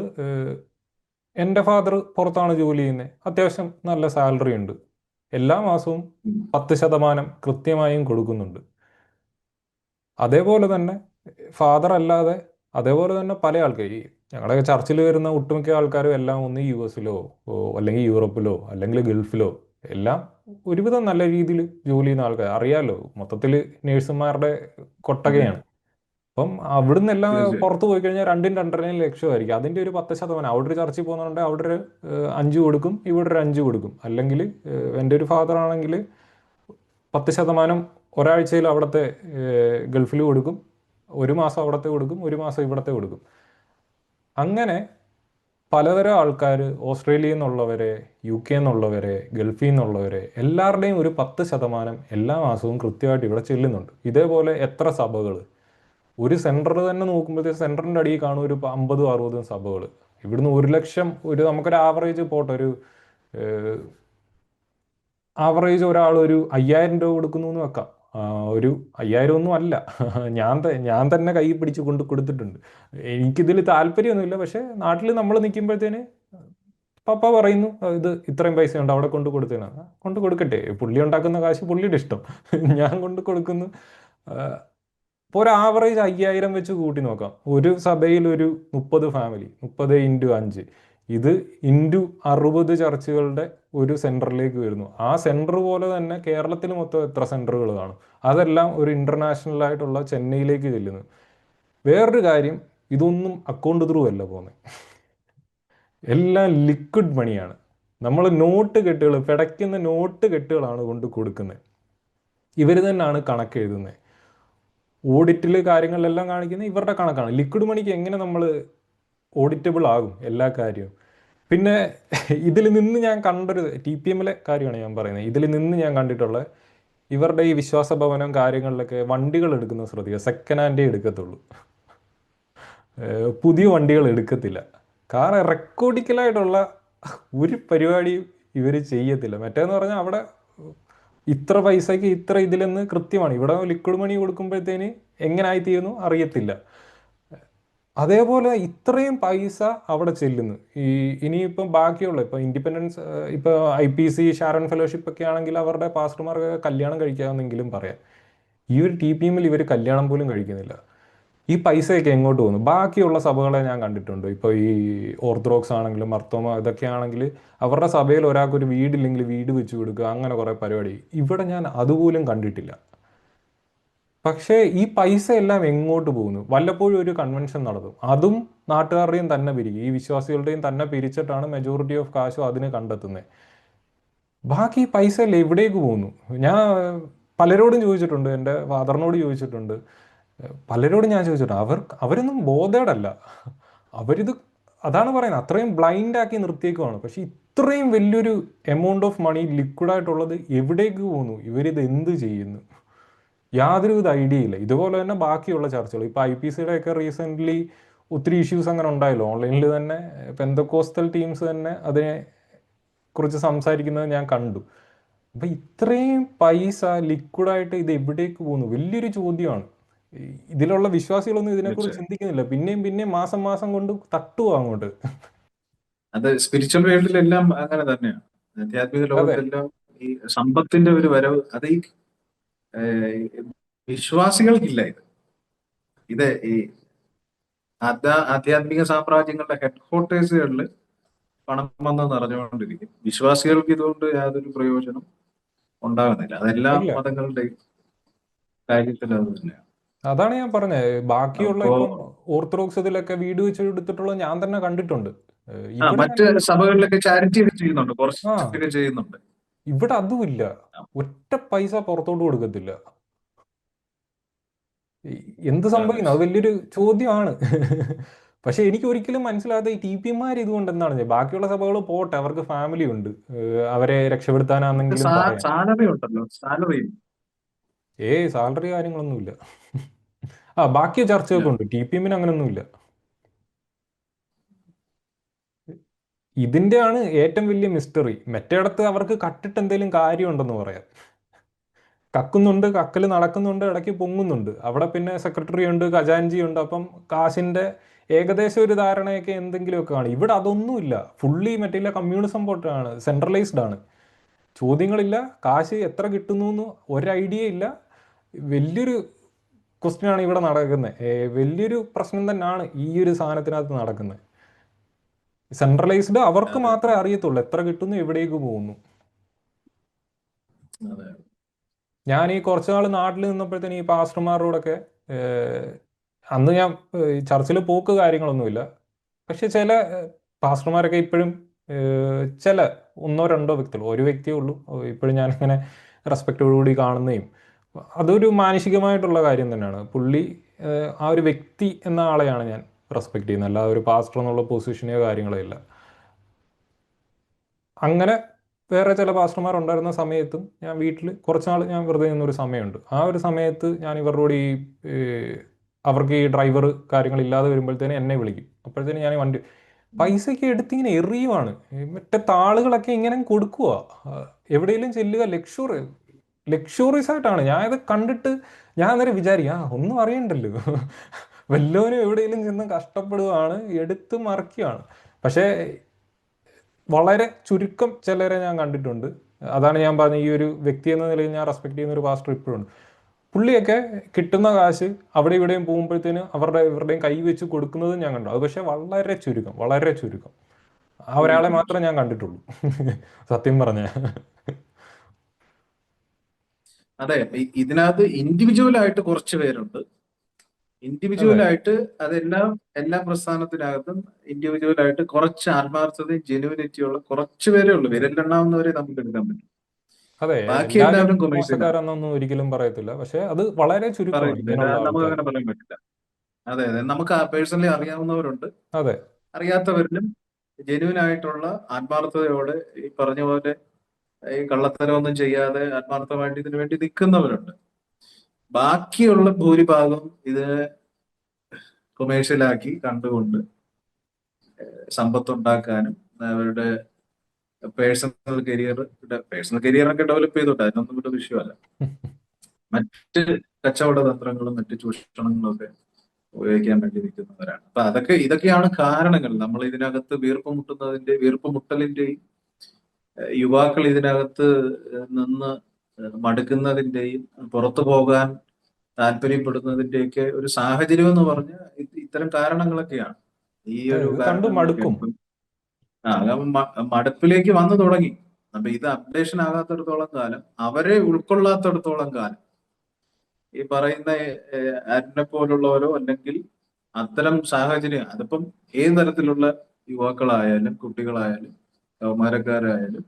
എൻ്റെ ഫാദർ പുറത്താണ് ജോലി ചെയ്യുന്നത്. അത്യാവശ്യം നല്ല സാലറി ഉണ്ട്. എല്ലാ മാസവും ഉം. 10% കൃത്യമായും കൊടുക്കുന്നുണ്ട്. അതേപോലെ തന്നെ ഫാദർ അല്ലാതെ അതേപോലെ തന്നെ പല ആൾക്കാർ, ഈ ഞങ്ങളുടെ ചർച്ചിൽ വരുന്ന ഒട്ടുമിക്ക ആൾക്കാരും എല്ലാം ഒന്ന് യു എസിലോ അല്ലെങ്കിൽ യൂറോപ്പിലോ അല്ലെങ്കിൽ ഗൾഫിലോ എല്ലാം ഒരുവിധം നല്ല രീതിയിൽ ജോലി ചെയ്യുന്ന ആൾക്കാർ. അറിയാലോ, മൊത്തത്തിൽ നേഴ്സുമാരുടെ അതെ, കൊട്ടകയാണ്. അപ്പം അവിടുന്ന് എല്ലാം തീർച്ചയായും. പുറത്ത് പോയി കഴിഞ്ഞാൽ 2-2.5 ലക്ഷമായിരിക്കും. അതിൻ്റെ ഒരു 10%. അവിടെ ഒരു ചർച്ചിൽ പോകുന്നുണ്ടെങ്കിൽ അവിടെ ഒരു 5 കൊടുക്കും, ഇവിടെ ഒരു 5 കൊടുക്കും. അല്ലെങ്കിൽ എൻ്റെ ഒരു ഫാദർ ആണെങ്കിൽ 10% ഒരാഴ്ചയിൽ അവിടുത്തെ ഗൾഫിൽ കൊടുക്കും, 1 മാസം അവിടത്തെ കൊടുക്കും, 1 മാസം ഇവിടത്തെ കൊടുക്കും. അങ്ങനെ പലതരം ആൾക്കാർ, ഓസ്ട്രേലിയയിൽ നിന്നുള്ളവരെ, UK നിന്നുള്ളവരെ, ഗൾഫിൽ നിന്നുള്ളവരെ, എല്ലാവരുടെയും ഒരു 10% എല്ലാ മാസവും കൃത്യമായിട്ട് ഇവിടെ ചെല്ലുന്നുണ്ട്. ഇതേപോലെ എത്ര സഭകൾ, ഒരു സെൻറ്റർ തന്നെ നോക്കുമ്പോഴത്തേക്ക് സെൻറ്ററിൻ്റെ അടിയിൽ കാണും ഒരു 50-60 സഭകൾ. ഇവിടുന്ന് 1 ലക്ഷം, നമുക്കൊരു ആവറേജ് പോട്ടെ, ആവറേജ് ഒരാൾ ഒരു 5,000 രൂപ കൊടുക്കുന്നു എന്ന് വെക്കാം. ഒരു 5,000 ഒന്നും അല്ല. ഞാൻ തന്നെ കൈ പിടിച്ച് കൊണ്ട് കൊടുത്തിട്ടുണ്ട്. എനിക്കിതിൽ താല്പര്യമൊന്നുമില്ല, പക്ഷേ നാട്ടിൽ നമ്മൾ നിൽക്കുമ്പോഴത്തേന് പപ്പ പറയുന്നു, ഇത് ഇത്രയും പൈസ ഉണ്ട്, അവിടെ കൊണ്ട് കൊടുത്തേനാ, കൊണ്ട് കൊടുക്കട്ടെ, പുള്ളി ഉണ്ടാക്കുന്ന കാശ് പുള്ളിയുടെ ഇഷ്ടം. ഞാൻ കൊണ്ട് കൊടുക്കുന്നു. ഇപ്പോൾ ഒരു ആവറേജ് 5,000 വെച്ച് കൂട്ടി നോക്കാം. ഒരു സഭയിൽ ഒരു 30 ഫാമിലി, 30 × 5, ഇത് × 60 ചർച്ചുകളുടെ ഒരു സെൻറ്ററിലേക്ക് വരുന്നു. ആ സെൻറ്റർ പോലെ തന്നെ കേരളത്തിൽ മൊത്തം എത്ര സെൻറ്ററുകൾ കാണും? അതെല്ലാം ഒരു ഇൻ്റർനാഷണൽ ആയിട്ടുള്ള ചെന്നൈയിലേക്ക് ചെല്ലുന്നു. വേറൊരു കാര്യം, ഇതൊന്നും അക്കൗണ്ട് ത്രൂ അല്ല പോകുന്നത്, എല്ലാം ലിക്വിഡ് മണിയാണ്. നമ്മൾ നോട്ട് കെട്ടുകൾ, പിടയ്ക്കുന്ന നോട്ട് കെട്ടുകളാണ് കൊണ്ട് കൊടുക്കുന്നത്. ഇവർ തന്നെയാണ് കണക്ക് എഴുതുന്നത്. ഓഡിറ്റിൽ കാര്യങ്ങളിലെല്ലാം കാണിക്കുന്നത് ഇവരുടെ കണക്കാണ്. ലിക്വിഡ് മണിക്ക് എങ്ങനെ നമ്മൾ ഓഡിറ്റബിൾ ആകും എല്ലാ കാര്യവും? പിന്നെ ഇതിൽ നിന്ന് ഞാൻ കണ്ടൊരു TPMലെ കാര്യമാണ് ഞാൻ പറയുന്നത്. ഇതിൽ നിന്ന് ഞാൻ കണ്ടിട്ടുള്ള ഇവരുടെ ഈ വിശ്വാസഭവനം കാര്യങ്ങളിലൊക്കെ വണ്ടികൾ എടുക്കുന്നത് ശ്രദ്ധിക്കുക, സെക്കൻഡ് ഹാൻഡേ എടുക്കത്തുള്ളൂ, പുതിയ വണ്ടികൾ എടുക്കത്തില്ല. കാരണം റെക്കോർഡിക്കലായിട്ടുള്ള ഒരു പരിപാടിയും ഇവർ ചെയ്യത്തില്ല. മറ്റേന്ന് പറഞ്ഞാൽ അവിടെ ഇത്ര പൈസയ്ക്ക് ഇത്ര ഇതിലെന്ന് കൃത്യമാണ്. ഇവിടെ ലിക്വിഡ് മണി കൊടുക്കുമ്പോഴത്തേന് എങ്ങനെ ആയിത്തീരുന്നു അറിയത്തില്ല. അതേപോലെ ഇത്രയും പൈസ അവിടെ ചെല്ലുന്നു. ഇനിയിപ്പം ബാക്കിയുള്ള ഇപ്പം ഇൻഡിപെൻഡൻസ്, ഇപ്പോൾ IPC ഷാരോൺ ഫെലോഷിപ്പ് ഒക്കെ ആണെങ്കിൽ അവരുടെ പാസ്റ്റർമാർക്കൊക്കെ കല്യാണം കഴിക്കാമെന്നെങ്കിലും പറയാം. ഈ ഒരു TPMൽ ഇവർ കല്യാണം പോലും കഴിക്കുന്നില്ല. ഈ പൈസയൊക്കെ എങ്ങോട്ട് പോകുന്നു? ബാക്കിയുള്ള സഭകളെ ഞാൻ കണ്ടിട്ടുണ്ട്. ഇപ്പോൾ ഈ ഓർത്തഡോക്സ് ആണെങ്കിലും മർത്തോമ ഇതൊക്കെ ആണെങ്കിൽ അവരുടെ സഭയിൽ ഒരാൾക്കൊരു വീടില്ലെങ്കിൽ വീട് വെച്ച് കൊടുക്കുക, അങ്ങനെ കുറേ പരിപാടി. ഇവിടെ ഞാൻ അതുപോലും കണ്ടിട്ടില്ല. പക്ഷേ ഈ പൈസ എല്ലാം എങ്ങോട്ട് പോകുന്നു? വല്ലപ്പോഴും ഒരു കൺവെൻഷൻ നടത്തും, അതും നാട്ടുകാരുടെയും തന്നെ പിരിക്കും, ഈ വിശ്വാസികളുടെയും തന്നെ പിരിച്ചിട്ടാണ് മെജോറിറ്റി ഓഫ് കാശും അതിന് കണ്ടെത്തുന്നത്. ബാക്കി പൈസ എല്ലാം എവിടേക്ക് പോകുന്നു? ഞാൻ പലരോടും ചോദിച്ചിട്ടുണ്ട്, എൻ്റെ ഫാദറിനോട് ചോദിച്ചിട്ടുണ്ട്, പലരോടും ഞാൻ ചോദിച്ചിട്ടുണ്ട്. അവരൊന്നും ബോധേഡല്ല. അവരിത് അതാണ് പറയുന്നത്, അത്രയും ബ്ലൈൻഡാക്കി നിർത്തിയേക്കുവാണ്. പക്ഷെ ഇത്രയും വലിയൊരു എമൗണ്ട് ഓഫ് മണി ലിക്വിഡായിട്ടുള്ളത് എവിടേക്ക് പോകുന്നു? ഇവരിത് എന്ത് ചെയ്യുന്നു? യാതൊരുവിധ ഐഡിയ ഇല്ല. ഇതുപോലെ തന്നെ ബാക്കിയുള്ള ചർച്ചകൾ, ഇപ്പോൾ IPCയുടെ ഒക്കെ റീസെൻ്റ്ലി ഒത്തിരി ഇഷ്യൂസ് അങ്ങനെ ഉണ്ടായല്ലോ. ഓൺലൈനിൽ തന്നെ പെന്തക്കോസ്റ്റൽ ടീംസ് തന്നെ അതിനെ കുറിച്ച് സംസാരിക്കുന്നത് ഞാൻ കണ്ടു. അപ്പം ഇത്രയും പൈസ ലിക്വിഡായിട്ട് ഇത് എവിടേക്ക് പോകുന്നു? വലിയൊരു ചോദ്യമാണ്. ഇതിലുള്ള വിശ്വാസികളൊന്നും ഇതിനെക്കുറിച്ച് ചിന്തിക്കുന്നില്ല. പിന്നെയും പിന്നെയും മാസം മാസം കൊണ്ട് തട്ടുക അങ്ങോട്ട്. അത് സ്പിരിച്വൽ വേൾഡിലെല്ലാം അങ്ങനെ തന്നെയാണ്. ആധ്യാത്മിക ലോകത്തെല്ലാം ഈ സമ്പത്തിന്റെ ഒരു വരവ്, അത് ഈ വിശ്വാസികൾക്കില്ല. ഇത് ഈ ആധ്യാത്മിക സാമ്രാജ്യങ്ങളുടെ ഹെഡ് ക്വാർട്ടേഴ്സുകളിൽ പണം വന്ന് നിറഞ്ഞുകൊണ്ടിരിക്കും. വിശ്വാസികൾക്ക് ഇതുകൊണ്ട് യാതൊരു പ്രയോജനം ഉണ്ടാകുന്നില്ല. അതെല്ലാ മതങ്ങളുടെയും കാര്യത്തിൽ അത് തന്നെയാണ്. അതാണ് ഞാൻ പറഞ്ഞത്. ബാക്കിയുള്ള ഇപ്പം ഓർത്തഡോക്സ് ഇതിലൊക്കെ വീട് വെച്ച് എടുത്തിട്ടുള്ളത് ഞാൻ തന്നെ കണ്ടിട്ടുണ്ട്. മറ്റ് സഭകളിലൊക്കെ ചാരിറ്റി ചെയ്യുന്നുണ്ട്, കുറച്ചൊക്കെ ചെയ്യുന്നുണ്ട്. ഇവിടെ അതുമില്ല, ഒറ്റ പൈസ പുറത്തോട്ട് കൊടുക്കത്തില്ല. എന്ത് സംഭവിക്കുന്നു? അത് വലിയൊരു ചോദ്യമാണ്. പക്ഷെ എനിക്ക് ഒരിക്കലും മനസ്സിലാകാത്ത ഈ TPമാർ ഇതുകൊണ്ട് എന്താണ്, ബാക്കിയുള്ള സഭകൾ പോട്ടെ, അവർക്ക് ഫാമിലി ഉണ്ട്, അവരെ രക്ഷപ്പെടുത്താനാണെങ്കിലും സാലറി ഉണ്ടല്ലോ, സാലറി. സാലറി കാര്യങ്ങളൊന്നുമില്ല. ബാക്കി ചർച്ചയൊക്കെ ഉണ്ട്, TPMന് അങ്ങനൊന്നുമില്ല. ഇതിൻ്റെയാണ് ഏറ്റവും വലിയ മിസ്റ്ററി. മറ്റേടത്ത് അവർക്ക് കട്ടിട്ട് എന്തെങ്കിലും കാര്യമുണ്ടെന്ന് പറയാം. കക്കുന്നുണ്ട്, കക്കൽ നടക്കുന്നുണ്ട്, ഇടയ്ക്ക് പൊങ്ങുന്നുണ്ട്. അവിടെ പിന്നെ സെക്രട്ടറി ഉണ്ട്, ഖജാൻജി ഉണ്ട്. അപ്പം കാശിൻ്റെ ഏകദേശം ഒരു ധാരണയൊക്കെ എന്തെങ്കിലുമൊക്കെ കാണും. ഇവിടെ അതൊന്നുമില്ല. ഫുള്ളി മറ്റേ കമ്മ്യൂണിസം പോട്ടാണ്, സെൻട്രലൈസ്ഡ് ആണ്. ചോദ്യങ്ങളില്ല, കാശ് എത്ര കിട്ടുന്നു എന്ന് ഒരു ഐഡിയ ഇല്ല. വലിയൊരു ക്വസ്റ്റ്യനാണ് ഇവിടെ നടക്കുന്നത്. വലിയൊരു പ്രശ്നം തന്നെയാണ് ഈ ഒരു സാധനത്തിനകത്ത് നടക്കുന്നത്. സെൻട്രലൈസ്ഡ് അവർക്ക് മാത്രമേ അറിയത്തുള്ളൂ എത്ര കിട്ടുന്നു, എവിടേക്ക് പോകുന്നു. ഞാൻ ഈ കുറച്ച് നാൾ നാട്ടിൽ നിന്നപ്പോഴത്തേന് ഈ പാസ്റ്റർമാരോടൊക്കെ, അന്ന് ഞാൻ ചർച്ചിൽ പോക്ക് കാര്യങ്ങളൊന്നുമില്ല, പക്ഷെ ചില പാസ്റ്റർമാരൊക്കെ ഇപ്പോഴും ചില 1-2 വ്യക്തികൾ, ഒരു വ്യക്തിയേ ഉള്ളൂ ഇപ്പോഴും ഞാനിങ്ങനെ റെസ്പെക്റ്റോടുകൂടി കാണുന്നതും. അതൊരു മാനുഷികമായിട്ടുള്ള കാര്യം തന്നെയാണ്. പുള്ളി ആ ഒരു വ്യക്തി എന്ന ആളെയാണ് ഞാൻ റെസ്പെക്ട് ചെയ്യുന്നത്, അല്ലാതെ ഒരു പാസ്റ്റർ എന്നുള്ള പൊസിഷനെയോ കാര്യങ്ങളോ ഇല്ല. അങ്ങനെ വേറെ ചില പാസ്റ്റർമാരുണ്ടായിരുന്ന സമയത്തും ഞാൻ വീട്ടിൽ കുറച്ച് നാൾ ഞാൻ വെറുതെ നിന്നൊരു സമയമുണ്ട്. ആ ഒരു സമയത്ത് ഞാൻ ഇവരുടെ കൂടെ അവർക്ക് ഈ ഡ്രൈവർ കാര്യങ്ങളില്ലാതെ വരുമ്പോഴത്തേന് എന്നെ വിളിക്കും. അപ്പോഴത്തേന് ഞാൻ വണ്ടി പൈസയ്ക്ക് എടുത്തിങ്ങനെ എറിയുവാണ്. മറ്റേ താളുകളൊക്കെ ഇങ്ങനെ കൊടുക്കുക. എവിടെയെങ്കിലും ചെല്ലുക, ലക്ഷറീസ് ആയിട്ടാണ്. ഞാൻ ഇത് കണ്ടിട്ട് ഞാൻ അന്നേരം വിചാരിക്കും, ഒന്നും അറിയണ്ടല്ലോ, വല്ലവനും എവിടെയെങ്കിലും ചെന്ന് കഷ്ടപ്പെടുകയാണ്, എടുത്ത് മറിക്കുകയാണ്. പക്ഷേ വളരെ ചുരുക്കം ചിലരെ ഞാൻ കണ്ടിട്ടുണ്ട്. അതാണ് ഞാൻ പറഞ്ഞ ഈ ഒരു വ്യക്തി എന്ന നിലയിൽ ഞാൻ റെസ്പെക്ട് ചെയ്യുന്ന ഒരു പാസ്റ്റർ ഇപ്പോഴുണ്ട്. പുള്ളിയൊക്കെ കിട്ടുന്ന കാശ് അവിടെ ഇവിടെയും പോകുമ്പോഴത്തേന് ഇവരുടെയും കൈ വെച്ച് കൊടുക്കുന്നതും ഞാൻ കണ്ടു. അത് പക്ഷേ വളരെ ചുരുക്കം, വളരെ ചുരുക്കം. ആ ഒരാളെ മാത്രമേ ഞാൻ കണ്ടിട്ടുള്ളൂ, സത്യം പറഞ്ഞ. അതെ, ഇതിനകത്ത് ഇൻഡിവിജ്വൽ ആയിട്ട് കുറച്ച് പേരുണ്ട്. ഇൻഡിവിജ്വൽ അതെ ആയിട്ട് എല്ലാ പ്രസ്ഥാനത്തിനകത്തും ഇൻഡിവിജ്വൽ ആയിട്ട് കുറച്ച് ആത്മാർത്ഥതയും ജെനുവിനിറ്റിയുള്ള കുറച്ച് പേരേ ഉള്ളൂ. വിരലിലെണ്ണാവുന്നവരെ നമുക്ക് എടുക്കാൻ പറ്റും. അതെ, ബാക്കി എല്ലാവരും എല്ലാവരും കൊമേഴ്സ്യലാണ്. മോശക്കാരെന്നൊന്നും ഒരിക്കലും പറയത്തില്ല, പക്ഷെ അത് വളരെ ചുരുക്കമാണ് പറയുന്നില്ല, ഇങ്ങനെയുള്ള നമുക്ക് ആൾക്കാർ. അങ്ങനെ പറയാൻ പറ്റില്ല. അതെ അതെ, നമുക്ക് പേഴ്സണലി അറിയാവുന്നവരുണ്ട്. അതെ അറിയാത്തവരിലും ജെന്യുവൻ ആയിട്ടുള്ള ആത്മാർത്ഥതയോടെ ഈ പറഞ്ഞ പോലെ ഈ കള്ളത്തരമൊന്നും ചെയ്യാതെ ആത്മാർത്ഥമായിട്ട് ഇതിനു വേണ്ടി നിൽക്കുന്നവരുണ്ട്. ബാക്കിയുള്ള ഭൂരിഭാഗം ഇത് കൊമേഴ്ഷ്യലാക്കി കണ്ടുകൊണ്ട് സമ്പത്തുണ്ടാക്കാനും അവരുടെ പേഴ്സണൽ കരിയറൊക്കെ ഡെവലപ്പ് ചെയ്തോട്ടെ, അതിനൊന്നും ഇവിടെ വിഷയമല്ല. മറ്റ് കച്ചവട തന്ത്രങ്ങളും മറ്റ് ചൂഷണങ്ങളും ഒക്കെ ഉപയോഗിക്കാൻ വേണ്ടി നിൽക്കുന്നവരാണ്. അപ്പൊ ഇതൊക്കെയാണ് കാരണങ്ങൾ. നമ്മൾ ഇതിനകത്ത് വീർപ്പ് മുട്ടലിന്റെയും യുവാക്കൾ ഇതിനകത്ത് നിന്ന് മടുക്കുന്നതിന്റെയും പുറത്തു പോകാൻ താല്പര്യപ്പെടുന്നതിന്റെയൊക്കെ ഒരു സാഹചര്യം എന്ന് പറഞ്ഞാൽ ഇത്തരം കാരണങ്ങളൊക്കെയാണ്. ഈ ഒരു ഇത് കണ്ടു കാരണങ്ങളൊക്കെയാണ്. മടുക്കും. ഇപ്പം മടുപ്പിലേക്ക് വന്നു തുടങ്ങി. അപ്പൊ ഇത് അപ്ഡേഷൻ ആകാത്തിടത്തോളം കാലം, അവരെ ഉൾക്കൊള്ളാത്തിടത്തോളം കാലം ഈ പറയുന്ന ആരിനെ പോലുള്ളവരോ അല്ലെങ്കിൽ അത്തരം സാഹചര്യം, അതിപ്പം ഏത് തരത്തിലുള്ള യുവാക്കളായാലും കുട്ടികളായാലും കൗമാരക്കാരായാലും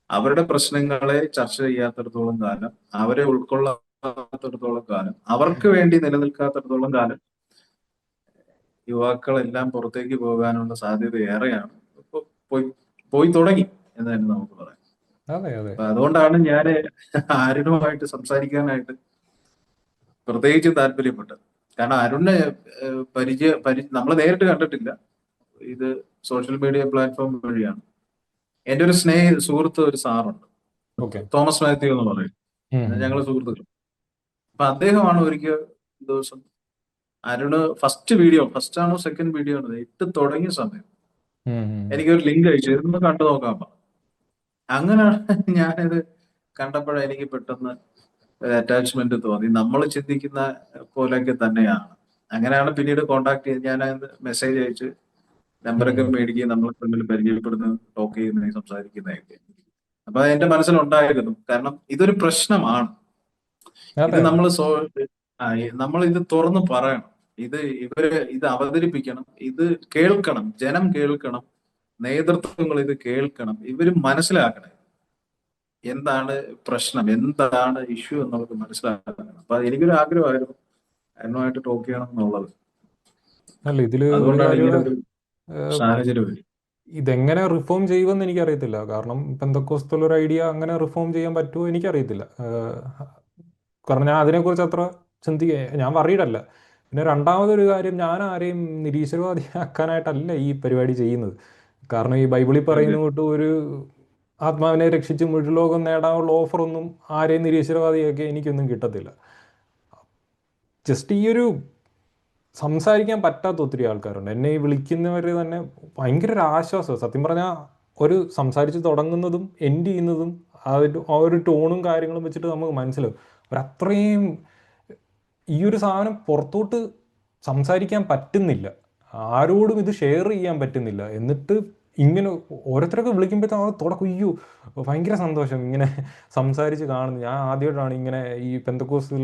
അവരുടെ പ്രശ്നങ്ങളെ ചർച്ച ചെയ്യാത്തിടത്തോളം കാലം, അവരെ ഉൾക്കൊള്ളാത്തിടത്തോളം കാലം, അവർക്ക് വേണ്ടി നിലനിൽക്കാത്തിടത്തോളം കാലം യുവാക്കളെല്ലാം പുറത്തേക്ക് പോകാനുള്ള സാധ്യത ഏറെയാണ്. ഇപ്പൊ പോയി പോയി തുടങ്ങി എന്ന് തന്നെ നമുക്ക് പറയാം. അതെ അതെ അപ്പൊ അതുകൊണ്ടാണ് ഞാൻ ആരുമായിട്ട് സംസാരിക്കാനായിട്ട് പ്രത്യേകിച്ച് താല്പര്യപ്പെട്ടത്. കാരണം അരുണിനെ നമ്മൾ നേരിട്ട് കണ്ടിട്ടില്ല. ഇത് സോഷ്യൽ മീഡിയ പ്ലാറ്റ്ഫോം വഴിയാണ്. എന്റെ ഒരു സുഹൃത്ത്, ഒരു സാറുണ്ട്, ഓക്കെ. തോമസ് മാത്യു എന്ന് പറയും. ഞങ്ങൾ സുഹൃത്തുക്കൾ. അപ്പൊ അദ്ദേഹമാണ് ഒരിക്കൽ ദിവസം അരുണ് ഫസ്റ്റ് ആണോ സെക്കൻഡ് വീഡിയോ ആണോ ഇട്ട് തുടങ്ങിയ സമയം എനിക്കൊരു ലിങ്ക് അയച്ചു, ഇതൊന്ന് കണ്ടു നോക്കാൻ പറഞ്ഞു. അങ്ങനെയാണ് ഞാനിത് കണ്ടപ്പോഴേ എനിക്ക് പെട്ടെന്ന് അറ്റാച്ച്മെന്റ് തോന്നി. നമ്മൾ ചിന്തിക്കുന്ന പോലെയൊക്കെ തന്നെയാണ്. അങ്ങനെയാണ് പിന്നീട് കോണ്ടാക്ട് ചെയ്ത് ഞാൻ മെസ്സേജ് അയച്ച് നമ്പറൊക്കെ മേടിക്കുകയും നമ്മൾ തമ്മിൽ പരിചയപ്പെടുന്ന, ടോക്ക് ചെയ്യുന്ന, സംസാരിക്കുന്നതൊക്കെ. അപ്പൊ എന്റെ മനസ്സിലുണ്ടായിരുന്നു. കാരണം ഇതൊരു പ്രശ്നമാണ്. ഇത് അതെ അതെ നമ്മൾ ഇത് തുറന്നു പറയണം. ഇത് അവതരിപ്പിക്കണം. ഇത് കേൾക്കണം, ജനം കേൾക്കണം, നേതൃത്വങ്ങൾ ഇത് കേൾക്കണം. ഇവര് മനസ്സിലാക്കണം എന്താണ് പ്രശ്നം, എന്താണ് ഇഷ്യൂ എന്നുള്ളത് മനസ്സിലാക്കണം. അപ്പൊ എനിക്കൊരു ആഗ്രഹമായിരുന്നു അതിനുമായിട്ട് ടോക്ക് ചെയ്യണം എന്നുള്ളത്. അല്ല, ഇതില് ഒരു അതുകൊണ്ടാണ് കാര്യം ഇങ്ങനെ കൂടെ, ഒരു ഏഹ്, സാഹചര്യം വരും. ഇതെങ്ങനെ റിഫോം ചെയ്യുമെന്ന് എനിക്കറിയത്തില്ല. കാരണം പെന്തക്കോസ്തുള്ള ഒരു ഐഡിയ അങ്ങനെ റിഫോം ചെയ്യാൻ പറ്റുമോ എനിക്കറിയത്തില്ല. കാരണം ഞാൻ അതിനെക്കുറിച്ച് അത്ര ഞാൻ വറീഡല്ല. പിന്നെ രണ്ടാമതൊരു കാര്യം, ഞാൻ ആരെയും നിരീശ്വരവാദിയാക്കാനായിട്ടല്ല ഈ പരിപാടി ചെയ്യുന്നത്. കാരണം ഈ ബൈബിളിൽ ഓക്കെ. പറയുന്ന തൊട്ട് ഒരു ആത്മാവിനെ രക്ഷിച്ച് മുഴുലോകം നേടാനുള്ള ഓഫറൊന്നും ആരെയും നിരീശ്വരവാദിയൊക്കെ എനിക്കൊന്നും കിട്ടത്തില്ല. ജസ്റ്റ് ഈ ഒരു സംസാരിക്കാൻ പറ്റാത്ത ഒത്തിരി ആൾക്കാരുണ്ട്. എന്നെ ഈ വിളിക്കുന്നവർ തന്നെ ഭയങ്കര ഒരു ആശ്വാസമാണ് സത്യം പറഞ്ഞാൽ. ഒരു സംസാരിച്ച് തുടങ്ങുന്നതും എൻഡ് ചെയ്യുന്നതും ആ ഒരു ടോണും കാര്യങ്ങളും വെച്ചിട്ട് നമുക്ക് മനസ്സിലാവും ഒരത്രയും ഈ ഒരു സാധനം പുറത്തോട്ട് സംസാരിക്കാൻ പറ്റുന്നില്ല, ആരോടും ഇത് ഷെയർ ചെയ്യാൻ പറ്റുന്നില്ല. എന്നിട്ട് ഇങ്ങനെ ഓരോരുത്തരൊക്കെ വിളിക്കുമ്പോഴത്തേക്കും ആ തുടക്കം അയ്യോ ഭയങ്കര സന്തോഷം ഇങ്ങനെ സംസാരിച്ച് കാണുന്നു. ഞാൻ ആദ്യമായിട്ടാണ് ഇങ്ങനെ ഈ പെന്തക്കോസ്തിൽ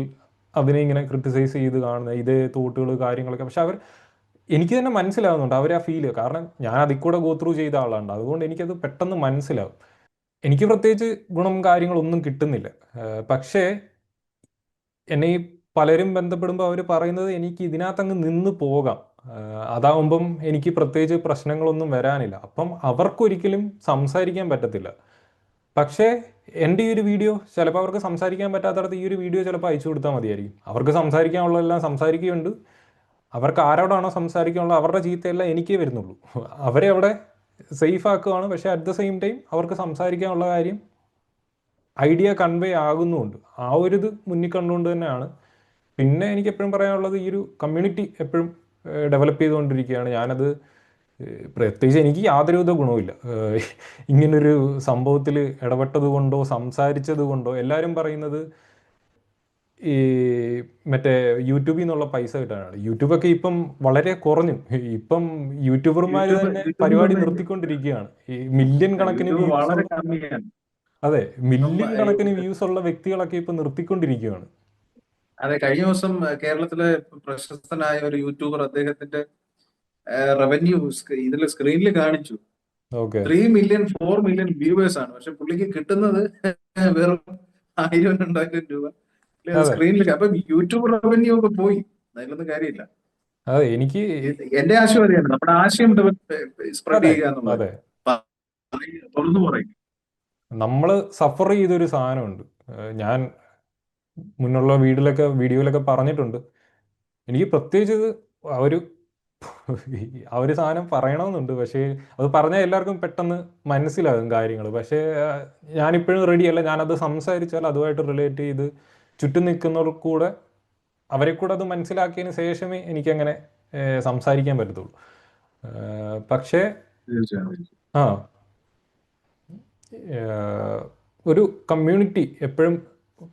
അതിനെ ഇങ്ങനെ ക്രിട്ടിസൈസ് ചെയ്ത് കാണുന്നത്, ഇതേ തോട്ടുകൾ കാര്യങ്ങളൊക്കെ. പക്ഷെ എനിക്ക് തന്നെ മനസ്സിലാവുന്നുണ്ട് അവർ ആ ഫീല്. കാരണം ഞാൻ അതിൽ കൂടെ ഗോ ത്രൂ ചെയ്ത ആളാണ്, അതുകൊണ്ട് എനിക്കത് പെട്ടെന്ന് മനസ്സിലാവും. എനിക്ക് പ്രത്യേകിച്ച് ഗുണം കാര്യങ്ങളൊന്നും കിട്ടുന്നില്ല. പക്ഷേ എന്നെ ഈ പലരും ബന്ധപ്പെടുമ്പോൾ അവർ പറയുന്നത് എനിക്ക് ഇതിനകത്ത് അങ്ങ് നിന്ന് പോകാം, അതാവുമ്പം എനിക്ക് പ്രത്യേകിച്ച് പ്രശ്നങ്ങളൊന്നും വരാനില്ല. അപ്പം അവർക്കൊരിക്കലും സംസാരിക്കാൻ പറ്റത്തില്ല. പക്ഷേ എൻ്റെ ഈ ഒരു വീഡിയോ ചിലപ്പോൾ അവർക്ക് സംസാരിക്കാൻ പറ്റാത്തടത്ത് ഈ ഒരു വീഡിയോ ചിലപ്പോൾ അയച്ചു കൊടുത്താൽ മതിയായിരിക്കും. അവർക്ക് സംസാരിക്കാനുള്ളതെല്ലാം സംസാരിക്കുകയുണ്ട്. അവർക്ക് ആരോടാണോ സംസാരിക്കാനുള്ളത് അവരുടെ ചീത്തയെല്ലാം എനിക്കേ വരുന്നുള്ളൂ. അവരെ അവിടെ സേഫ് ആക്കുകയാണ്. പക്ഷേ അറ്റ് ദ സെയിം ടൈം അവർക്ക് സംസാരിക്കാനുള്ള കാര്യം ഐഡിയ കൺവേ ആകുന്നുമുണ്ട്. ആ ഒരു ഇത് മുന്നിൽ കണ്ടുകൊണ്ട് തന്നെയാണ്. പിന്നെ എനിക്ക് എപ്പോഴും പറയാനുള്ളത് ഈ ഒരു കമ്മ്യൂണിറ്റി എപ്പോഴും ഡെവലപ്പ് ചെയ്തുകൊണ്ടിരിക്കുകയാണ്. ഞാനത് പ്രത്യേകിച്ച് എനിക്ക് യാതൊരുവിധ ഗുണവുമില്ല ഇങ്ങനൊരു സംഭവത്തിൽ ഇടപെട്ടത് കൊണ്ടോ സംസാരിച്ചത് കൊണ്ടോ. എല്ലാവരും പറയുന്നത് ഈ മറ്റേ യൂട്യൂബിൽ നിന്നുള്ള പൈസ കിട്ടാനാണ്. യൂട്യൂബൊക്കെ ഇപ്പം വളരെ കുറഞ്ഞു. ഇപ്പം യൂട്യൂബർമാർ യൂട്യൂബ് തന്നെ യൂട്യൂബ് പരിപാടി തന്നെ നിർത്തിക്കൊണ്ടിരിക്കുകയാണ്. ഈ മില്യൺ കണക്കിന് യൂട്യൂബ് വ്യൂസ് വളരെ ഉള്ള, കമ്മിയാണ്. അതെ, ഇപ്പം മില്യൺ കണക്കിന് വ്യൂസ് ഉള്ള വ്യക്തികളൊക്കെ ഇപ്പം നിർത്തിക്കൊണ്ടിരിക്കുകയാണ്. അതെ, കഴിഞ്ഞ ദിവസം കേരളത്തിലെ പ്രശസ്തനായ ഒരു യൂട്യൂബർ അദ്ദേഹത്തിന്റെ റവന്യൂ ഇതിൽ സ്ക്രീനിൽ കാണിച്ചു. ഓക്കെ. 3 മില്യൺ 4 മില്യൺ വ്യൂവേഴ്സ് ആണ്. പക്ഷെ പുള്ളിക്ക് കിട്ടുന്നത് വെറും 1000-2000 രൂപ അതെ സ്ക്രീനിൽ. അപ്പൊ യൂട്യൂബ് റവന്യൂ ഒക്കെ പോയി. അതിലൊന്നും കാര്യമില്ല. അതെ എനിക്ക് എന്റെ ആശയം അറിയാം, നമ്മുടെ ആശയം സ്പ്രെഡ് അതെ ചെയ്യുക എന്നുള്ളത്. അതെ തുറന്നു പറയും. നമ്മൾ സഫർ ചെയ്തൊരു സാധനമുണ്ട്. ഞാൻ മുന്നുള്ള വീഡിയോയിലൊക്കെ പറഞ്ഞിട്ടുണ്ട്. എനിക്ക് പ്രത്യേകിച്ച് ഇത് ആ ഒരു ആ ഒരു സാധനം പറയണമെന്നുണ്ട്. പക്ഷേ അത് പറഞ്ഞാൽ എല്ലാവർക്കും പെട്ടെന്ന് മനസ്സിലാകും കാര്യങ്ങൾ. പക്ഷേ ഞാനിപ്പോഴും റെഡിയല്ല. ഞാനത് സംസാരിച്ചാൽ അതുമായിട്ട് റിലേറ്റ് ചെയ്ത് ചുറ്റും നിൽക്കുന്നവർക്ക് കൂടെ അവരെ കൂടെ അത് മനസ്സിലാക്കിയതിന് ശേഷമേ എനിക്കങ്ങനെ സംസാരിക്കാൻ പറ്റത്തുള്ളൂ. പക്ഷേ തീർച്ചയായും. ആ ഒരു കമ്മ്യൂണിറ്റി എപ്പോഴും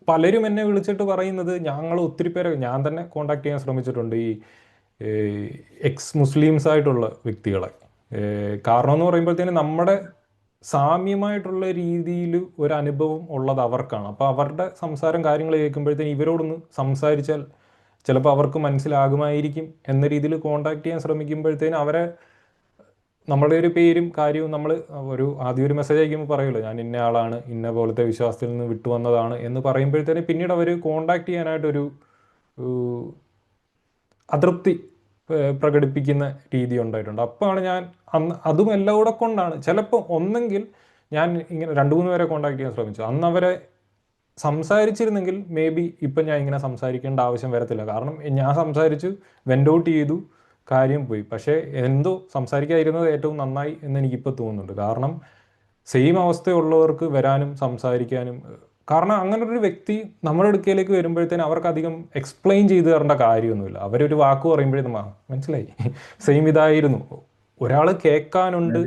പലരും എന്നെ വിളിച്ചിട്ട് പറയുന്നത്, ഞങ്ങൾ ഒത്തിരി പേരെ ഞാൻ തന്നെ കോണ്ടാക്ട് ചെയ്യാൻ ശ്രമിച്ചിട്ടുണ്ട് ഈ എക്സ് മുസ്ലിംസ് ആയിട്ടുള്ള വ്യക്തികളെ. കാരണം എന്ന് പറയുമ്പോഴത്തേന് നമ്മുടെ സാമ്യമായിട്ടുള്ള രീതിയിൽ ഒരു അനുഭവം ഉള്ളത് അവർക്കാണ്. അപ്പോൾ അവരുടെ സംസാരം കാര്യങ്ങൾ കേൾക്കുമ്പോഴത്തേന് ഇവരോടൊന്ന് സംസാരിച്ചാൽ ചിലപ്പോൾ അവർക്ക് മനസ്സിലാകുമായിരിക്കും എന്ന രീതിയിൽ കോണ്ടാക്ട് ചെയ്യാൻ ശ്രമിക്കുമ്പോഴത്തേന് അവരെ നമ്മളുടെ ഒരു പേരും കാര്യവും നമ്മൾ ആദ്യം ഒരു മെസ്സേജ് അയക്കുമ്പോൾ പറയുമല്ലോ, ഞാൻ ഇന്ന ആളാണ്, ഇന്ന പോലത്തെ വിശ്വാസത്തിൽ നിന്ന് വിട്ടുവന്നതാണ് എന്ന് പറയുമ്പോഴത്തേന് പിന്നീട് അവർ കോണ്ടാക്ട് ചെയ്യാനായിട്ടൊരു അതൃപ്തി പ്രകടിപ്പിക്കുന്ന രീതി ഉണ്ടായിട്ടുണ്ട്. അപ്പോഴാണ് ഞാൻ അതും എല്ലാം കൂടെ കൊണ്ടാണ് ചിലപ്പോൾ ഒന്നെങ്കിൽ ഞാൻ ഇങ്ങനെ 2-3 പേരെ കോണ്ടാക്ട് ചെയ്യാൻ ശ്രമിച്ചു. അന്ന് അവരെ സംസാരിച്ചിരുന്നെങ്കിൽ മേ ബി ഇപ്പം ഞാൻ ഇങ്ങനെ സംസാരിക്കേണ്ട ആവശ്യം വരത്തില്ല. കാരണം ഞാൻ സംസാരിച്ചു, വെൻ്റ് ഔട്ട് ചെയ്തു, കാര്യം പോയി. പക്ഷേ എന്തോ സംസാരിക്കാതിരുന്നത് ഏറ്റവും നന്നായി എന്ന് എനിക്കിപ്പോൾ തോന്നുന്നുണ്ട്. കാരണം സെയിം അവസ്ഥയുള്ളവർക്ക് വരാനും സംസാരിക്കാനും, കാരണം അങ്ങനെ ഒരു വ്യക്തി നമ്മുടെ അടുക്കലേക്ക് വരുമ്പോഴത്തേന് അവർക്ക് അധികം എക്സ്പ്ലെയിൻ ചെയ്ത് തരേണ്ട കാര്യമൊന്നുമില്ല. അവരൊരു വാക്ക് പറയുമ്പോഴേ മനസ്സിലായി സെയിം ഇതായിരുന്നു. ഒരാൾ കേൾക്കാനുണ്ട്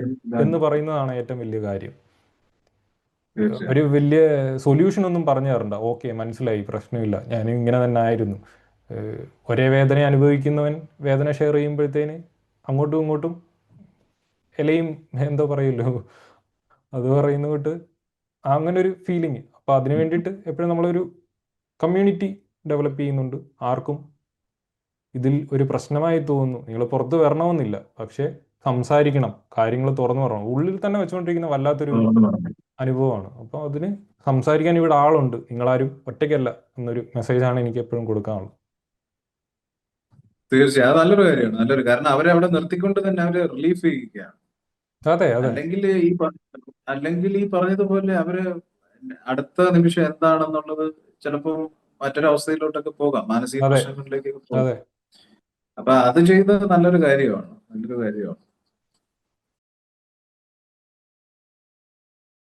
എന്ന് പറയുന്നതാണ് ഏറ്റവും വലിയ കാര്യം. ഒരു വലിയ സൊല്യൂഷൻ ഒന്നും പറഞ്ഞു തരണ്ട. ഓക്കെ, മനസ്സിലായി, പ്രശ്നമില്ല, ഞാൻ ഇങ്ങനെ തന്നെ ആയിരുന്നു. ഒരേ വേദന അനുഭവിക്കുന്നവൻ വേദന ഷെയർ ചെയ്യുമ്പോഴത്തേന് അങ്ങോട്ടും ഇങ്ങോട്ടും ഇലയും എന്തോ പറയുമല്ലോ, അത് പറയുന്ന തൊട്ട് അങ്ങനെ ഒരു ഫീലിംഗ്. അപ്പോൾ അതിന് വേണ്ടിയിട്ട് എപ്പോഴും നമ്മളൊരു കമ്മ്യൂണിറ്റി ഡെവലപ്പ് ചെയ്യുന്നുണ്ട്. ആർക്കും ഇതിൽ ഒരു പ്രശ്നമായി തോന്നുന്നു, നിങ്ങൾ പുറത്ത് വരണമെന്നില്ല, പക്ഷേ സംസാരിക്കണം, കാര്യങ്ങൾ തുറന്നു പറയണം. ഉള്ളിൽ തന്നെ വെച്ചുകൊണ്ടിരിക്കുന്ന വല്ലാത്തൊരു അനുഭവമാണ്. അപ്പോൾ അതിന് സംസാരിക്കാൻ ഇവിടെ ആളുണ്ട്, നിങ്ങളാരും ഒറ്റയ്ക്കല്ല എന്നൊരു മെസ്സേജാണ് എനിക്ക് എപ്പോഴും കൊടുക്കാനുള്ളത്. തീർച്ചയായും അത് നല്ലൊരു കാര്യമാണ്. കാരണം അവരെ അവിടെ നിർത്തിക്കൊണ്ട് തന്നെ അവരെ റിലീഫ് ചെയ്യുകയാണ്. അതെ അതെ അല്ലെങ്കിൽ ഈ പറഞ്ഞതുപോലെ അവര് അടുത്ത നിമിഷം എന്താണെന്നുള്ളത് ചിലപ്പോൾ മറ്റൊരവസ്ഥയിലോട്ടൊക്കെ പോകാം, മാനസിക അതെ പ്രശ്നങ്ങളിലേക്കൊക്കെ പോകാം. അതെ അപ്പൊ അത് ചെയ്തത് നല്ലൊരു കാര്യമാണ്.